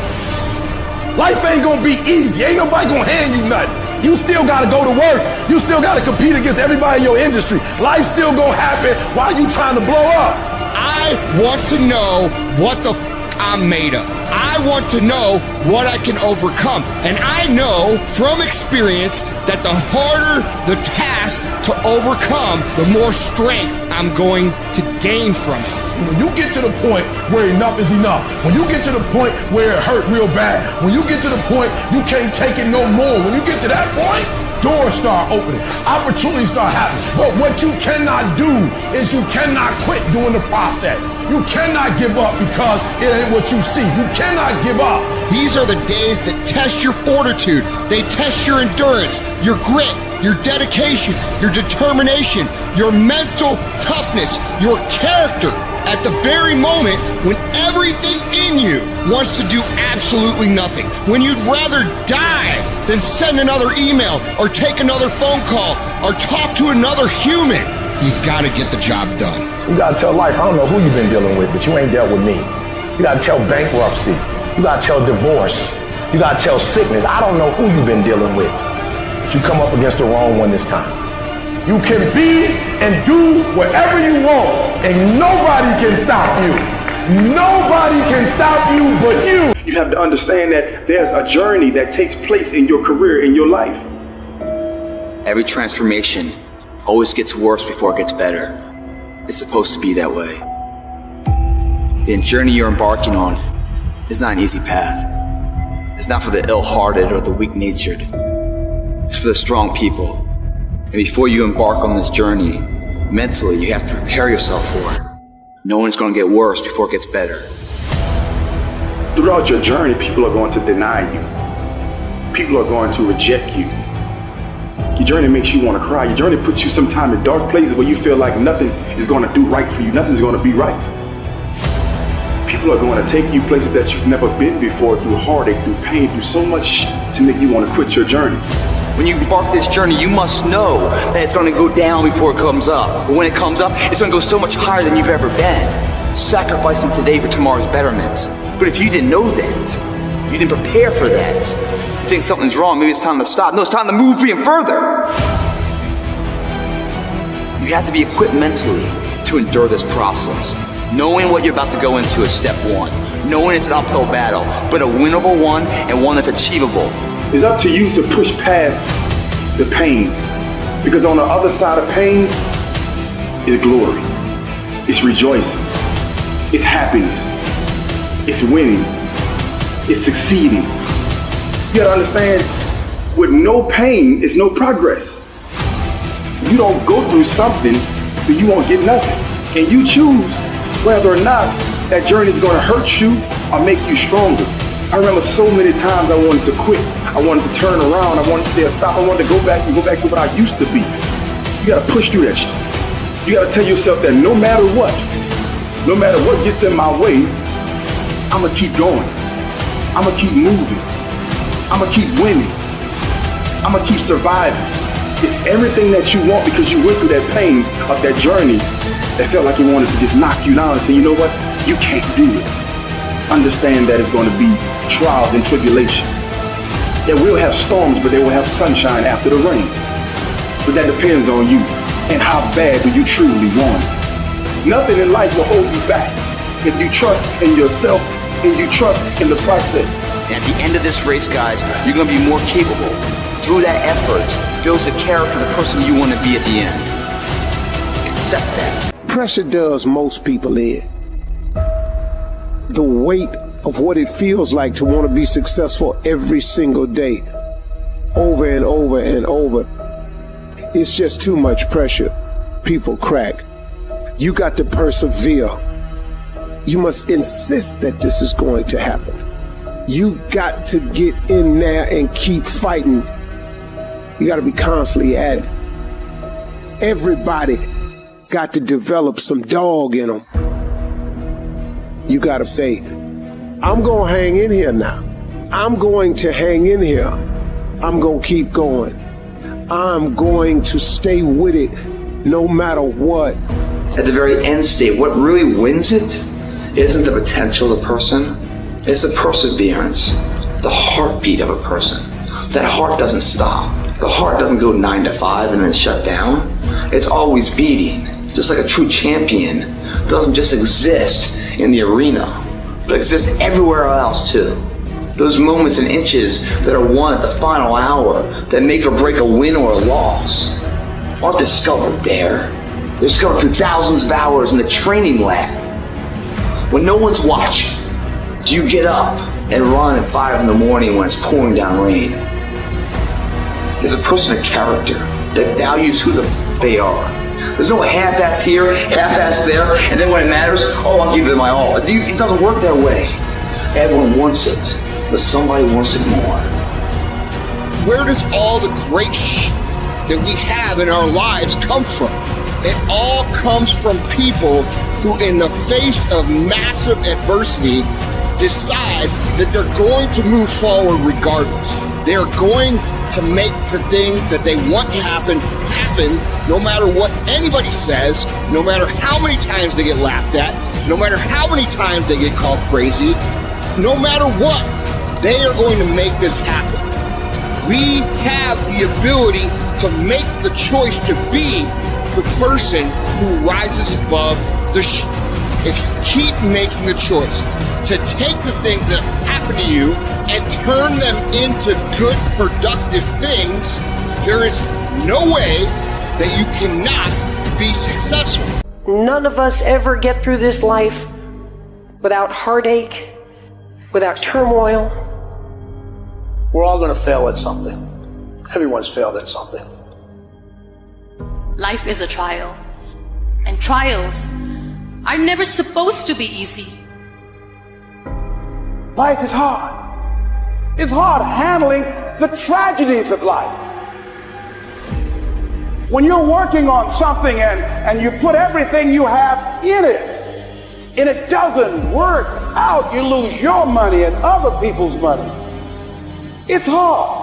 Life ain't gonna be easy. Ain't nobody gonna hand you nothing. You still gotta go to work. You still gotta compete against everybody in your industry. Life's still gonna happen while you trying to blow up. I want to know what the I'm made of. I want to know what I can overcome. And I know from experience that the harder the task to overcome, the more strength I'm going to gain from it. When you get to the point where enough is enough, when you get to the point where it hurt real bad, when you get to the point you can't take it no more, when you get to that point, doors start opening, opportunities start happening. But what you cannot do is you cannot quit doing the process. You cannot give up because it ain't what you see. You cannot give up. These are the days that test your fortitude. They test your endurance, your grit, your dedication, your determination, your mental toughness, your character. At the very moment when everything in you wants to do absolutely nothing, when you'd rather die than send another email or take another phone call or talk to another human, you gotta get the job done. You gotta tell life, I don't know who you've been dealing with, but you ain't dealt with me. You gotta tell bankruptcy. You gotta tell divorce. You gotta tell sickness. I don't know who you've been dealing with, but you come up against the wrong one this time. You can be and do whatever you want, and nobody can stop you. Nobody can stop you but you. You have to understand that there's a journey that takes place in your career, in your life. Every transformation always gets worse before it gets better. It's supposed to be that way. The journey you're embarking on is not an easy path. It's not for the ill-hearted or the weak-natured. It's for the strong people. And before you embark on this journey, mentally, you have to prepare yourself for it. Knowing it's going to get worse before it gets better. Throughout your journey, people are going to deny you. People are going to reject you. Your journey makes you want to cry. Your journey puts you sometimes in dark places where you feel like nothing is going to do right for you. Nothing's going to be right. People are going to take you places that you've never been before, through heartache, through pain, through so much shit to make you want to quit your journey. When you embark this journey, you must know that it's going to go down before it comes up. But when it comes up, it's going to go so much higher than you've ever been. Sacrificing today for tomorrow's betterment. But if you didn't know that, you didn't prepare for that, you think something's wrong, maybe it's time to stop. No, it's time to move even further. You have to be equipped mentally to endure this process. Knowing what you're about to go into is step one. Knowing it's an uphill battle, but a winnable one and one that's achievable. It's up to you to push past the pain. Because on the other side of pain is glory. It's rejoicing. It's happiness. It's winning. It's succeeding. You gotta understand, with no pain is no progress. You don't go through something, but you won't get nothing. And you choose whether or not that journey is gonna hurt you or make you stronger. I remember so many times I wanted to quit. I wanted to turn around. I wanted to say stop. I wanted to go back to what I used to be. You gotta push through that shit. You gotta tell yourself that no matter what gets in my way, I'm gonna keep going. I'm gonna keep moving. I'm gonna keep winning. I'm gonna keep surviving. It's everything that you want because you went through that pain of that journey that felt like you wanted to just knock you down and say, you know what? You can't do it. Understand that it's going to be trials and tribulation. That we'll have storms, but they will have sunshine after the rain. But that depends on you and how bad do you truly want it. Nothing in life will hold you back if you trust in yourself and you trust in the process. And at the end of this race, guys, you're going to be more capable. Through that effort, builds the character of the person you want to be at the end. Accept that. Pressure does most people in. The weight of what it feels like to want to be successful every single day, over and over and over. It's just too much pressure. People crack. You got to persevere. You must insist that this is going to happen. You got to get in there and keep fighting. You got to be constantly at it. Everybody got to develop some dog in them. You got to say, I'm going to hang in here now. I'm going to hang in here. I'm going to keep going. I'm going to stay with it no matter what. At the very end state, what really wins it isn't the potential of the person, it's the perseverance, the heartbeat of a person. That heart doesn't stop. The heart doesn't go 9 to 5 and then shut down. It's always beating, just like a true champion doesn't just exist in the arena, but exists everywhere else too. Those moments and inches that are won at the final hour that make or break a win or a loss aren't discovered there. They're discovered through thousands of hours in the training lab. When no one's watching, do you get up and run at 5 in the morning when it's pouring down rain? Is a person a character that values who they are? There's no half-ass here, half-ass there, and then when it matters, oh, I'll give it my all. It doesn't work that way. Everyone wants it, but somebody wants it more. Where does all the great that we have in our lives come from? It all comes from people who, in the face of massive adversity, decide that they're going to move forward regardless. They're going to make the thing that they want to happen no matter what anybody says, no matter how many times they get laughed at, no matter how many times they get called crazy, no matter what, they are going to make this happen. We have the ability to make the choice to be the person who rises above the if you keep making the choice to take the things that happen to you and turn them into good, productive things, there is no way that you cannot be successful. None of us ever get through this life without heartache, without turmoil. We're all going to fail at something. Everyone's failed at something. Life is a trial, and trials are never supposed to be easy. Life is hard. It's hard handling the tragedies of life. When you're working on something and you put everything you have in it, and it doesn't work out, you lose your money and other people's money. It's hard.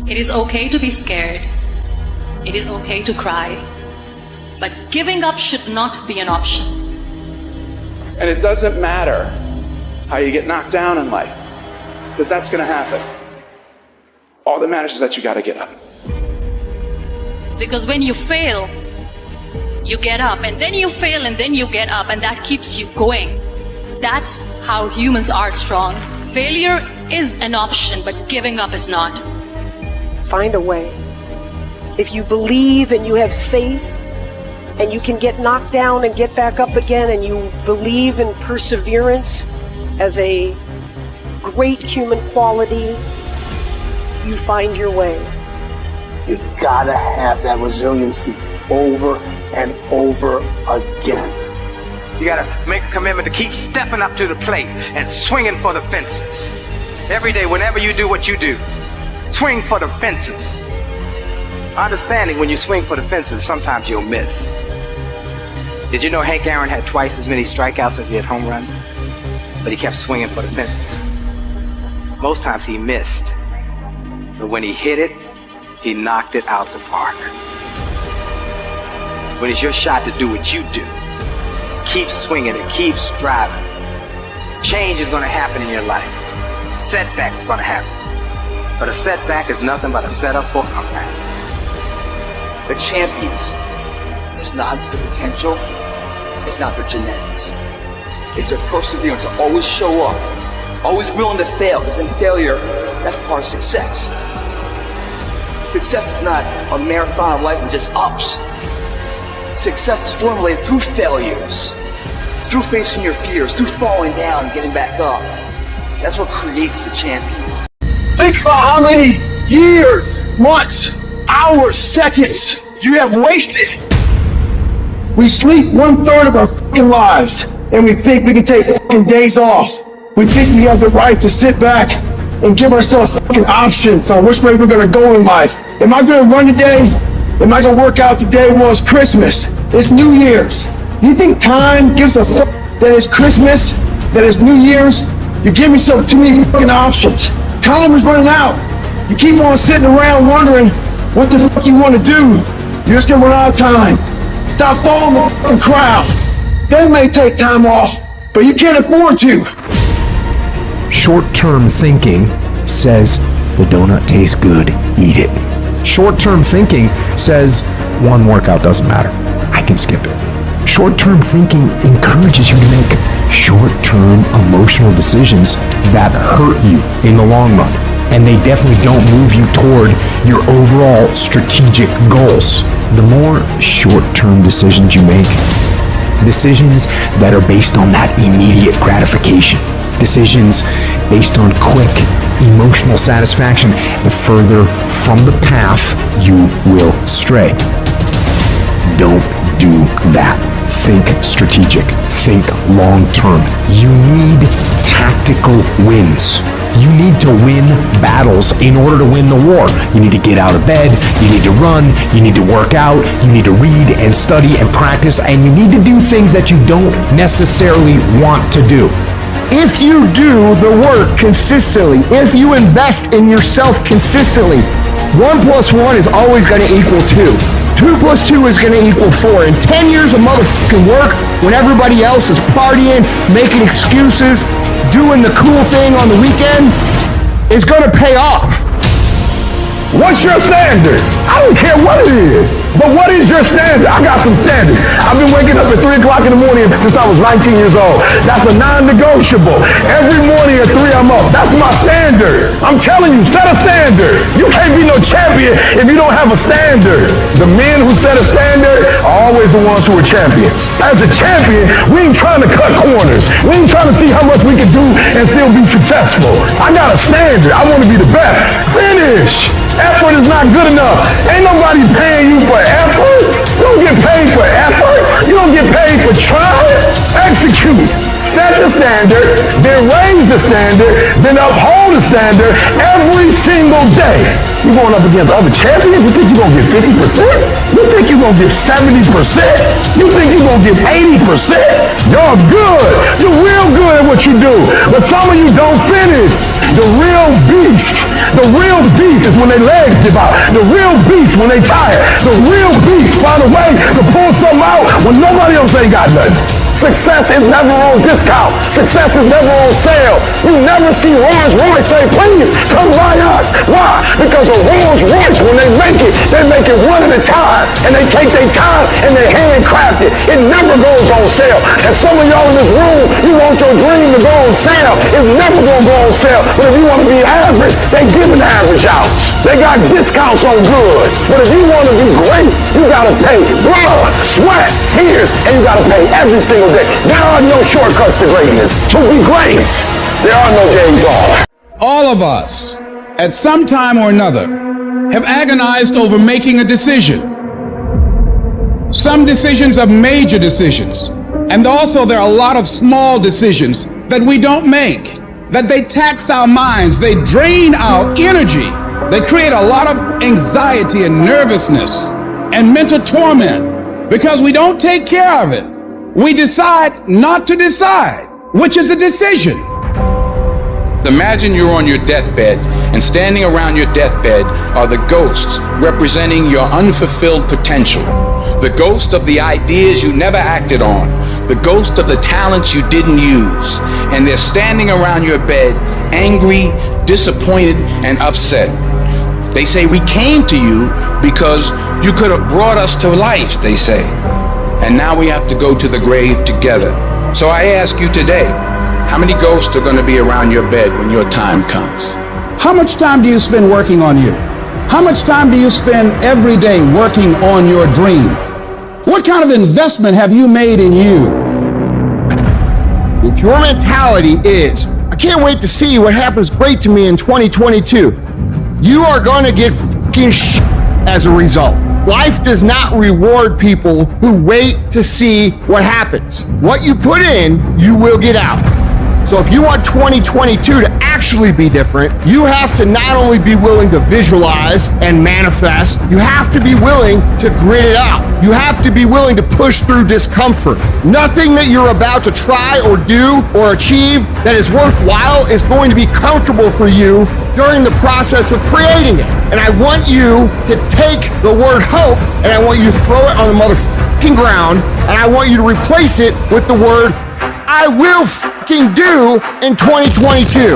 It is okay to be scared. It is okay to cry. But giving up should not be an option. And it doesn't matter how you get knocked down in life, because that's going to happen. All that matters is that you got to get up. Because when you fail, you get up, and then you fail, and then you get up, and that keeps you going. That's how humans are strong. Failure is an option, but giving up is not. Find a way. If you believe and you have faith, and you can get knocked down and get back up again, and you believe in perseverance as a great human quality, you find your way. You gotta have that resiliency over and over again. You gotta make a commitment to keep stepping up to the plate and swinging for the fences. Every day, whenever you do what you do, swing for the fences. Understanding when you swing for the fences, sometimes you'll miss. Did you know Hank Aaron had twice as many strikeouts as he had home runs? But he kept swinging for the fences. Most times he missed. But when he hit it, he knocked it out the park. When it's your shot to do what you do, keep swinging and keep driving. Change is going to happen in your life. Setbacks are going to happen. But a setback is nothing but a setup for a comeback. The champions, it's not their potential, it's not their genetics. It's their perseverance to always show up, always willing to fail, because in failure, that's part of success. Success is not a marathon of life with just ups. Success is formulated through failures, through facing your fears, through falling down and getting back up. That's what creates the champion. Think about how many years, months, hours, seconds you have wasted. We sleep 1/3 of our fucking lives, and we think we can take fucking days off. We think we have the right to sit back and give ourselves fucking options on which way we're gonna go in life. Am I gonna run today? Am I gonna work out today? Well, it's Christmas. It's New Year's. You think time gives a fuck that it's Christmas, that it's New Year's? You give yourself too many fucking options. Time is running out. You keep on sitting around wondering what the fuck you want to do. You're just gonna run out of time. Stop following the fucking crowd. They may take time off, but you can't afford to. Short-term thinking says the donut tastes good, eat it. Short-term thinking says one workout doesn't matter, I can skip it. Short-term thinking encourages you to make short-term emotional decisions that hurt you in the long run, and they definitely don't move you toward your overall strategic goals. The more short-term decisions you make, decisions that are based on that immediate gratification, decisions based on quick emotional satisfaction, the further from the path you will stray. Don't do that. Think strategic. Think long-term. You need tactical wins. You need to win battles in order to win the war. You need to get out of bed, you need to run, you need to work out, you need to read and study and practice, and you need to do things that you don't necessarily want to do. If you do the work consistently, if you invest in yourself consistently, 1 + 1 is always going to equal 2. 2 + 2 is going to equal 4. In 10 years of motherfucking work, when everybody else is partying, making excuses, doing the cool thing on the weekend, is going to pay off. What's your standard? I don't care what it is, but what is your standard? I got some standards. I've been waking up at 3 o'clock in the morning since I was 19 years old. That's a non-negotiable. Every morning at 3 I'm up. That's my standard. I'm telling you, set a standard. You can't be no champion if you don't have a standard. The men who set a standard are always the ones who are champions. As a champion, we ain't trying to cut corners. We ain't trying to see how much we can do and still be successful. I got a standard. I want to be the best. Finish. Effort is not good enough. Ain't nobody paying you for effort. You don't get paid for effort. You don't get paid for trying. execute. Set the standard, then raise the standard, then uphold the standard every single day. You're going up against other champions? You think you're going to get 50%? You think you're going to get 70%? You think you're going to get 80%? You're good. You're real good at what you do. But some of you don't finish. The real beast is when their legs give out. The real beast when they tired. The real beast find a way to pull something out when nobody else ain't got nothing. Success is never on discount. Success is never on sale. You never see Rolls Royce say, please come buy us. Why? Because a Rolls Royce, when they make it one at a time. And they take their time and they handcraft it. It never goes on sale. And some of y'all in this room, you want your dream to go on sale. It's never going to go on sale. But if you want to be average, they giving the average out. They got discounts on goods. But if you want to be great, you got to pay blood, sweat, tears, and you got to pay every single day. There are no shortcuts to greatness. To be great, there are no days off. All of us, at some time or another, have agonized over making a decision. Some decisions are major decisions. And also there are a lot of small decisions that we don't make, that they tax our minds, they drain our energy, they create a lot of anxiety and nervousness and mental torment because we don't take care of it. We decide not to decide, which is a decision. Imagine you're on your deathbed, and standing around your deathbed are the ghosts representing your unfulfilled potential. The ghost of the ideas you never acted on, the ghost of the talents you didn't use, and they're standing around your bed, angry, disappointed, and upset. They say, we came to you because you could have brought us to life, they say. And now we have to go to the grave together. So I ask you today, how many ghosts are going to be around your bed when your time comes? How much time do you spend working on you? How much time do you spend every day working on your dream? What kind of investment have you made in you? If your mentality is, I can't wait to see what happens great to me in 2022, you are going to get fucking as a result. Life does not reward people who wait to see what happens. What you put in, you will get out. So if you want 2022 to actually be different, you have to not only be willing to visualize and manifest, you have to be willing to grit it out. You have to be willing to push through discomfort. Nothing that you're about to try or do or achieve that is worthwhile is going to be comfortable for you during the process of creating it. And I want you to take the word hope and I want you to throw it on the motherfucking ground and I want you to replace it with the word I will fucking do in 2022.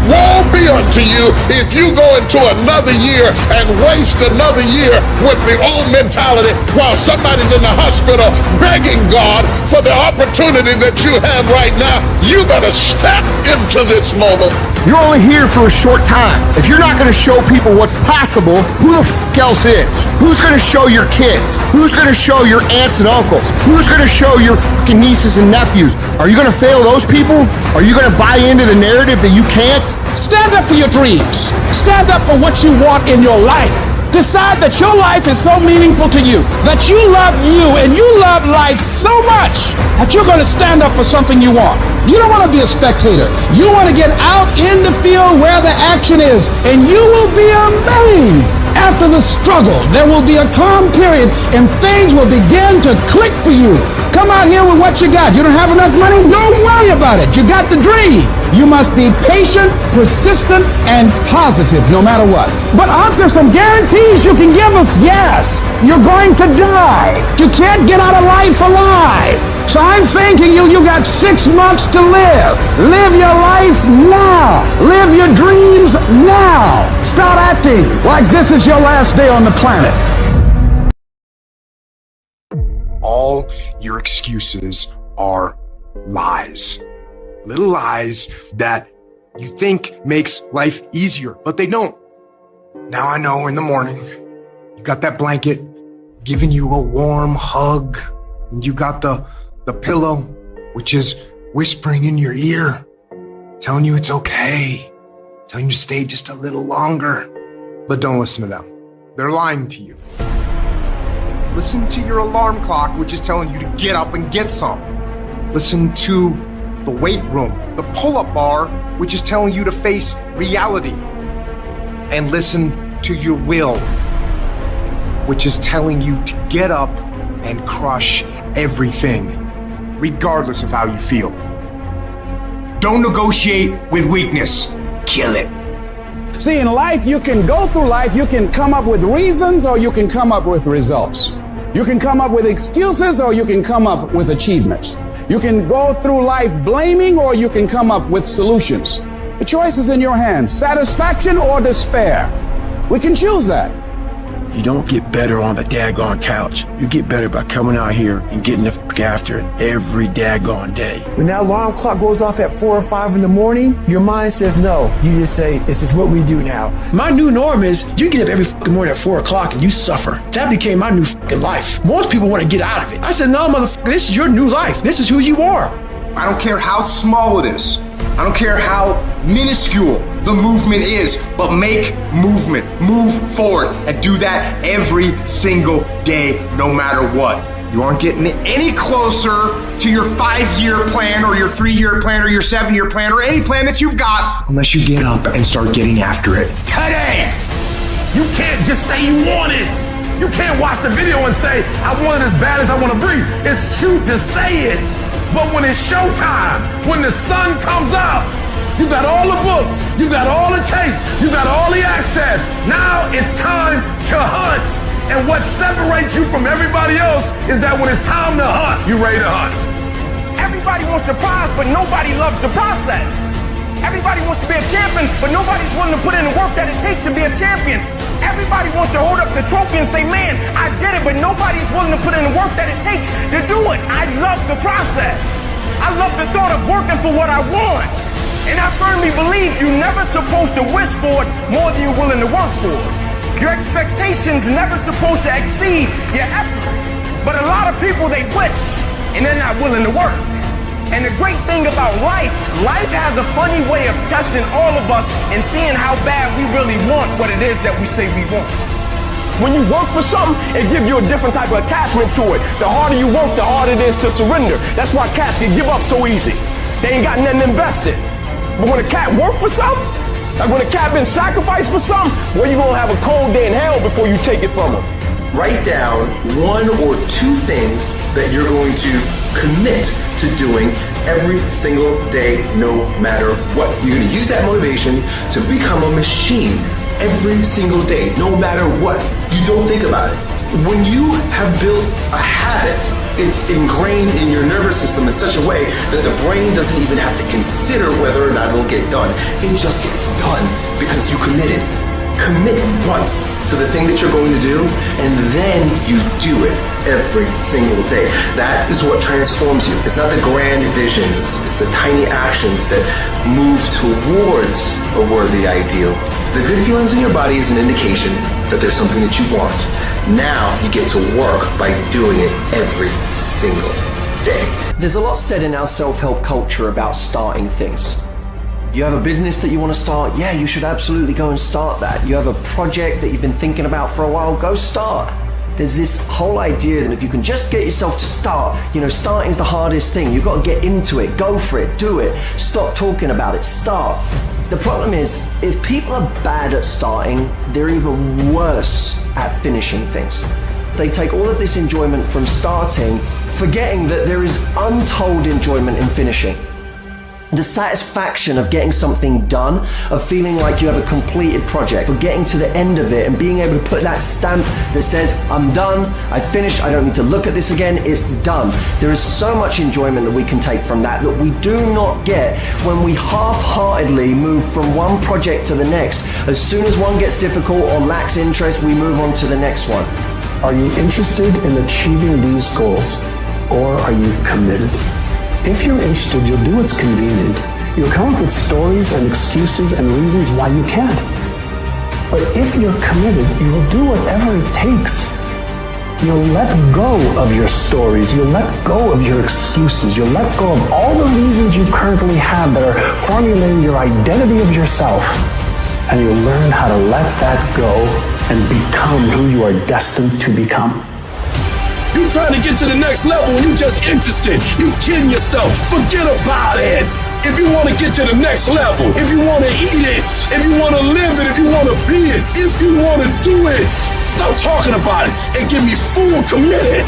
Woe be unto you if you go into another year and waste another year with the old mentality while somebody's in the hospital begging God for the opportunity that you have right now. You better step into this moment. You're only here for a short time. If you're not going to show people what's possible, who the fuck else is? Who's going to show your kids? Who's going to show your aunts and uncles? Who's going to show your fucking nieces and nephews? Are you going to fail those people? Are you going to buy into the narrative that you can't? Stand up for your dreams. Stand up for what you want in your life. Decide that your life is so meaningful to you, that you love you and you love life so much that you're going to stand up for something you want. You don't want to be a spectator. You want to get out in the field where the action is, and you will be amazed. After the struggle, there will be a calm period and things will begin to click for you. Come out here with what you got. You don't have enough money? Don't worry about it. You got the dream. You must be patient, persistent, and positive no matter what. But aren't there some guarantees you can give us? Yes. You're going to die. You can't get out of life alive. So I'm saying to you, you got 6 months to live. Live your life now. Live your dreams now. Start acting like this is your last day on the planet. All your excuses are lies. Little lies that you think makes life easier, but they don't. Now I know in the morning, you got that blanket giving you a warm hug, and you got the pillow, which is whispering in your ear, telling you it's okay, telling you to stay just a little longer. But don't listen to them. They're lying to you. Listen to your alarm clock, which is telling you to get up and get some. Listen to the weight room, the pull-up bar, which is telling you to face reality. And listen to your will, which is telling you to get up and crush everything, regardless of how you feel. Don't negotiate with weakness. Kill it. See, in life, you can go through life, you can come up with reasons or you can come up with results. You can come up with excuses or you can come up with achievements. You can go through life blaming or you can come up with solutions. The choice is in your hands, satisfaction or despair. We can choose that. You don't get better on the daggone couch. You get better by coming out here and getting the f*** after it every daggone day. When that alarm clock goes off at 4 or 5 in the morning, your mind says no. You just say, this is what we do now. My new norm is you get up every f***ing morning at 4 o'clock and you suffer. That became my new f***ing life. Most people want to get out of it. I said, no, motherfucker, this is your new life. This is who you are. I don't care how small it is. I don't care how minuscule the movement is, but make movement, move forward, and do that every single day, no matter what. You aren't getting any closer to your 5-year plan or your 3-year plan or your 7-year plan or any plan that you've got unless you get up and start getting after it today. You can't just say you want it. You can't watch the video and say, I want it as bad as I want to breathe. It's true to say it. But when it's showtime, when the sun comes out, you got all the books, you got all the tapes, you got all the access. Now it's time to hunt. And what separates you from everybody else is that when it's time to hunt, you're ready to hunt. Everybody wants the prize, but nobody loves the process. Everybody wants to be a champion, but nobody's willing to put in the work that it takes to be a champion. Everybody wants to hold up the trophy and say, man, I did it, but nobody's willing to put in the work that it takes to do it. I love the process. I love the thought of working for what I want. And I firmly believe you're never supposed to wish for it more than you're willing to work for it. Your expectations never supposed to exceed your effort. But a lot of people, they wish, and they're not willing to work. And the great thing about life has a funny way of testing all of us and seeing how bad we really want what it is that we say we want. When you work for something, it gives you a different type of attachment to it. The harder you work, the harder it is to surrender. That's why cats can give up so easy. They ain't got nothing invested. But when a cat work for something, like when a cat been sacrificed for something, well, you gonna have a cold day in hell before you take it from them. Write down 1 or 2 things that you're going to commit to doing every single day, no matter what. You're going to use that motivation to become a machine every single day, no matter what. You don't think about it. When you have built a habit, it's ingrained in your nervous system in such a way that the brain doesn't even have to consider whether or not it'll get done. It just gets done because you committed. Commit once to the thing that you're going to do, and then you do it every single day. That is what transforms you. It's not the grand visions, it's the tiny actions that move towards a worthy ideal. The good feelings in your body is an indication that there's something that you want. Now you get to work by doing it every single day. There's a lot said in our self-help culture about starting things. You have a business that you want to start? Yeah, you should absolutely go and start that. You have a project that you've been thinking about for a while? Go start. There's this whole idea that if you can just get yourself to start, starting's the hardest thing. You've got to get into it, go for it, do it. Stop talking about it, start. The problem is, if people are bad at starting, they're even worse at finishing things. They take all of this enjoyment from starting, forgetting that there is untold enjoyment in finishing. The satisfaction of getting something done, of feeling like you have a completed project, of getting to the end of it and being able to put that stamp that says, I'm done, I finished, I don't need to look at this again, it's done. There is so much enjoyment that we can take from that we do not get when we half-heartedly move from one project to the next. As soon as one gets difficult or lacks interest, we move on to the next one. Are you interested in achieving these goals, or are you committed? If you're interested, you'll do what's convenient. You'll come up with stories and excuses and reasons why you can't. But if you're committed, you'll do whatever it takes. You'll let go of your stories. You'll let go of your excuses. You'll let go of all the reasons you currently have that are formulating your identity of yourself. And you'll learn how to let that go and become who you are destined to become. You trying to get to the next level and you just interested. You kidding yourself. Forget about it. If you want to get to the next level, if you want to eat it, if you want to live it, if you want to be it, if you want to do it, stop talking about it and give me full commitment.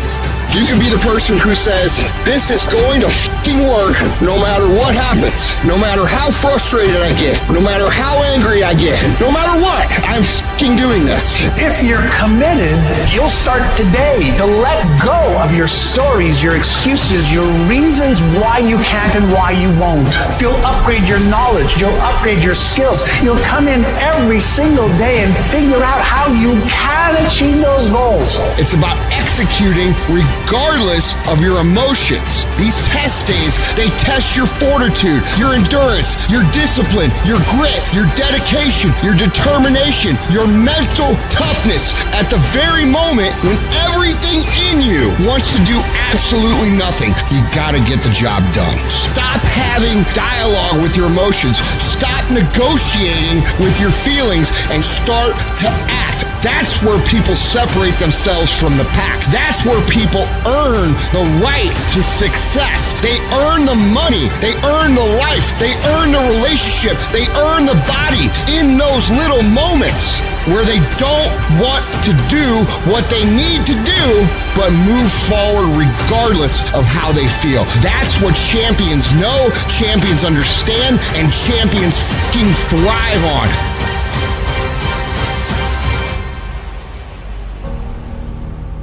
You can be the person who says, this is going to f***ing work no matter what happens, no matter how frustrated I get, no matter how angry I get, no matter what, I'm f***ing doing this. If you're committed, you'll start today to let go of your stories, your excuses, your reasons why you can't and why you won't. You'll upgrade your knowledge, you'll upgrade your skills. You'll come in every single day and figure out how you can achieve those goals. It's about executing regardless of your emotions. These test days, they test your fortitude, your endurance, your discipline, your grit, your dedication, your determination, your mental toughness at the very moment when everything in you wants to do absolutely nothing. You gotta get the job done. Stop having dialogue with your emotions. Stop negotiating with your feelings and start to act. That's where people separate themselves from the pack. That's where people earn the right to success. They earn the money. They earn the life. They earn the relationship. They earn the body in those little moments where they don't want to do what they need to do, but move forward regardless of how they feel. That's what champions know, champions understand, and champions fucking thrive on.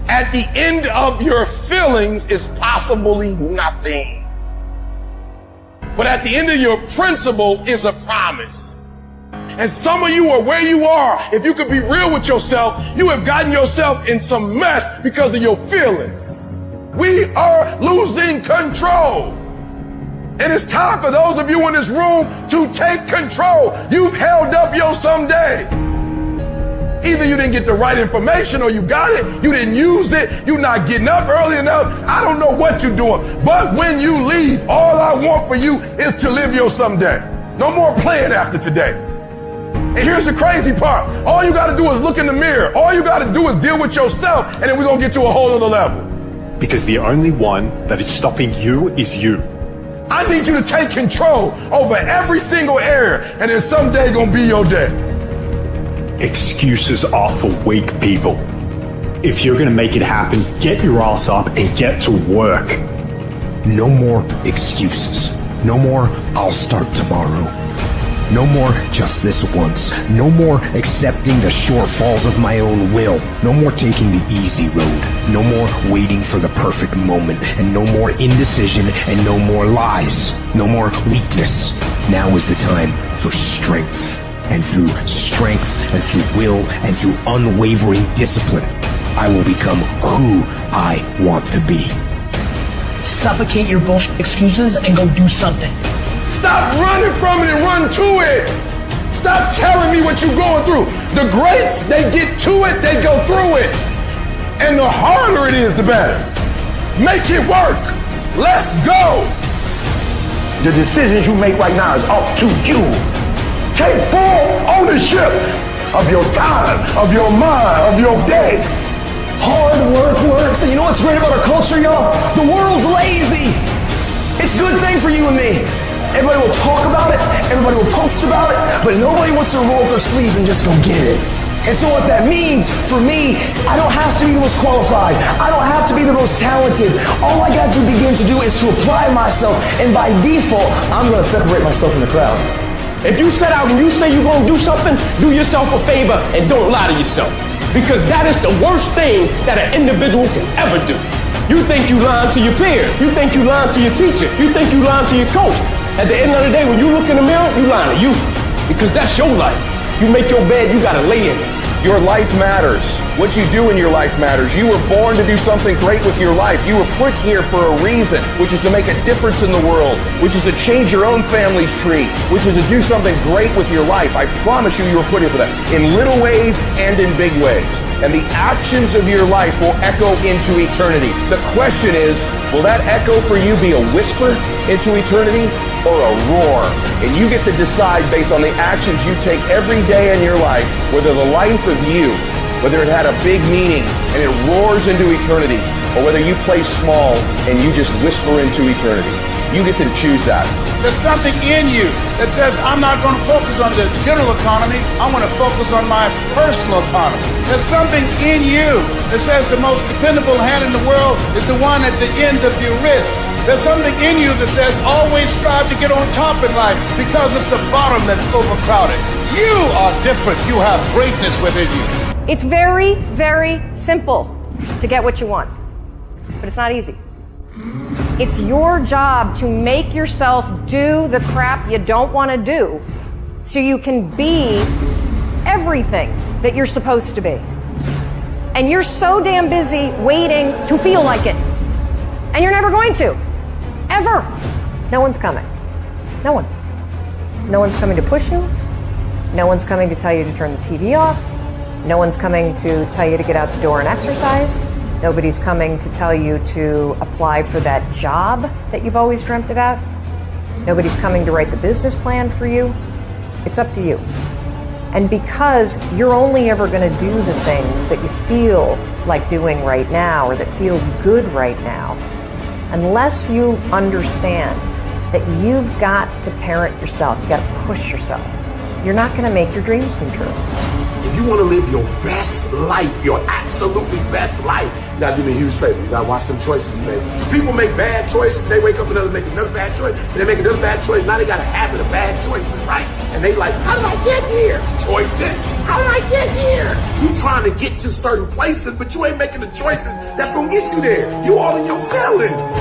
At the end of your feelings is possibly nothing. But at the end of your principle is a promise. And some of you are where you are. If you could be real with yourself, you have gotten yourself in some mess because of your feelings. We are losing control. And it's time for those of you in this room to take control. You've held up your someday. Either you didn't get the right information or you got it, you didn't use it, you're not getting up early enough. I don't know what you're doing. But when you leave, all I want for you is to live your someday. No more playing after today. And here's the crazy part. All you got to do is look in the mirror. All you got to do is deal with yourself, and then we're going to get to a whole other level. Because the only one that is stopping you is you. I need you to take control over every single area, and then someday going to be your day. Excuses are for weak people. If you're going to make it happen, get your ass up and get to work. No more excuses. No more, I'll start tomorrow. No more just this once. No more accepting the shortfalls of my own will. No more taking the easy road. No more waiting for the perfect moment. And no more indecision and no more lies. No more weakness. Now is the time for strength. And through strength and through will and through unwavering discipline, I will become who I want to be. Suffocate your bullshit excuses and go do something. Stop running from it and run to it. Stop telling me what you're going through. The greats, they get to it, they go through it. And the harder it is, the better. Make it work. Let's go. The decisions you make right now is up to you. Take full ownership of your time, of your mind, of your day. Hard work works. And you know what's great about our culture, y'all? The world's lazy. It's a good thing for you and me. Everybody will talk about it. Everybody will post about it. But nobody wants to roll up their sleeves and just go get it. And so what that means for me, I don't have to be the most qualified. I don't have to be the most talented. All I got to begin to do is to apply myself. And by default, I'm going to separate myself from the crowd. If you set out and you say you're going to do something, do yourself a favor and don't lie to yourself. Because that is the worst thing that an individual can ever do. You think you lying to your peers. You think you lying to your teacher. You think you lying to your coach. At the end of the day, when you look in the mirror, you lying to you. Because that's your life. You make your bed, you got to lay in it. Your life matters. What you do in your life matters. You were born to do something great with your life. You were put here for a reason, which is to make a difference in the world, which is to change your own family's tree, which is to do something great with your life. I promise you, you were put here for that, in little ways and in big ways. And the actions of your life will echo into eternity. The question is, will that echo for you be a whisper into eternity or a roar? And you get to decide based on the actions you take every day in your life, whether the life of you, whether it had a big meaning and it roars into eternity, or whether you play small and you just whisper into eternity. You get to choose that. There's something in you that says, I'm not going to focus on the general economy. I'm going to focus on my personal economy. There's something in you that says the most dependable hand in the world is the one at the end of your wrist. There's something in you that says, always strive to get on top in life because it's the bottom that's overcrowded. You are different. You have greatness within you. It's very, very simple to get what you want, but it's not easy. It's your job to make yourself do the crap you don't want to do so you can be everything that you're supposed to be. And you're so damn busy waiting to feel like it. And you're never going to. Ever. No one's coming. No one. No one's coming to push you. No one's coming to tell you to turn the TV off. No one's coming to tell you to get out the door and exercise. Nobody's coming to tell you to apply for that job that you've always dreamt about. Nobody's coming to write the business plan for you. It's up to you. And because you're only ever going to do the things that you feel like doing right now or that feel good right now, unless you understand that you've got to parent yourself, you've got to push yourself, you're not going to make your dreams come true. If you want to live your best life, your absolutely best life, you gotta do me a huge favor. You gotta watch them choices you make. People make bad choices, they wake up and they make another bad choice, and they make another bad choice. Now they got a habit of bad choices, right? And they like, how did I get here? Choices. How did I get here? You trying to get to certain places, but you ain't making the choices that's gonna get you there. You all in your feelings.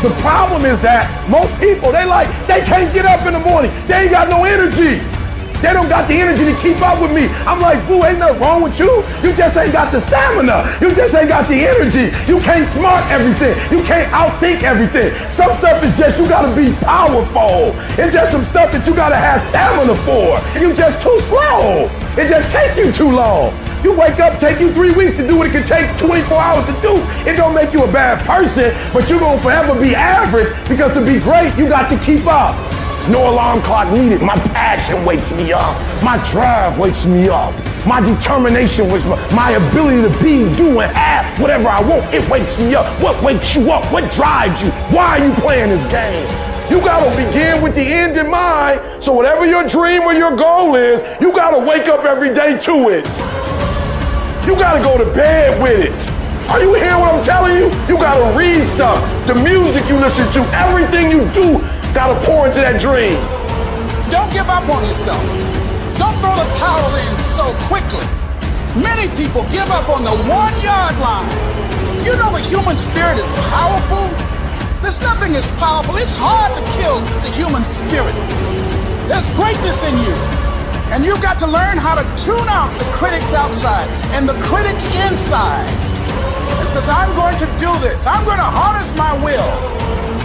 The problem is that most people, they can't get up in the morning. They ain't got no energy. They don't got the energy to keep up with me. I'm like, boo, ain't nothing wrong with you. You just ain't got the stamina. You just ain't got the energy. You can't smart everything. You can't outthink everything. Some stuff is just, you gotta be powerful. It's just some stuff that you gotta have stamina for. You just too slow. It just take you too long. You wake up, take you 3 weeks to do what it can take 24 hours to do. It don't make you a bad person, but you're gonna forever be average because to be great, you got to keep up. No alarm clock needed. My passion wakes me up. My drive wakes me up. My determination wakes me up. My ability to be, do, and have whatever I want, it wakes me up. What wakes you up? What drives you? Why are you playing this game? You gotta begin with the end in mind, so whatever your dream or your goal is, you gotta wake up every day to it. You gotta go to bed with it. Are you hearing what I'm telling you? You gotta read stuff. The music you listen to, everything you do, gotta pour into that dream. Don't give up on yourself. Don't throw the towel in so quickly. Many people give up on the 1-yard line. You know the human spirit is powerful. There's nothing as powerful. It's hard to kill the human spirit. There's greatness in you. And you've got to learn how to tune out the critics outside and the critic inside. And since I'm going to do this, I'm going to harness my will.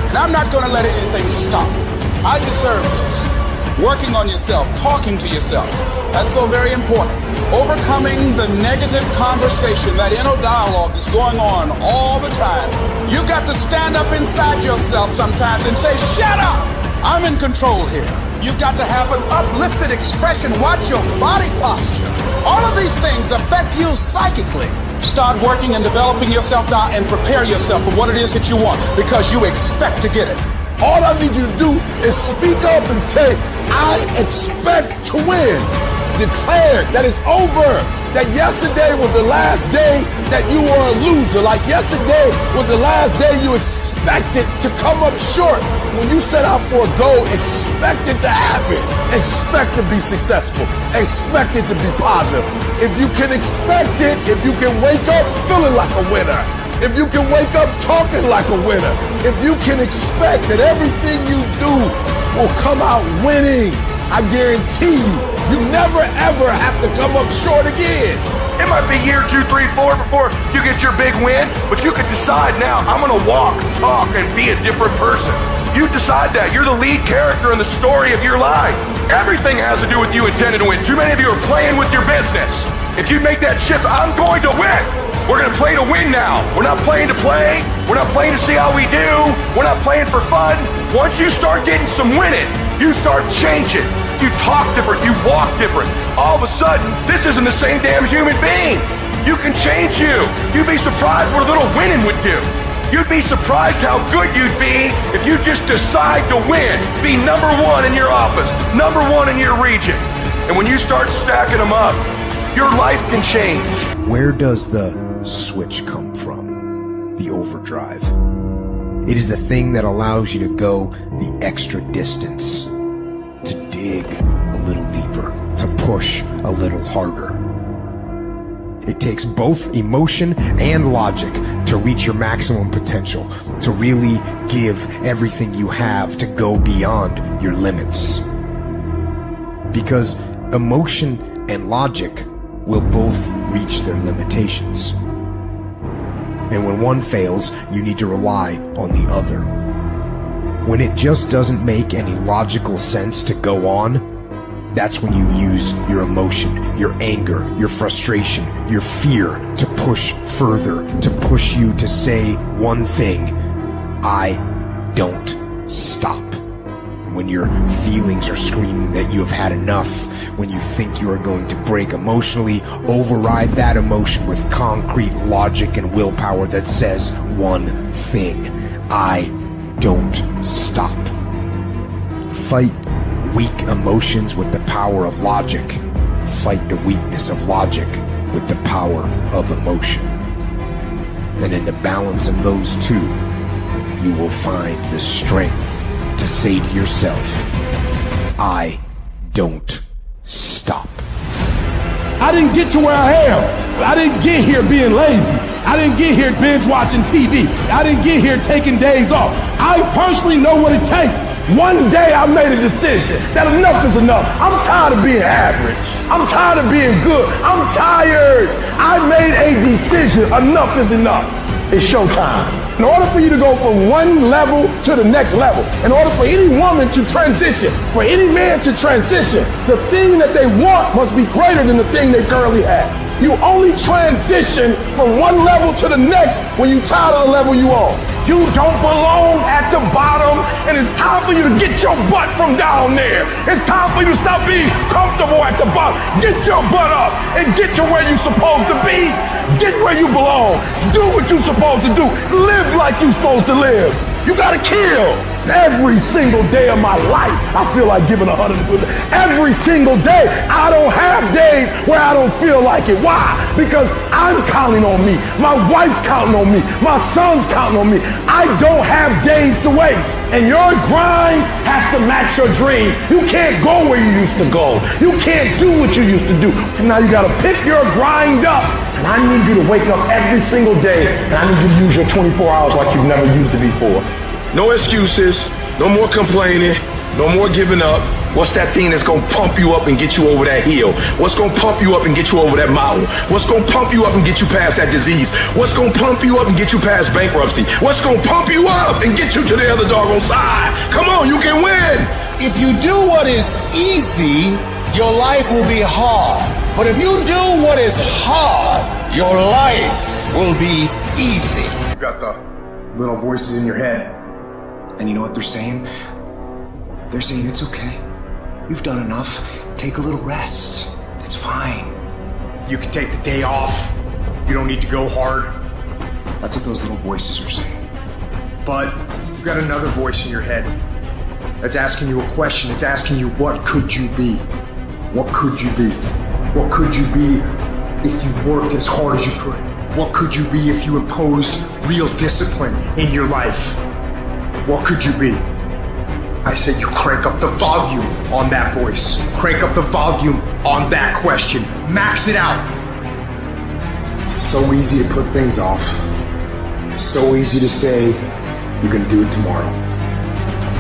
And I'm not going to let anything stop me. I deserve this. Working on yourself, talking to yourself. That's so very important. Overcoming the negative conversation, that inner dialogue is going on all the time. You got to stand up inside yourself sometimes and say, shut up! I'm in control here. You've got to have an uplifted expression. Watch your body posture. All of these things affect you psychically. Start working and developing yourself now and prepare yourself for what it is that you want because you expect to get it. All I need you to do is speak up and say, I expect to win. Declare that it's over. That yesterday was the last day that you were a loser. Like yesterday was the last day you expected to come up short. When you set out for a goal, expect it to happen. Expect to be successful. Expect it to be positive. If you can expect it, if you can wake up feeling like a winner, if you can wake up talking like a winner, if you can expect that everything you do will come out winning, I guarantee you never ever have to come up short again. It might be year 2, 3, 4 before you get your big win, but you can decide now, I'm gonna walk, talk, and be a different person. You decide that. You're the lead character in the story of your life. Everything has to do with you intending to win. Too many of you are playing with your business. If you make that shift, I'm going to win. We're going to play to win now. We're not playing to play. We're not playing to see how we do. We're not playing for fun. Once you start getting some winning, you start changing. You talk different. You walk different. All of a sudden, this isn't the same damn human being. You can change you. You'd be surprised what a little winning would do. You'd be surprised how good you'd be if you just decide to win. Be number one in your office, number one in your region. And when you start stacking them up, your life can change. Where does the switch come from? The overdrive. It is the thing that allows you to go the extra distance, to dig a little deeper, to push a little harder. It takes both emotion and logic to reach your maximum potential, to really give everything you have, to go beyond your limits. Because emotion and logic will both reach their limitations. And when one fails, you need to rely on the other. When it just doesn't make any logical sense to go on, that's when you use your emotion, your anger, your frustration, your fear to push further, to push you to say one thing: I don't stop. And when your feelings are screaming that you have had enough, when you think you are going to break emotionally, override that emotion with concrete logic and willpower that says one thing: I don't stop. Fight weak emotions with the power of logic. Fight the weakness of logic with the power of emotion. And in the balance of those two, you will find the strength to say to yourself, I don't stop. I didn't get to where I am. I didn't get here being lazy. I didn't get here binge watching TV. I didn't get here taking days off. I personally know what it takes. One day I made a decision that enough is enough. I'm tired of being average. I'm tired of being good. I'm tired. I made a decision. Enough is enough. It's showtime. In order for you to go from one level to the next level, in order for any woman to transition, for any man to transition, the thing that they want must be greater than the thing they currently have. You only transition from one level to the next when you're tired of the level you on. You don't belong at the bottom, and it's time for you to get your butt from down there. It's time for you to stop being comfortable at the bottom. Get your butt up and get to where you're supposed to be. Get where you belong. Do what you're supposed to do. Live like you're supposed to live. You gotta kill. Every single day of my life, I feel like giving 100%. Every single day, I don't have days where I don't feel like it. Why? Because I'm counting on me. My wife's counting on me. My son's counting on me. I don't have days to waste. And your grind has to match your dream. You can't go where you used to go. You can't do what you used to do. And now you gotta pick your grind up. And I need you to wake up every single day, and I need you to use your 24 hours like you've never used it before. No excuses, no more complaining, no more giving up. What's that thing that's gonna pump you up and get you over that hill? What's gonna pump you up and get you over that mountain? What's gonna pump you up and get you past that disease? What's gonna pump you up and get you past bankruptcy? What's gonna pump you up and get you to the other doggone side? Come on, you can win. If you do what is easy, your life will be hard. But if you do what is hard, your life will be easy. You got the little voices in your head. And you know what they're saying? They're saying it's okay. You've done enough. Take a little rest. It's fine. You can take the day off. You don't need to go hard. That's what those little voices are saying. But you've got another voice in your head that's asking you a question. It's asking you, what could you be? What could you be? What could you be if you worked as hard as you could? What could you be if you imposed real discipline in your life? What could you be? I said you crank up the volume on that voice. Crank up the volume on that question. Max it out. It's so easy to put things off. So easy to say, you're gonna do it tomorrow.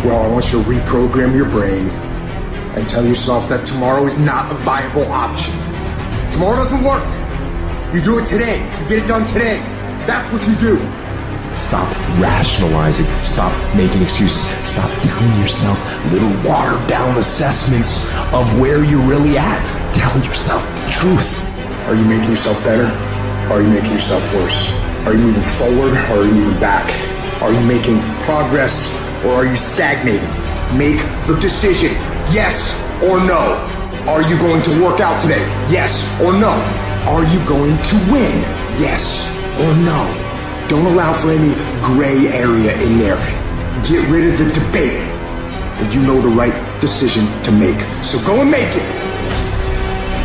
Well, I want you to reprogram your brain and tell yourself that tomorrow is not a viable option. Tomorrow doesn't work. You do it today. You get it done today. That's what you do. Stop rationalizing. Stop making excuses. Stop telling yourself little watered down assessments of where you're really at. Tell yourself the truth. Are you making yourself better? Or are you making yourself worse? Are you moving forward or are you moving back? Are you making progress or are you stagnating? Make the decision. Yes or no. Are you going to work out today? Yes or no. Are you going to win? Yes or no? Don't allow for any gray area in there. Get rid of the debate. And you know the right decision to make. So go and make it.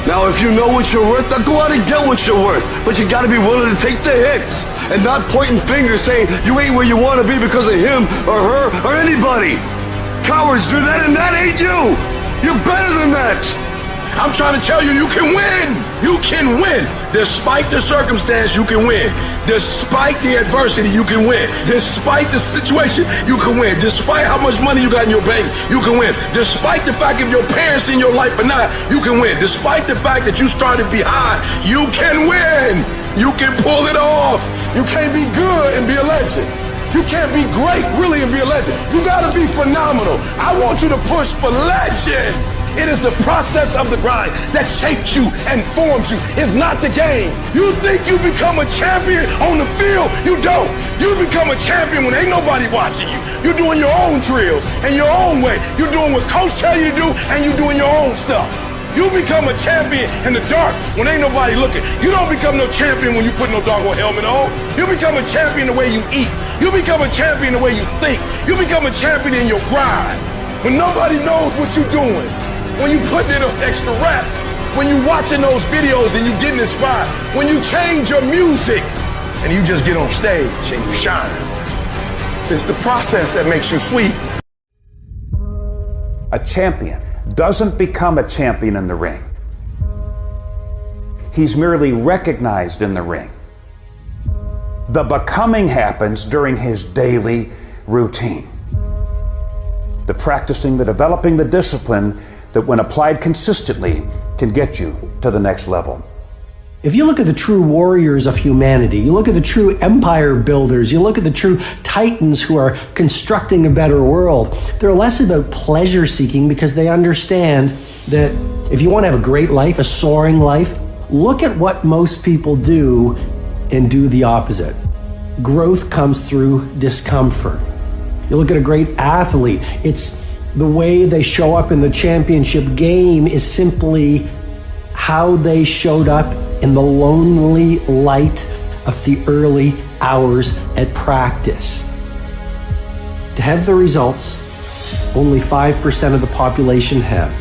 Now, if you know what you're worth, then go out and get what you're worth. But you gotta be willing to take the hits and not pointing fingers saying you ain't where you want to be because of him or her or anybody. Cowards do that, and that ain't you. You're better than that. I'm trying to tell you, you can win. You can win. Despite the circumstance, you can win. Despite the adversity, you can win. Despite the situation, you can win. Despite how much money you got in your bank, you can win. Despite the fact if your parents in your life or not, you can win. Despite the fact that you started behind, you can win. You can pull it off. You can't be good and be a legend. You can't be great, really, and be a legend. You gotta be phenomenal. I want you to push for legend. It is the process of the grind that shapes you and forms you. It's not the game. You think you become a champion on the field? You don't. You become a champion when ain't nobody watching you. You're doing your own drills and your own way. You're doing what coach tell you to do, and you're doing your own stuff. You become a champion in the dark when ain't nobody looking. You don't become no champion when you put no doggone helmet on. You become a champion the way you eat. You become a champion the way you think. You become a champion in your grind. When nobody knows what you're doing. When you put in those extra reps, when you watching those videos and you getting inspired, when you change your music and you just get on stage and you shine. It's the process that makes you sweet. A champion doesn't become a champion in the ring. He's merely recognized in the ring. The becoming happens during his daily routine. The practicing, the developing, the discipline that when applied consistently can get you to the next level. If you look at the true warriors of humanity, you look at the true empire builders, you look at the true titans who are constructing a better world, they're less about pleasure seeking because they understand that if you want to have a great life, a soaring life, look at what most people do and do the opposite. Growth comes through discomfort. You look at a great athlete, it's the way they show up in the championship game is simply how they showed up in the lonely light of the early hours at practice. To have the results only 5% of the population have,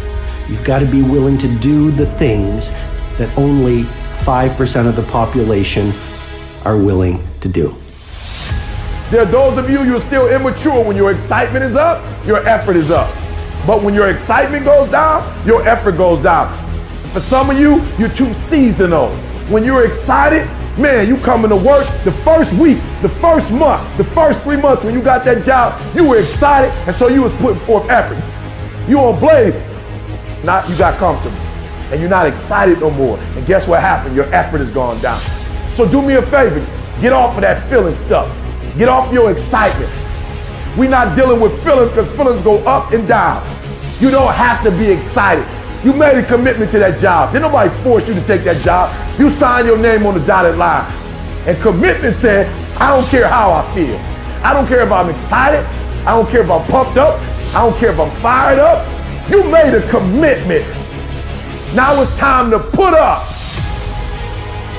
you've got to be willing to do the things that only 5% of the population are willing to do. There are those of you, you're still immature. When your excitement is up, your effort is up. But when your excitement goes down, your effort goes down. For some of you, you're too seasonal. When you're excited, man, you coming to work the first week, the first month, the first 3 months when you got that job, you were excited, and so you was putting forth effort. You on blaze. Now you got comfortable, and you're not excited no more. And guess what happened? Your effort has gone down. So do me a favor, get off of that feeling stuff. Get off your excitement. We're not dealing with feelings because feelings go up and down. You don't have to be excited. You made a commitment to that job. Didn't nobody force you to take that job. You signed your name on the dotted line. And commitment said, I don't care how I feel. I don't care if I'm excited. I don't care if I'm pumped up. I don't care if I'm fired up. You made a commitment. Now it's time to put up.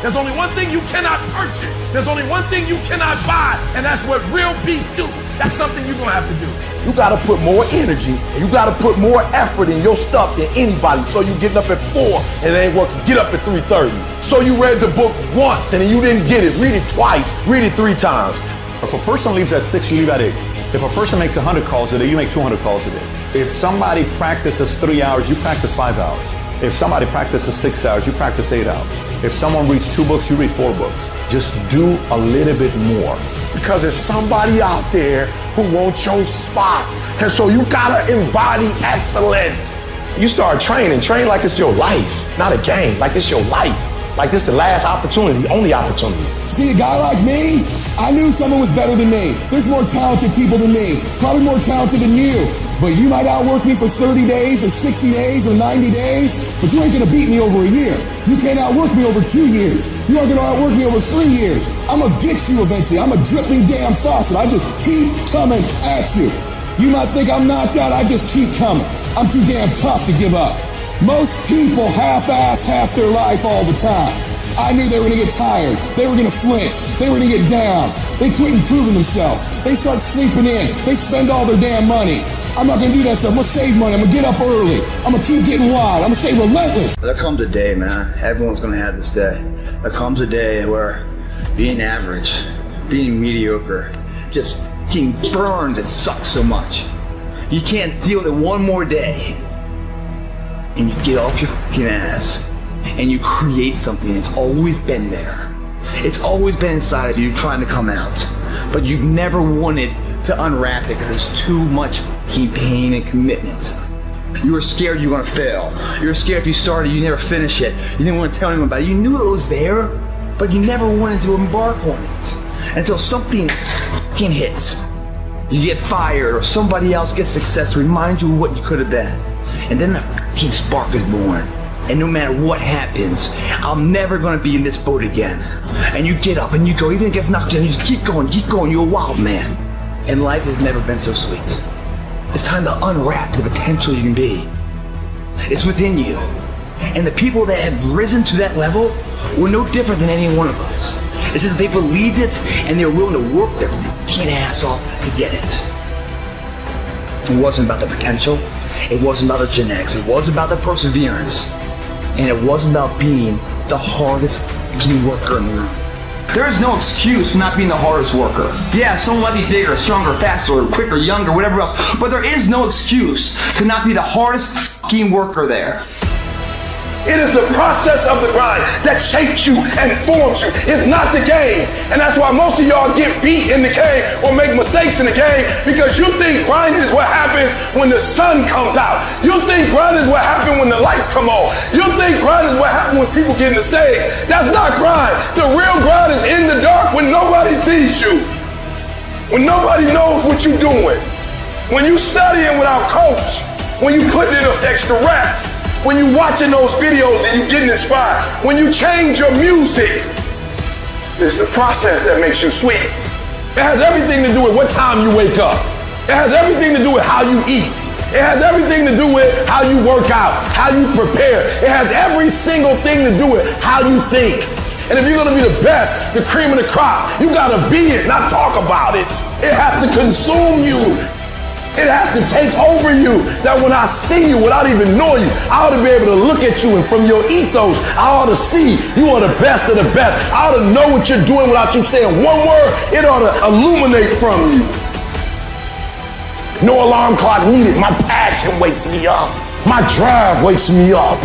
There's only one thing you cannot purchase. There's only one thing you cannot buy, and that's what real beef do. That's something you're gonna have to do. You gotta put more energy and you gotta put more effort in your stuff than anybody. So you getting up at 4 and it ain't working. Get up at 3:30. So you read the book once and you didn't get it. Read it twice. Read it 3 times. If a person leaves at 6, you leave at 8. If a person makes 100 calls a day, you make 200 calls a day. If somebody practices 3 hours, you practice 5 hours. If somebody practices 6 hours, you practice 8 hours. If someone reads 2 books, you read 4 books. Just do a little bit more. Because there's somebody out there who wants your spot. And so you gotta embody excellence. You start training, train like it's your life, not a game, like it's your life. Like this the last opportunity, only opportunity. See, a guy like me, I knew someone was better than me. There's more talented people than me, probably more talented than you. But you might outwork me for 30 days or 60 days or 90 days, but you ain't gonna beat me over a year. You can't outwork me over 2 years. You aren't gonna outwork me over 3 years. I'm gonna get you eventually. I'm a dripping damn faucet. I just keep coming at you. You might think I'm knocked out, I just keep coming. I'm too damn tough to give up. Most people half-ass half their life all the time. I knew they were going to get tired. They were going to flinch. They were going to get down. They quit improving themselves. They start sleeping in. They spend all their damn money. I'm not going to do that stuff. I'm going to save money. I'm going to get up early. I'm going to keep getting wild. I'm going to stay relentless. There comes a day, man. Everyone's going to have this day. There comes a day where being average, being mediocre, just fucking burns and sucks so much. You can't deal with it one more day. And you get off your fucking ass and you create something that's always been there. It's always been inside of you trying to come out. But you've never wanted to unwrap it because there's too much pain and commitment. You were scared you were gonna fail. You were scared if you started, you never finish it. You didn't want to tell anyone about it. You knew it was there, but you never wanted to embark on it. Until something fucking hits. You get fired or somebody else gets success, remind you of what you could have been. And then the fucking spark is born. And no matter what happens, I'm never gonna be in this boat again. And you get up and you go, even if it gets knocked down, you just keep going, you're a wild man. And life has never been so sweet. It's time to unwrap the potential you can be. It's within you. And the people that have risen to that level were no different than any one of us. It's just they believed it and they were willing to work their fucking ass off to get it. It wasn't about the potential. It wasn't about the genetics. It wasn't about the perseverance. And it wasn't about being the hardest fucking worker in the room. There is no excuse for not being the hardest worker. Yeah, someone might be bigger, stronger, faster, or quicker, younger, whatever else, but there is no excuse to not be the hardest fucking worker there. It is the process of the grind that shapes you and forms you. It's not the game. And that's why most of y'all get beat in the game or make mistakes in the game, because you think grinding is what happens when the sun comes out. You think grinding is what happens when the lights come on. You think grinding is what happens when people get in the stage. That's not grind. The real grind is in the dark when nobody sees you. When nobody knows what you're doing. When you studying without coach. When you putting in those extra reps. When you watching those videos and you getting inspired, when you change your music, it's the process that makes you sweet. It has everything to do with what time you wake up. It has everything to do with how you eat. It has everything to do with how you work out, how you prepare. It has every single thing to do with how you think. And if you're gonna be the best, the cream of the crop, you gotta be it, not talk about it. It has to consume you. It has to take over you, that when I see you without even knowing you, I ought to be able to look at you, and from your ethos, I ought to see you are the best of the best. I ought to know what you're doing without you saying one word. It ought to illuminate from you. No alarm clock needed. My passion wakes me up. My drive wakes me up.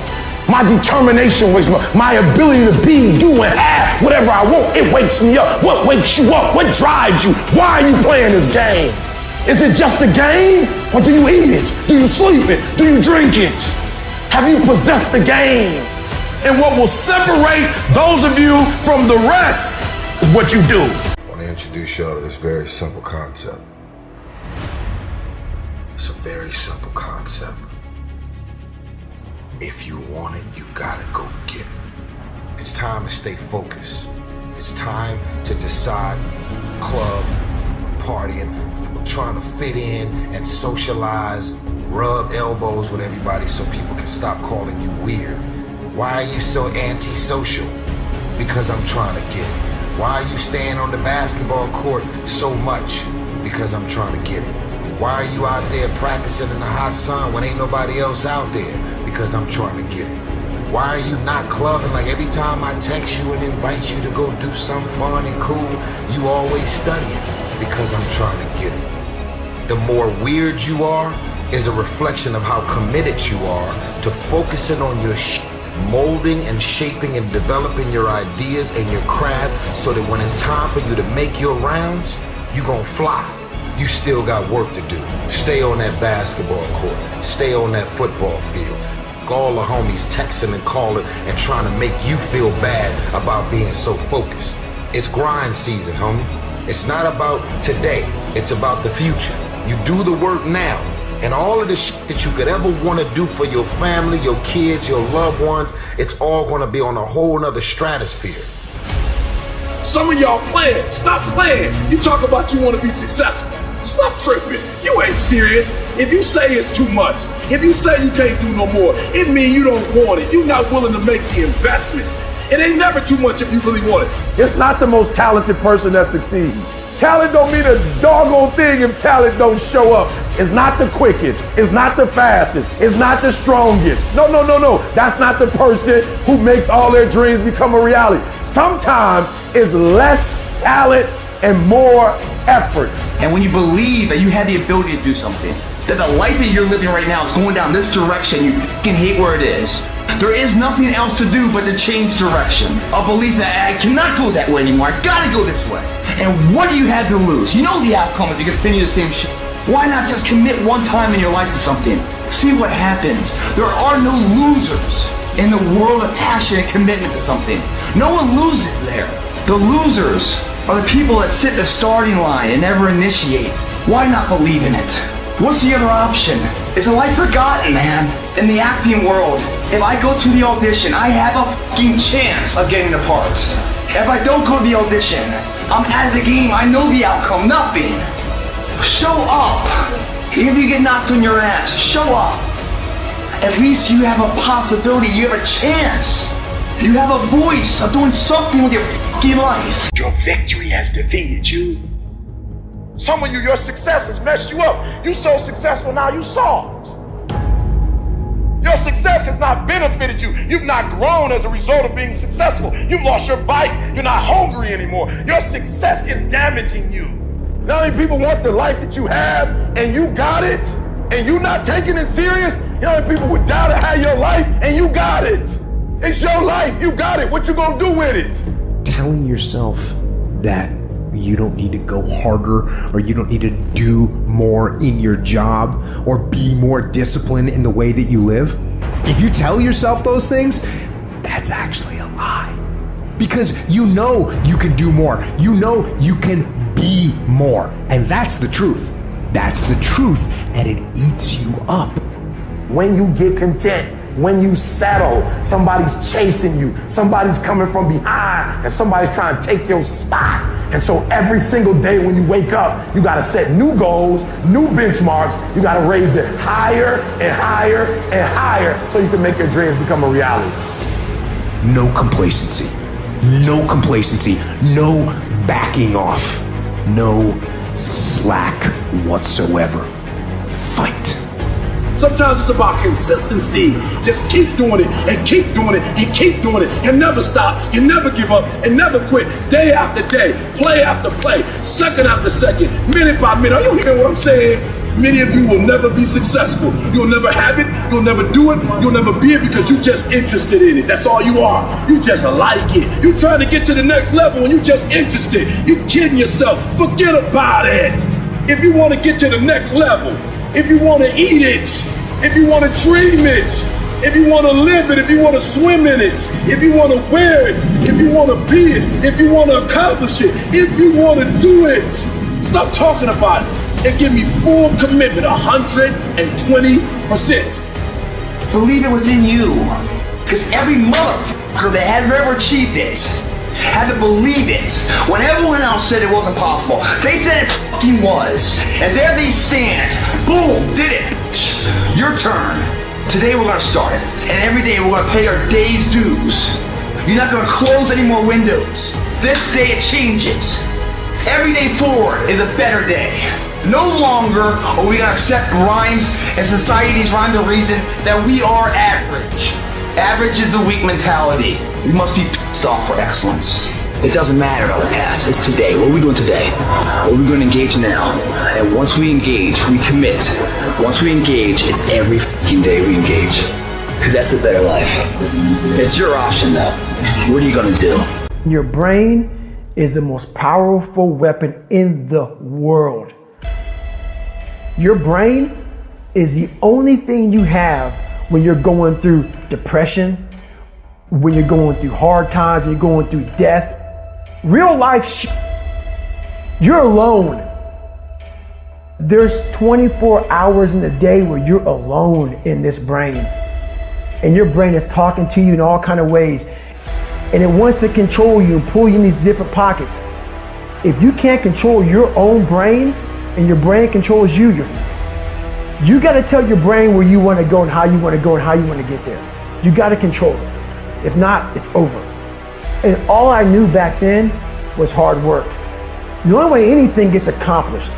My determination wakes me up. My ability to be, do, and have whatever I want, it wakes me up. What wakes you up? What drives you? Why are you playing this game? Is it just a game? Or do you eat it? Do you sleep it? Do you drink it? Have you possessed the game? And what will separate those of you from the rest is what you do. I want to introduce y'all to this very simple concept. It's a very simple concept. If you want it, you gotta go get it. It's time to stay focused. It's time to decide club, partying, trying to fit in and socialize, rub elbows with everybody so people can stop calling you weird. Why are you so antisocial? Because I'm trying to get it. Why are you staying on the basketball court so much? Because I'm trying to get it. Why are you out there practicing in the hot sun when ain't nobody else out there? Because I'm trying to get it. Why are you not clubbing? Like every time I text you and invite you to go do something fun and cool, you always studying. Because I'm trying to get it. The more weird you are is a reflection of how committed you are to focusing on your molding and shaping and developing your ideas and your craft so that when it's time for you to make your rounds, you gonna fly. You still got work to do. Stay on that basketball court. Stay on that football field. All the homies texting and calling and trying to make you feel bad about being so focused. It's grind season, homie. It's not about today. It's about the future. You do the work now, and all of the shit that you could ever want to do for your family, your kids, your loved ones, it's all going to be on a whole nother stratosphere. Some of y'all playing. Stop playing. You talk about you want to be successful. Stop tripping. You ain't serious. If you say it's too much, if you say you can't do no more, it means you don't want it. You're not willing to make the investment. It ain't never too much if you really want it. It's not the most talented person that succeeds. Talent don't mean a doggone thing if talent don't show up. It's not the quickest. It's not the fastest. It's not the strongest. No. That's not the person who makes all their dreams become a reality. Sometimes it's less talent and more effort. And when you believe that you have the ability to do something, that the life that you're living right now is going down this direction, you fucking hate where it is. There is nothing else to do but to change direction. A belief that I cannot go that way anymore. I gotta go this way. And what do you have to lose? You know the outcome if you continue the same shit. Why not just commit one time in your life to something? See what happens. There are no losers in the world of passion and commitment to something. No one loses there. The losers are the people that sit in the starting line and never initiate. Why not believe in it? What's the other option? Is a life forgotten, man? In the acting world, if I go to the audition, I have a fucking chance of getting the part. If I don't go to the audition, I'm out of the game. I know the outcome, nothing. Show up. Even if you get knocked on your ass, show up. At least you have a possibility, you have a chance. You have a voice of doing something with your fucking life. Your victory has defeated you. Some of you, your success has messed you up. You so successful now, you soft. Your success has not benefited you. You've not grown as a result of being successful. You've lost your bite. You're not hungry anymore. Your success is damaging you. Not many people want the life that you have, and you got it, and you not taking it serious. You know how many people would die to have your life, and you got it. It's your life. You got it. What you gonna do with it? Telling yourself that you don't need to go harder, or you don't need to do more in your job, or be more disciplined in the way that you live. If you tell yourself those things, that's actually a lie. Because you know you can do more. You know you can be more. And that's the truth. That's the truth, and it eats you up. When you get content, when you settle, somebody's chasing you, somebody's coming from behind, and somebody's trying to take your spot. And so every single day when you wake up, you gotta set new goals, new benchmarks. You gotta raise it higher and higher and higher so you can make your dreams become a reality. No complacency. No complacency. No backing off. No slack whatsoever. Fight. Sometimes it's about consistency. Just keep doing it and keep doing it and keep doing it and never stop and never give up and never quit. Day after day, play after play, second after second, minute by minute. Are you hearing what I'm saying? Many of you will never be successful. You'll never have it. You'll never do it. You'll never be it because you're just interested in it. That's all you are. You just like it. You trying to get to the next level and you just interested. You kidding yourself. Forget about it. If you want to get to the next level, if you want to eat it, if you want to dream it, if you want to live it, if you want to swim in it, if you want to wear it, if you want to be it, if you want to accomplish it, if you want to do it, stop talking about it and give me full commitment, 120%. Believe it within you. Because every motherfucker that had ever achieved it had to believe it when everyone else said it wasn't possible. They said it fucking was. And there they stand. Boom, did it. Your turn. Today we're gonna start it. And every day we're gonna pay our day's dues. You're not gonna close any more windows. This day it changes. Every day forward is a better day. No longer are we gonna accept rhymes and society's rhyme the reason that we are average. Average is a weak mentality. We must be pissed off for excellence. It doesn't matter about the past. It's today. What are we doing today? What are we going to engage now? And once we engage, we commit. Once we engage, it's every fucking day we engage. Because that's the better life. It's your option though. What are you going to do? Your brain is the most powerful weapon in the world. Your brain is the only thing you have when you're going through depression, when you're going through hard times, when you're going through death. Real life you're alone. There's 24 hours in a day where you're alone in this brain. And your brain is talking to you in all kinds of ways. And it wants to control you and pull you in these different pockets. If you can't control your own brain and your brain controls you, you got to tell your brain where you want to go and how you want to go and how you want to get there. You got to control it. If not, it's over. And all I knew back then was hard work. The only way anything gets accomplished,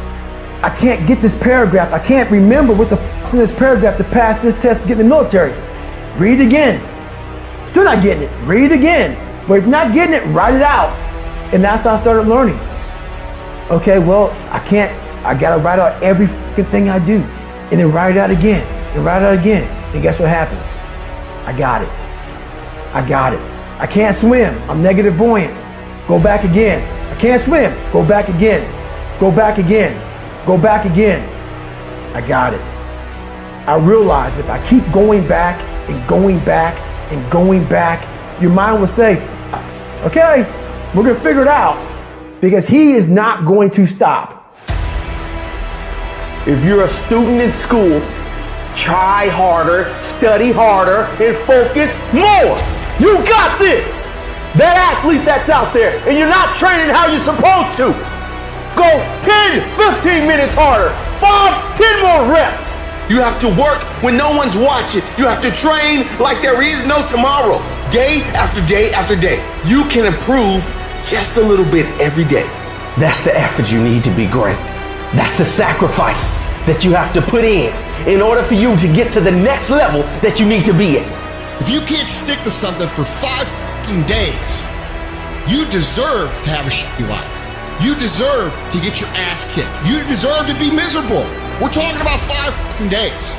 I can't get this paragraph. I can't remember what the f***'s in this paragraph to pass this test to get in the military. Read it again. Still not getting it. Read it again. But if you're not getting it, write it out. And that's how I started learning. Okay, well, I gotta write out every fucking thing I do. And then write it out again. And write it out again. And guess what happened? I got it. I can't swim. I'm negative buoyant. Go back again. I can't swim. Go back again. Go back again. Go back again. I got it. I realized if I keep going back and going back and going back, your mind will say, okay, we're gonna figure it out, because he is not going to stop. If you're a student in school, try harder, study harder, and focus more. You got this. That athlete that's out there, and you're not training how you're supposed to. Go 10, 15 minutes harder, 5, 10 more reps. You have to work when no one's watching. You have to train like there is no tomorrow. Day after day after day. You can improve just a little bit every day. That's the effort you need to be great. That's the sacrifice that you have to put in order for you to get to the next level that you need to be at. If you can't stick to something for 5 fucking days, you deserve to have a shitty life. You deserve to get your ass kicked. You deserve to be miserable. We're talking about 5 fucking days.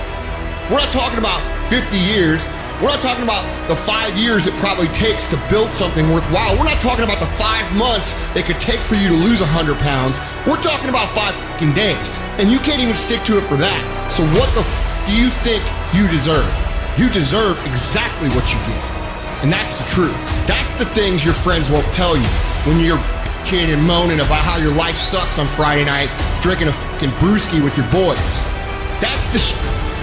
We're not talking about 50 years. We're not talking about the 5 years it probably takes to build something worthwhile. We're not talking about the 5 months it could take for you to lose 100 pounds. We're talking about 5 fucking days. And you can't even stick to it for that. So what the do you think you deserve? You deserve exactly what you get. And that's the truth. That's the things your friends won't tell you when you're bitching and moaning about how your life sucks on Friday night, drinking a fucking brewski with your boys. That's the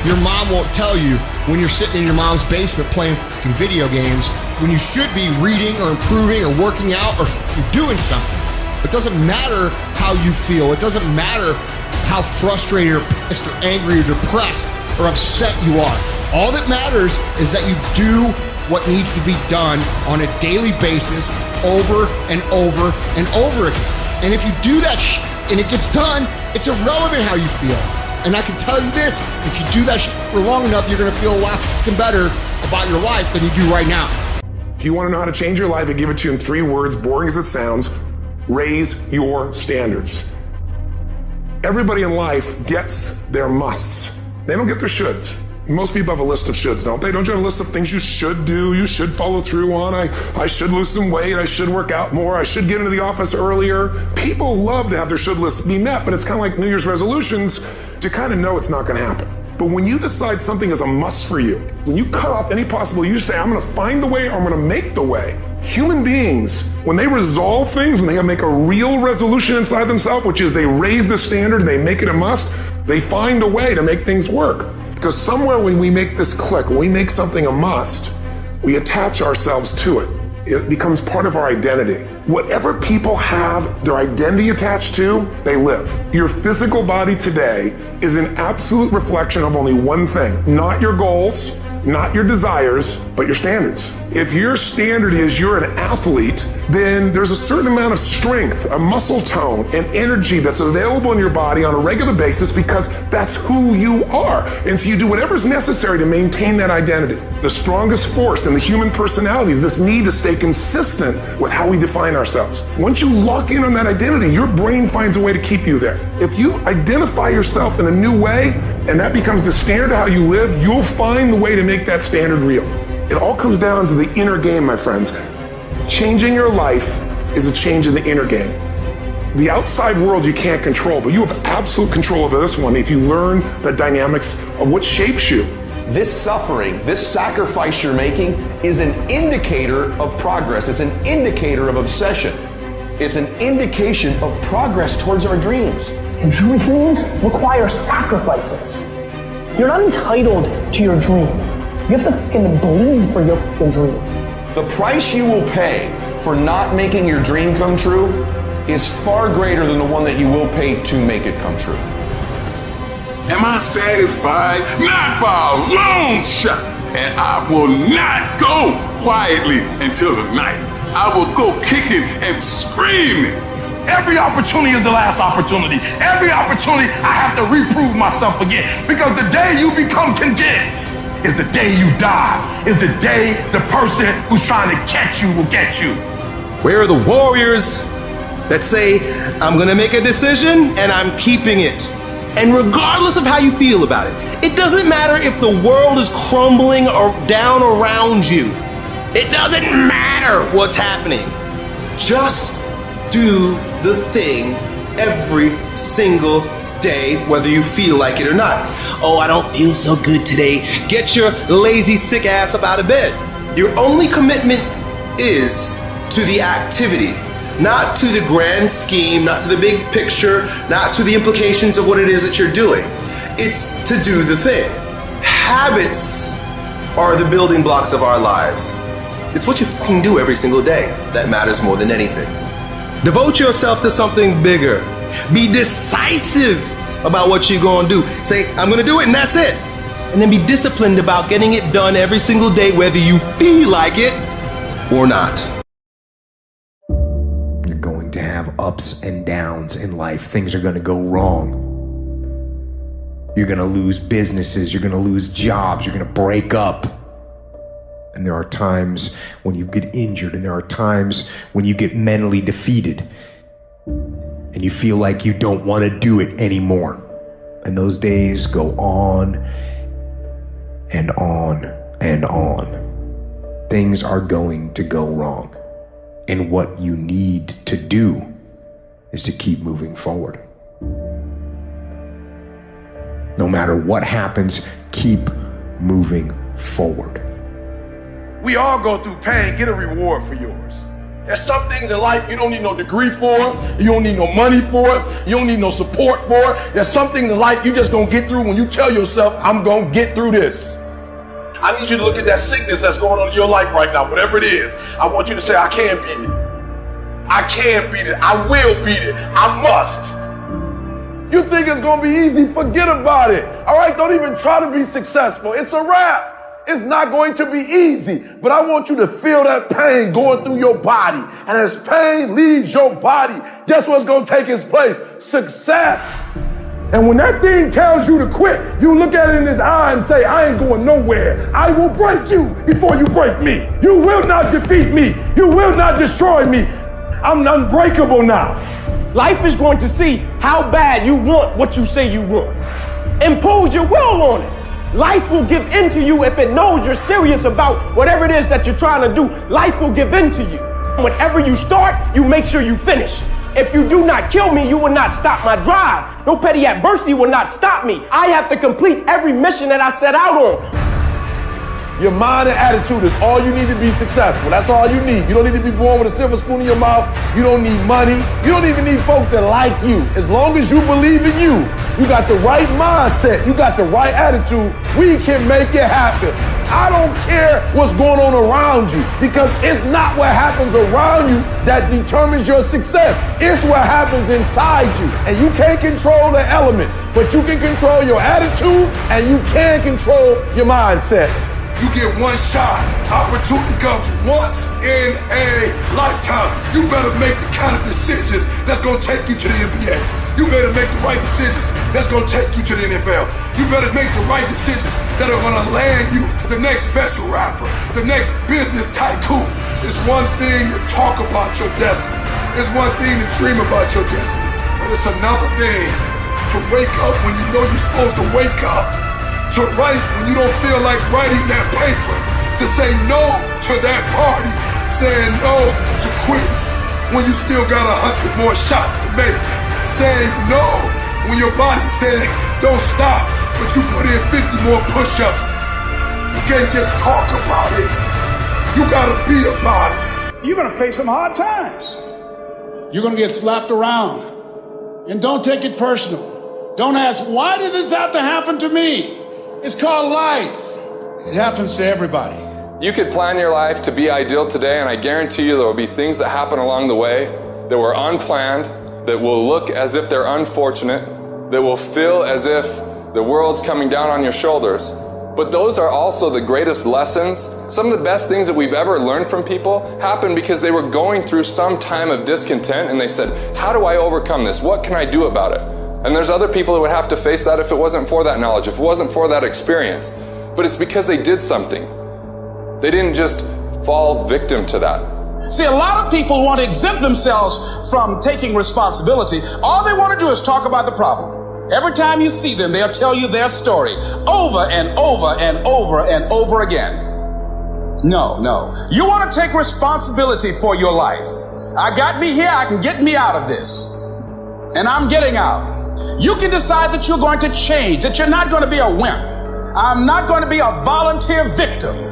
your mom won't tell you when you're sitting in your mom's basement playing fucking video games when you should be reading or improving or working out or doing something. It doesn't matter how you feel. It doesn't matter how frustrated or pissed or angry or depressed or upset you are. All that matters is that you do what needs to be done on a daily basis over and over and over again. And if you do that and it gets done, it's irrelevant how you feel. And I can tell you this, if you do that for long enough, you're gonna feel a lot fucking better about your life than you do right now. If you want to know how to change your life, I give it to you in 3 words, boring as it sounds: raise your standards. Everybody in life gets their musts. They don't get their shoulds. Most people have a list of shoulds, don't they? Don't you have a list of things you should do, you should follow through on? I should lose some weight, I should work out more, I should get into the office earlier. People love to have their should lists be met, but it's kind of like New Year's resolutions. You kind of know it's not gonna happen. But when you decide something is a must for you, when you cut off any possible, you say, I'm gonna find the way, or I'm gonna make the way. Human beings, when they resolve things, when they make a real resolution inside themselves, which is they raise the standard, they make it a must, they find a way to make things work. Because somewhere when we make this click, when we make something a must, we attach ourselves to it. It becomes part of our identity. Whatever people have their identity attached to, they live. Your physical body today is an absolute reflection of only one thing: not your goals, not your desires, but your standards. If your standard is you're an athlete, then there's a certain amount of strength, a muscle tone, and energy that's available in your body on a regular basis because that's who you are. And so you do whatever's necessary to maintain that identity. The strongest force in the human personality is this need to stay consistent with how we define ourselves. Once you lock in on that identity, your brain finds a way to keep you there. If you identify yourself in a new way, and that becomes the standard of how you live, you'll find the way to make that standard real. It all comes down to the inner game, my friends. Changing your life is a change in the inner game. The outside world you can't control, but you have absolute control over this one if you learn the dynamics of what shapes you. This suffering, this sacrifice you're making is an indicator of progress. It's an indicator of obsession. It's an indication of progress towards our dreams. Dreams require sacrifices. You're not entitled to your dream. You have to fucking bleed for your fucking dream. The price you will pay for not making your dream come true is far greater than the one that you will pay to make it come true. Am I satisfied? Not by a long shot. And I will not go quietly until the night. I will go kicking and screaming. Every opportunity is the last opportunity. Every opportunity I have to reprove myself again. Because the day you become content is the day you die. Is the day the person who's trying to catch you will get you. Where are the warriors that say, I'm gonna make a decision and I'm keeping it? And regardless of how you feel about it, it doesn't matter if the world is crumbling or down around you. It doesn't matter what's happening. Just do the thing every single day, whether you feel like it or not. Oh, I don't feel so good today. Get your lazy, sick ass up out of bed. Your only commitment is to the activity, not to the grand scheme, not to the big picture, not to the implications of what it is that you're doing. It's to do the thing. Habits are the building blocks of our lives. It's what you fucking do every single day that matters more than anything. Devote yourself to something bigger. Be decisive about what you're gonna do. Say, I'm gonna do it and that's it. And then be disciplined about getting it done every single day, whether you feel like it or not. You're going to have ups and downs in life. Things are going to go wrong. You're going to lose businesses. You're going to lose jobs. You're going to break up. And there are times when you get injured, and there are times when you get mentally defeated and you feel like you don't want to do it anymore. And those days go on and on and on. Things are going to go wrong. And what you need to do is to keep moving forward. No matter what happens, keep moving forward. We all go through pain. Get a reward for yours. There's some things in life you don't need no degree for. You don't need no money for it. You don't need no support for it. There's some things in life you just gonna get through when you tell yourself, I'm gonna get through this. I need you to look at that sickness that's going on in your life right now, whatever it is. I want you to say, I can beat it. I can beat it. I will beat it. I must. You think it's gonna be easy? Forget about it. All right, don't even try to be successful. It's a wrap. It's not going to be easy, but I want you to feel that pain going through your body. And as pain leaves your body, guess what's going to take its place? Success. And when that thing tells you to quit, you look at it in his eye and say, I ain't going nowhere. I will break you before you break me. You will not defeat me. You will not destroy me. I'm unbreakable now. Life is going to see how bad you want what you say you want. Impose your will on it. Life will give in to you if it knows you're serious about whatever it is that you're trying to do. Life will give in to you. Whenever you start, you make sure you finish. If you do not kill me, you will not stop my drive. No petty adversity will not stop me. I have to complete every mission that I set out on. Your mind and attitude is all you need to be successful. That's all you need. You don't need to be born with a silver spoon in your mouth. You don't need money. You don't even need folks that like you. As long as you believe in you, you got the right mindset, you got the right attitude, we can make it happen. I don't care what's going on around you, because it's not what happens around you that determines your success. It's what happens inside you. And you can't control the elements, but you can control your attitude and you can control your mindset. You get one shot. Opportunity comes once in a lifetime. You better make the kind of decisions that's gonna take you to the NBA. You better make the right decisions that's gonna take you to the NFL. You better make the right decisions that are gonna land you the next best rapper, the next business tycoon. It's one thing to talk about your destiny. It's one thing to dream about your destiny. But it's another thing to wake up when you know you're supposed to wake up. To write when you don't feel like writing that paper, to say no to that party, saying no to quitting when you still got 100 more shots to make, saying no when your body said don't stop, but you put in 50 more push-ups. You can't just talk about it, you gotta be about it. You're gonna face some hard times. You're gonna get slapped around, and don't take it personal. Don't ask, why did this have to happen to me? It's called life. It happens to everybody. You could plan your life to be ideal today, and I guarantee you there will be things that happen along the way that were unplanned, that will look as if they're unfortunate, that will feel as if the world's coming down on your shoulders. But those are also the greatest lessons. Some of the best things that we've ever learned from people happened because they were going through some time of discontent and they said, how do I overcome this? What can I do about it? And there's other people that would have to face that if it wasn't for that knowledge, if it wasn't for that experience. But it's because they did something. They didn't just fall victim to that. See, a lot of people want to exempt themselves from taking responsibility. All they want to do is talk about the problem. Every time you see them, they'll tell you their story over and over and over and over again. No. You want to take responsibility for your life. I got me here, I can get me out of this. And I'm getting out. You can decide that you're going to change, that you're not going to be a wimp. I'm not going to be a volunteer victim.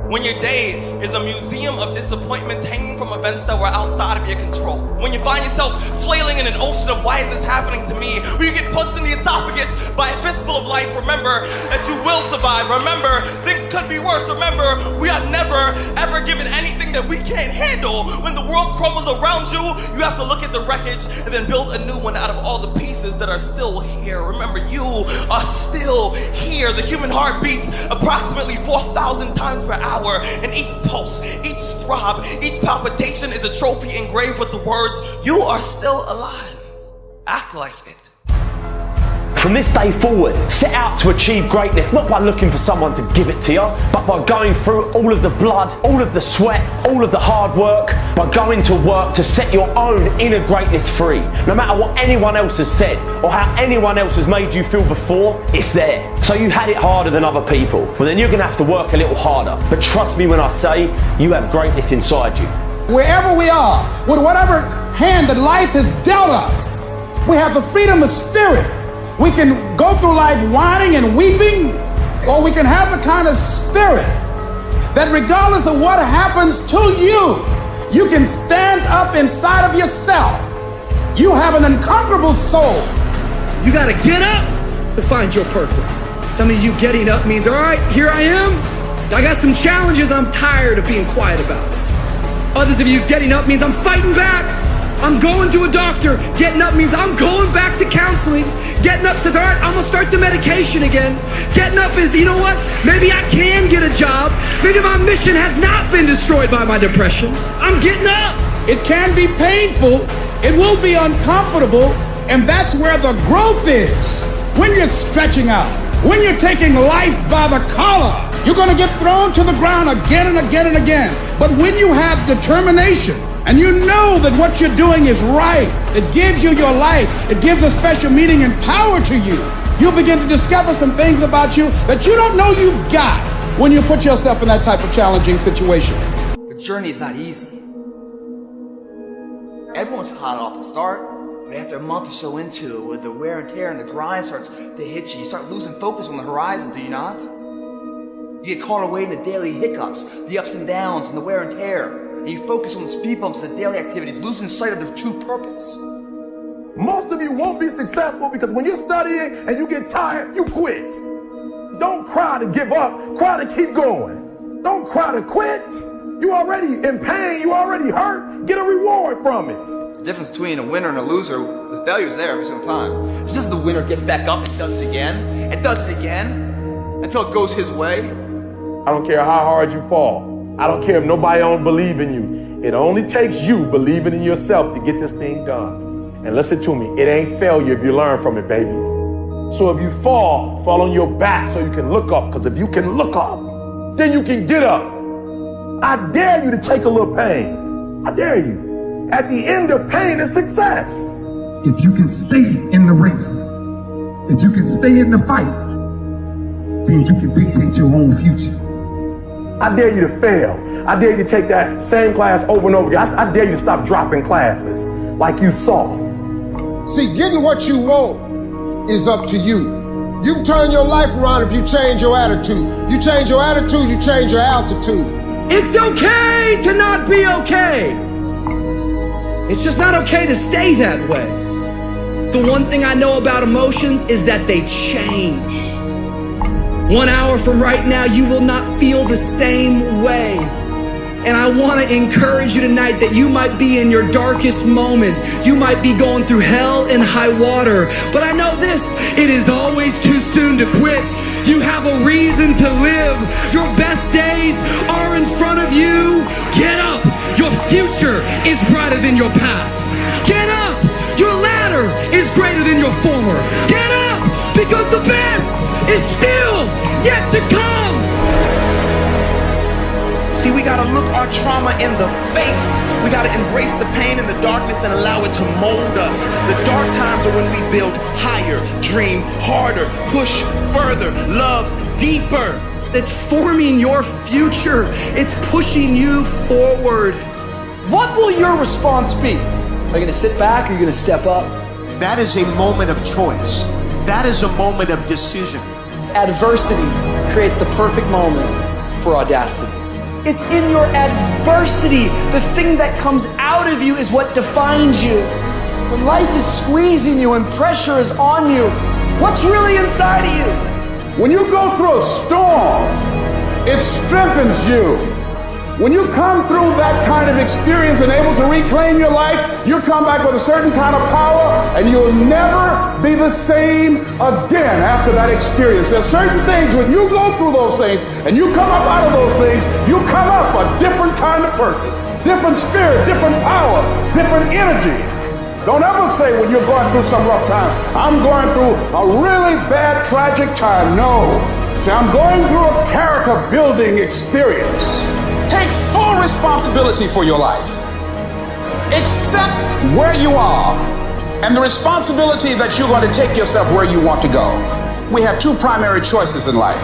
When your day is a museum of disappointments hanging from events that were outside of your control. When you find yourself flailing in an ocean of why is this happening to me? When you get punched in the esophagus by a fistful of life, remember that you will survive. Remember, things could be worse. Remember, we are never, ever given anything that we can't handle. When the world crumbles around you, you have to look at the wreckage and then build a new one out of all the pieces that are still here. Remember, you are still here. The human heart beats approximately 4,000 times per hour. And each pulse, each throb, each palpitation is a trophy engraved with the words, you are still alive. Act like it. From this day forward, set out to achieve greatness, not by looking for someone to give it to you, but by going through all of the blood, all of the sweat, all of the hard work, by going to work to set your own inner greatness free. No matter what anyone else has said, or how anyone else has made you feel before, it's there. So you had it harder than other people, well then you're gonna have to work a little harder. But trust me when I say, you have greatness inside you. Wherever we are, with whatever hand that life has dealt us, we have the freedom of spirit. We can go through life whining and weeping, or we can have the kind of spirit that regardless of what happens to you, you can stand up inside of yourself. You have an unconquerable soul. You gotta get up to find your purpose. Some of you getting up means, all right, here I am. I got some challenges I'm tired of being quiet about. Others of you getting up means I'm fighting back. I'm going to a doctor. Getting up means I'm going back to counseling. Getting up says, all right, I'm gonna start the medication again. Getting up is, you know what? Maybe I can get a job. Maybe my mission has not been destroyed by my depression. I'm getting up. It can be painful. It will be uncomfortable. And that's where the growth is. When you're stretching out, when you're taking life by the collar, you're gonna get thrown to the ground again and again and again. But when you have determination, and you know that what you're doing is right, it gives you your life, it gives a special meaning and power to you, you'll begin to discover some things about you that you don't know you've got when you put yourself in that type of challenging situation. The journey is not easy. Everyone's hot off the start, but after a month or so into it, with the wear and tear and the grind starts to hit you, you start losing focus on the horizon, do you not? You get caught away in the daily hiccups, the ups and downs, and the wear and tear. And you focus on the speed bumps, the daily activities, losing sight of their true purpose. Most of you won't be successful because when you're studying and you get tired, you quit. Don't cry to give up, cry to keep going. Don't cry to quit. You already in pain, you already hurt, get a reward from it. The difference between a winner and a loser, the failure's there every single time. It's just the winner gets back up and does it again, until it goes his way. I don't care how hard you fall. I don't care if nobody don't believe in you. It only takes you believing in yourself to get this thing done. And listen to me, it ain't failure if you learn from it, baby. So if you fall on your back so you can look up, because if you can look up, then you can get up. I dare you to take a little pain. I dare you. At the end of pain is success. If you can stay in the race, if you can stay in the fight, then you can dictate your own future. I dare you to fail. I dare you to take that same class over and over again. I dare you to stop dropping classes like you soft. See, getting what you want is up to you. You can turn your life around if you change your attitude. You change your attitude, you change your altitude. It's okay to not be okay. It's just not okay to stay that way. The one thing I know about emotions is that they change. 1 hour from right now, you will not feel the same way. And I want to encourage you tonight that you might be in your darkest moment. You might be going through hell and high water. But I know this, it is always too soon to quit. You have a reason to live. Your best days are in front of you. Get up. Your future is brighter than your past. Get up. Your ladder is greater than your former. Get up, because the best is still yet to come. See, we gotta look our trauma in the face. We gotta embrace the pain and the darkness and allow it to mold us. The dark times are when we build higher, dream harder, push further, love deeper. It's forming your future. It's pushing you forward. What will your response be? Are you gonna sit back or are you gonna step up? That is a moment of choice. That is a moment of decision. Adversity creates the perfect moment for audacity. It's in your adversity. The thing that comes out of you is what defines you. When life is squeezing you and pressure is on you, what's really inside of you? When you go through a storm, it strengthens you. When you come through that kind of experience and able to reclaim your life, you come back with a certain kind of power and you'll never be the same again after that experience. There's certain things, when you go through those things and you come up out of those things, you come up a different kind of person, different spirit, different power, different energy. Don't ever say when you're going through some rough time, I'm going through a really bad, tragic time. No. Say, I'm going through a character building experience. Take full responsibility for your life. Accept where you are and the responsibility that you're going to take yourself where you want to go. We have two primary choices in life.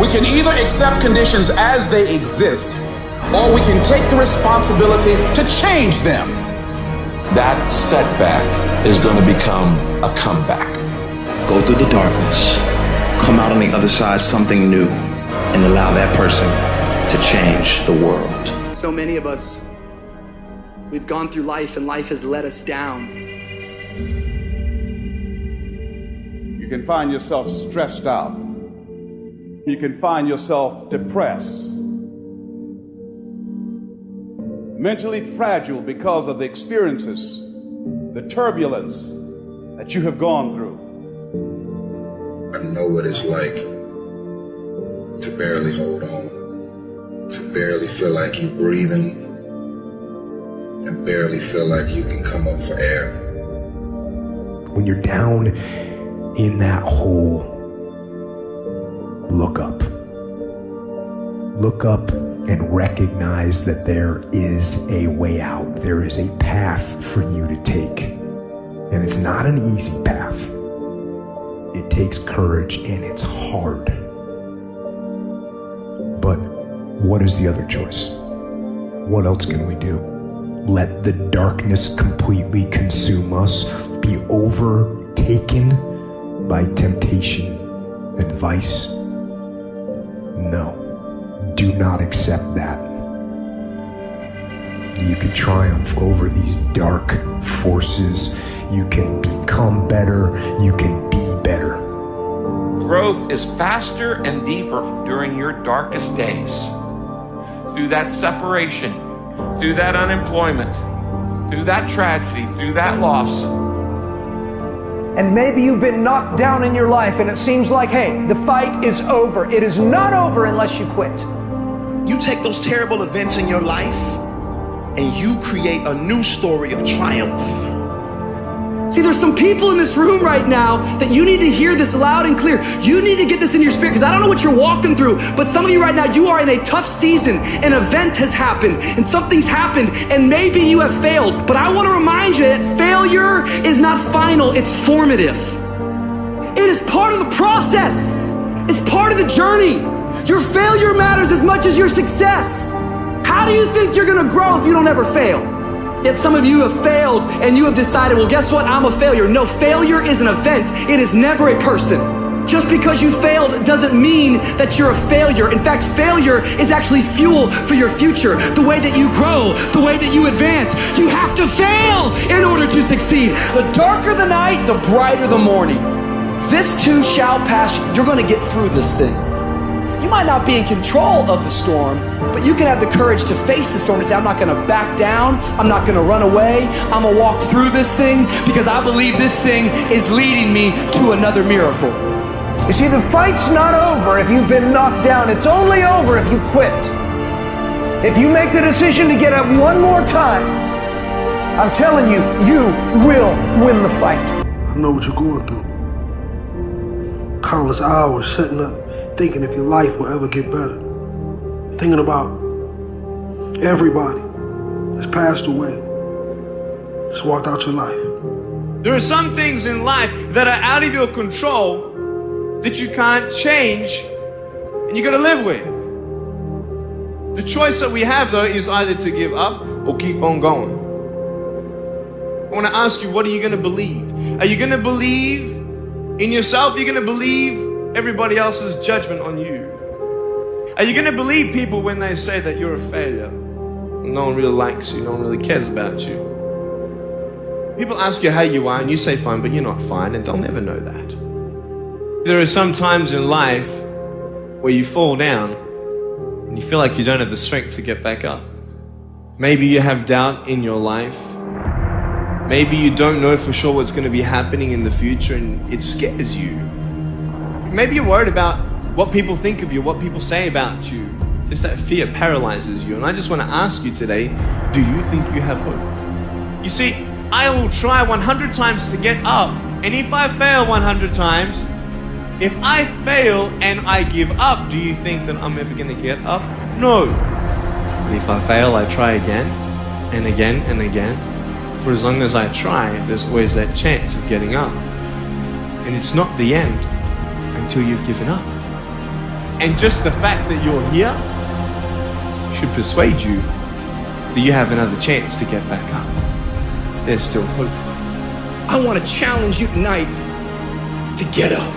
We can either accept conditions as they exist, or we can take the responsibility to change them. That setback is going to become a comeback. Go through the darkness, come out on the other side something new, and allow that person to change the world. So many of us, we've gone through life and life has let us down. You can find yourself stressed out. You can find yourself depressed, mentally fragile because of the experiences, the turbulence that you have gone through. I know what it's like to barely hold on. To barely feel like you're breathing and barely feel like you can come up for air. When you're down in that hole, look up. Look up and recognize that there is a way out. There is a path for you to take. And it's not an easy path. It takes courage and it's hard. But what is the other choice? What else can we do? Let the darkness completely consume us, be overtaken by temptation and vice? No, do not accept that. You can triumph over these dark forces. You can become better. You can be better. Growth is faster and deeper during your darkest days. Through that separation, through that unemployment, through that tragedy, through that loss. And maybe you've been knocked down in your life and it seems like, hey, the fight is over. It is not over unless you quit. You take those terrible events in your life and you create a new story of triumph. See, there's some people in this room right now that you need to hear this loud and clear. You need to get this in your spirit, because I don't know what you're walking through, but some of you right now, you are in a tough season. An event has happened and something's happened and maybe you have failed. But I want to remind you that failure is not final, it's formative. It is part of the process. It's part of the journey. Your failure matters as much as your success. How do you think you're gonna grow if you don't ever fail? Yet some of you have failed and you have decided, well, guess what? I'm a failure. No, failure is an event. It is never a person. Just because you failed doesn't mean that you're a failure. In fact, failure is actually fuel for your future. The way that you grow, the way that you advance. You have to fail in order to succeed. The darker the night, the brighter the morning. This too shall pass. You're gonna get through this thing. You might not be in control of the storm, but you can have the courage to face the storm and say, I'm not gonna back down, I'm not gonna run away, I'm gonna walk through this thing because I believe this thing is leading me to another miracle. You see, the fight's not over if you've been knocked down. It's only over if you quit. If you make the decision to get up one more time, I'm telling you, you will win the fight. I know what you're going through. Countless hours setting up, thinking if your life will ever get better. Thinking about everybody that's passed away, just walked out your life. There are some things in life that are out of your control that you can't change and you gotta live with. The choice that we have though is either to give up or keep on going. I want to ask you, what are you going to believe? Are you going to believe in yourself? Are you going to believe everybody else's judgment on you? Are you going to believe people when they say that you're a failure? No one really likes you, no one really cares about you. People ask you how you are and you say fine, but you're not fine, and they'll never know that. There are some times in life where you fall down and you feel like you don't have the strength to get back up. Maybe you have doubt in your life. Maybe you don't know for sure what's going to be happening in the future and it scares you. Maybe you're worried about what people think of you, what people say about you. Just that fear paralyzes you. And I just want to ask you today, do you think you have hope? You see, I will try 100 times to get up, and if I fail 100 times, if I fail and I give up, do you think that I'm ever going to get up? No. And if I fail, I try again and again and again. For as long as I try, there's always that chance of getting up. And it's not the end until you've given up. And just the fact that you're here should persuade you that you have another chance to get back up. There's still hope. I want to challenge you tonight to get up.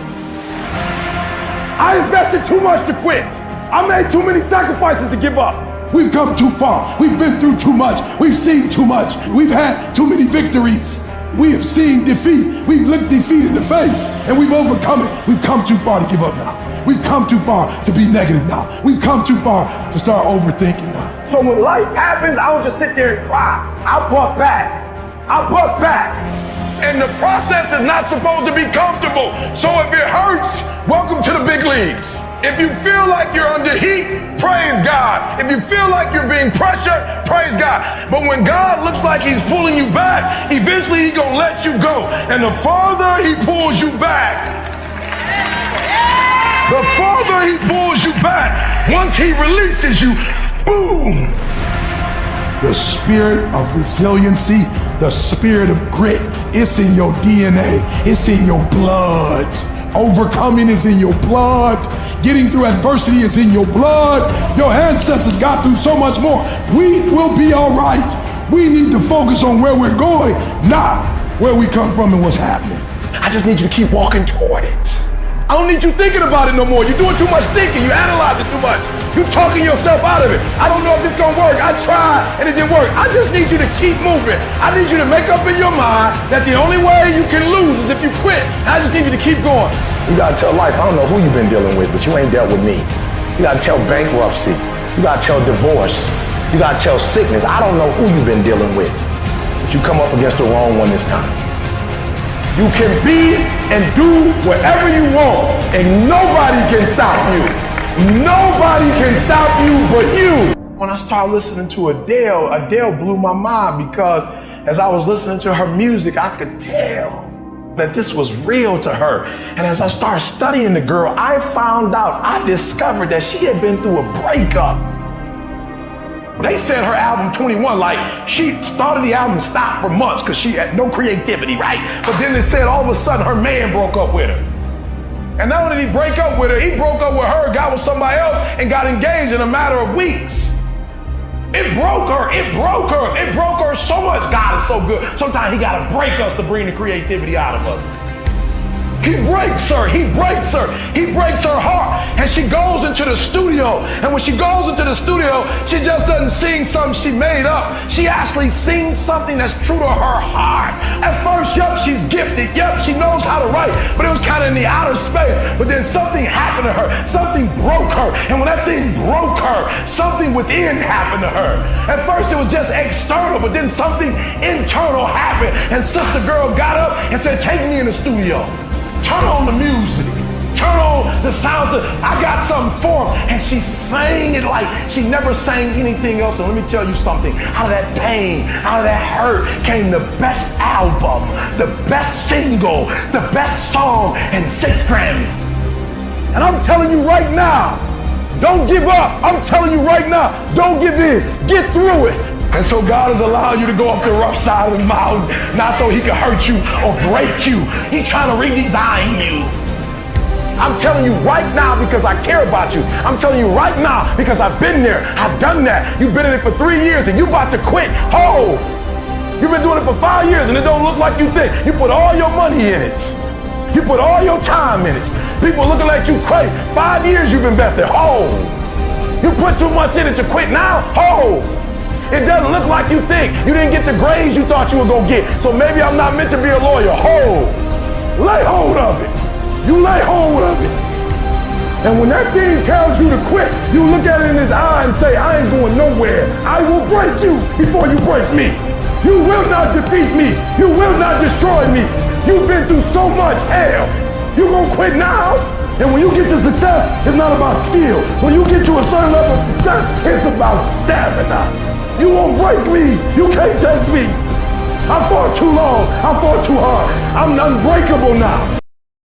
I invested too much to quit. I made too many sacrifices to give up. We've come too far. We've been through too much. We've seen too much. We've had too many victories. We have seen defeat. We've looked defeat in the face and we've overcome it. We've come too far to give up now. We've come too far to be negative now. We've come too far to start overthinking now. So when life happens, I don't just sit there and cry. I buck back. I buck back. And the process is not supposed to be comfortable. So if it hurts, welcome to the big leagues. If you feel like you're under heat, praise God. If you feel like you're being pressured, praise God. But when God looks like he's pulling you back, eventually he's gonna let you go. And the farther he pulls you back, the farther he pulls you back, once he releases you, boom! The spirit of resiliency, the spirit of grit, it's in your DNA, it's in your blood. Overcoming is in your blood. Getting through adversity is in your blood. Your ancestors got through so much more. We will be all right. We need to focus on where we're going, not where we come from and what's happening. I just need you to keep walking toward it. I don't need you thinking about it no more. You're doing too much thinking. You analyze it too much. You're talking yourself out of it. I don't know if this is gonna work. I tried and it didn't work. I just need you to keep moving. I need you to make up in your mind that the only way you can lose is if you quit. I just need you to keep going. You gotta tell life, I don't know who you've been dealing with, but you ain't dealt with me. You gotta tell bankruptcy. You gotta tell divorce. You gotta tell sickness. I don't know who you've been dealing with, but you come up against the wrong one this time. You can be and do whatever you want, and nobody can stop you. Nobody can stop you but you. When I started listening to Adele blew my mind because as I was listening to her music, I could tell that this was real to her. And as I started studying the girl, I discovered that she had been through a breakup. They said her album 21, like she started the album, stopped for months because she had no creativity, right? But then they said all of a sudden her man broke up with her. And not only did he break up with her, he broke up with her, got with somebody else, and got engaged in a matter of weeks. It broke her, it broke her, it broke her so much. God is so good. Sometimes he gotta break us to bring the creativity out of us. He breaks her. He breaks her. He breaks her heart. And she goes into the studio. And when she goes into the studio, she just doesn't sing something she made up. She actually sings something that's true to her heart. At first, yup, she's gifted. Yup, she knows how to write. But it was kind of in the outer space. But then something happened to her. Something broke her. And when that thing broke her, something within happened to her. At first, it was just external. But then something internal happened. And Sister Girl got up and said, take me in the studio. Turn on the music. Turn on the sounds of, I got something for her. And she sang it like she never sang anything else. And let me tell you something. Out of that pain, out of that hurt came the best album, the best single, the best song, and 6 Grammys. And I'm telling you right now, don't give up. I'm telling you right now, don't give in. Get through it. And so God is allowing you to go up the rough side of the mountain, not so he can hurt you or break you. He's trying to redesign you. I'm telling you right now because I care about you. I'm telling you right now because I've been there. I've done that. You've been in it for 3 years and you about to quit. Oh, you've been doing it for 5 years and it don't look like you think. You put all your money in it. You put all your time in it. People looking at you crazy. 5 years you've invested. Oh, you put too much in it to quit now. Oh. It doesn't look like you think. You didn't get the grades you thought you were going to get. So maybe I'm not meant to be a lawyer. Hold. Lay hold of it. You lay hold of it. And when that thing tells you to quit, you look at it in his eye and say, I ain't going nowhere. I will break you before you break me. You will not defeat me. You will not destroy me. You've been through so much hell. You going to quit now? And when you get to success, it's not about skill. When you get to a certain level of success, it's about stamina. You won't break me. You can't take me. I fought too long. I fought too hard. I'm unbreakable now.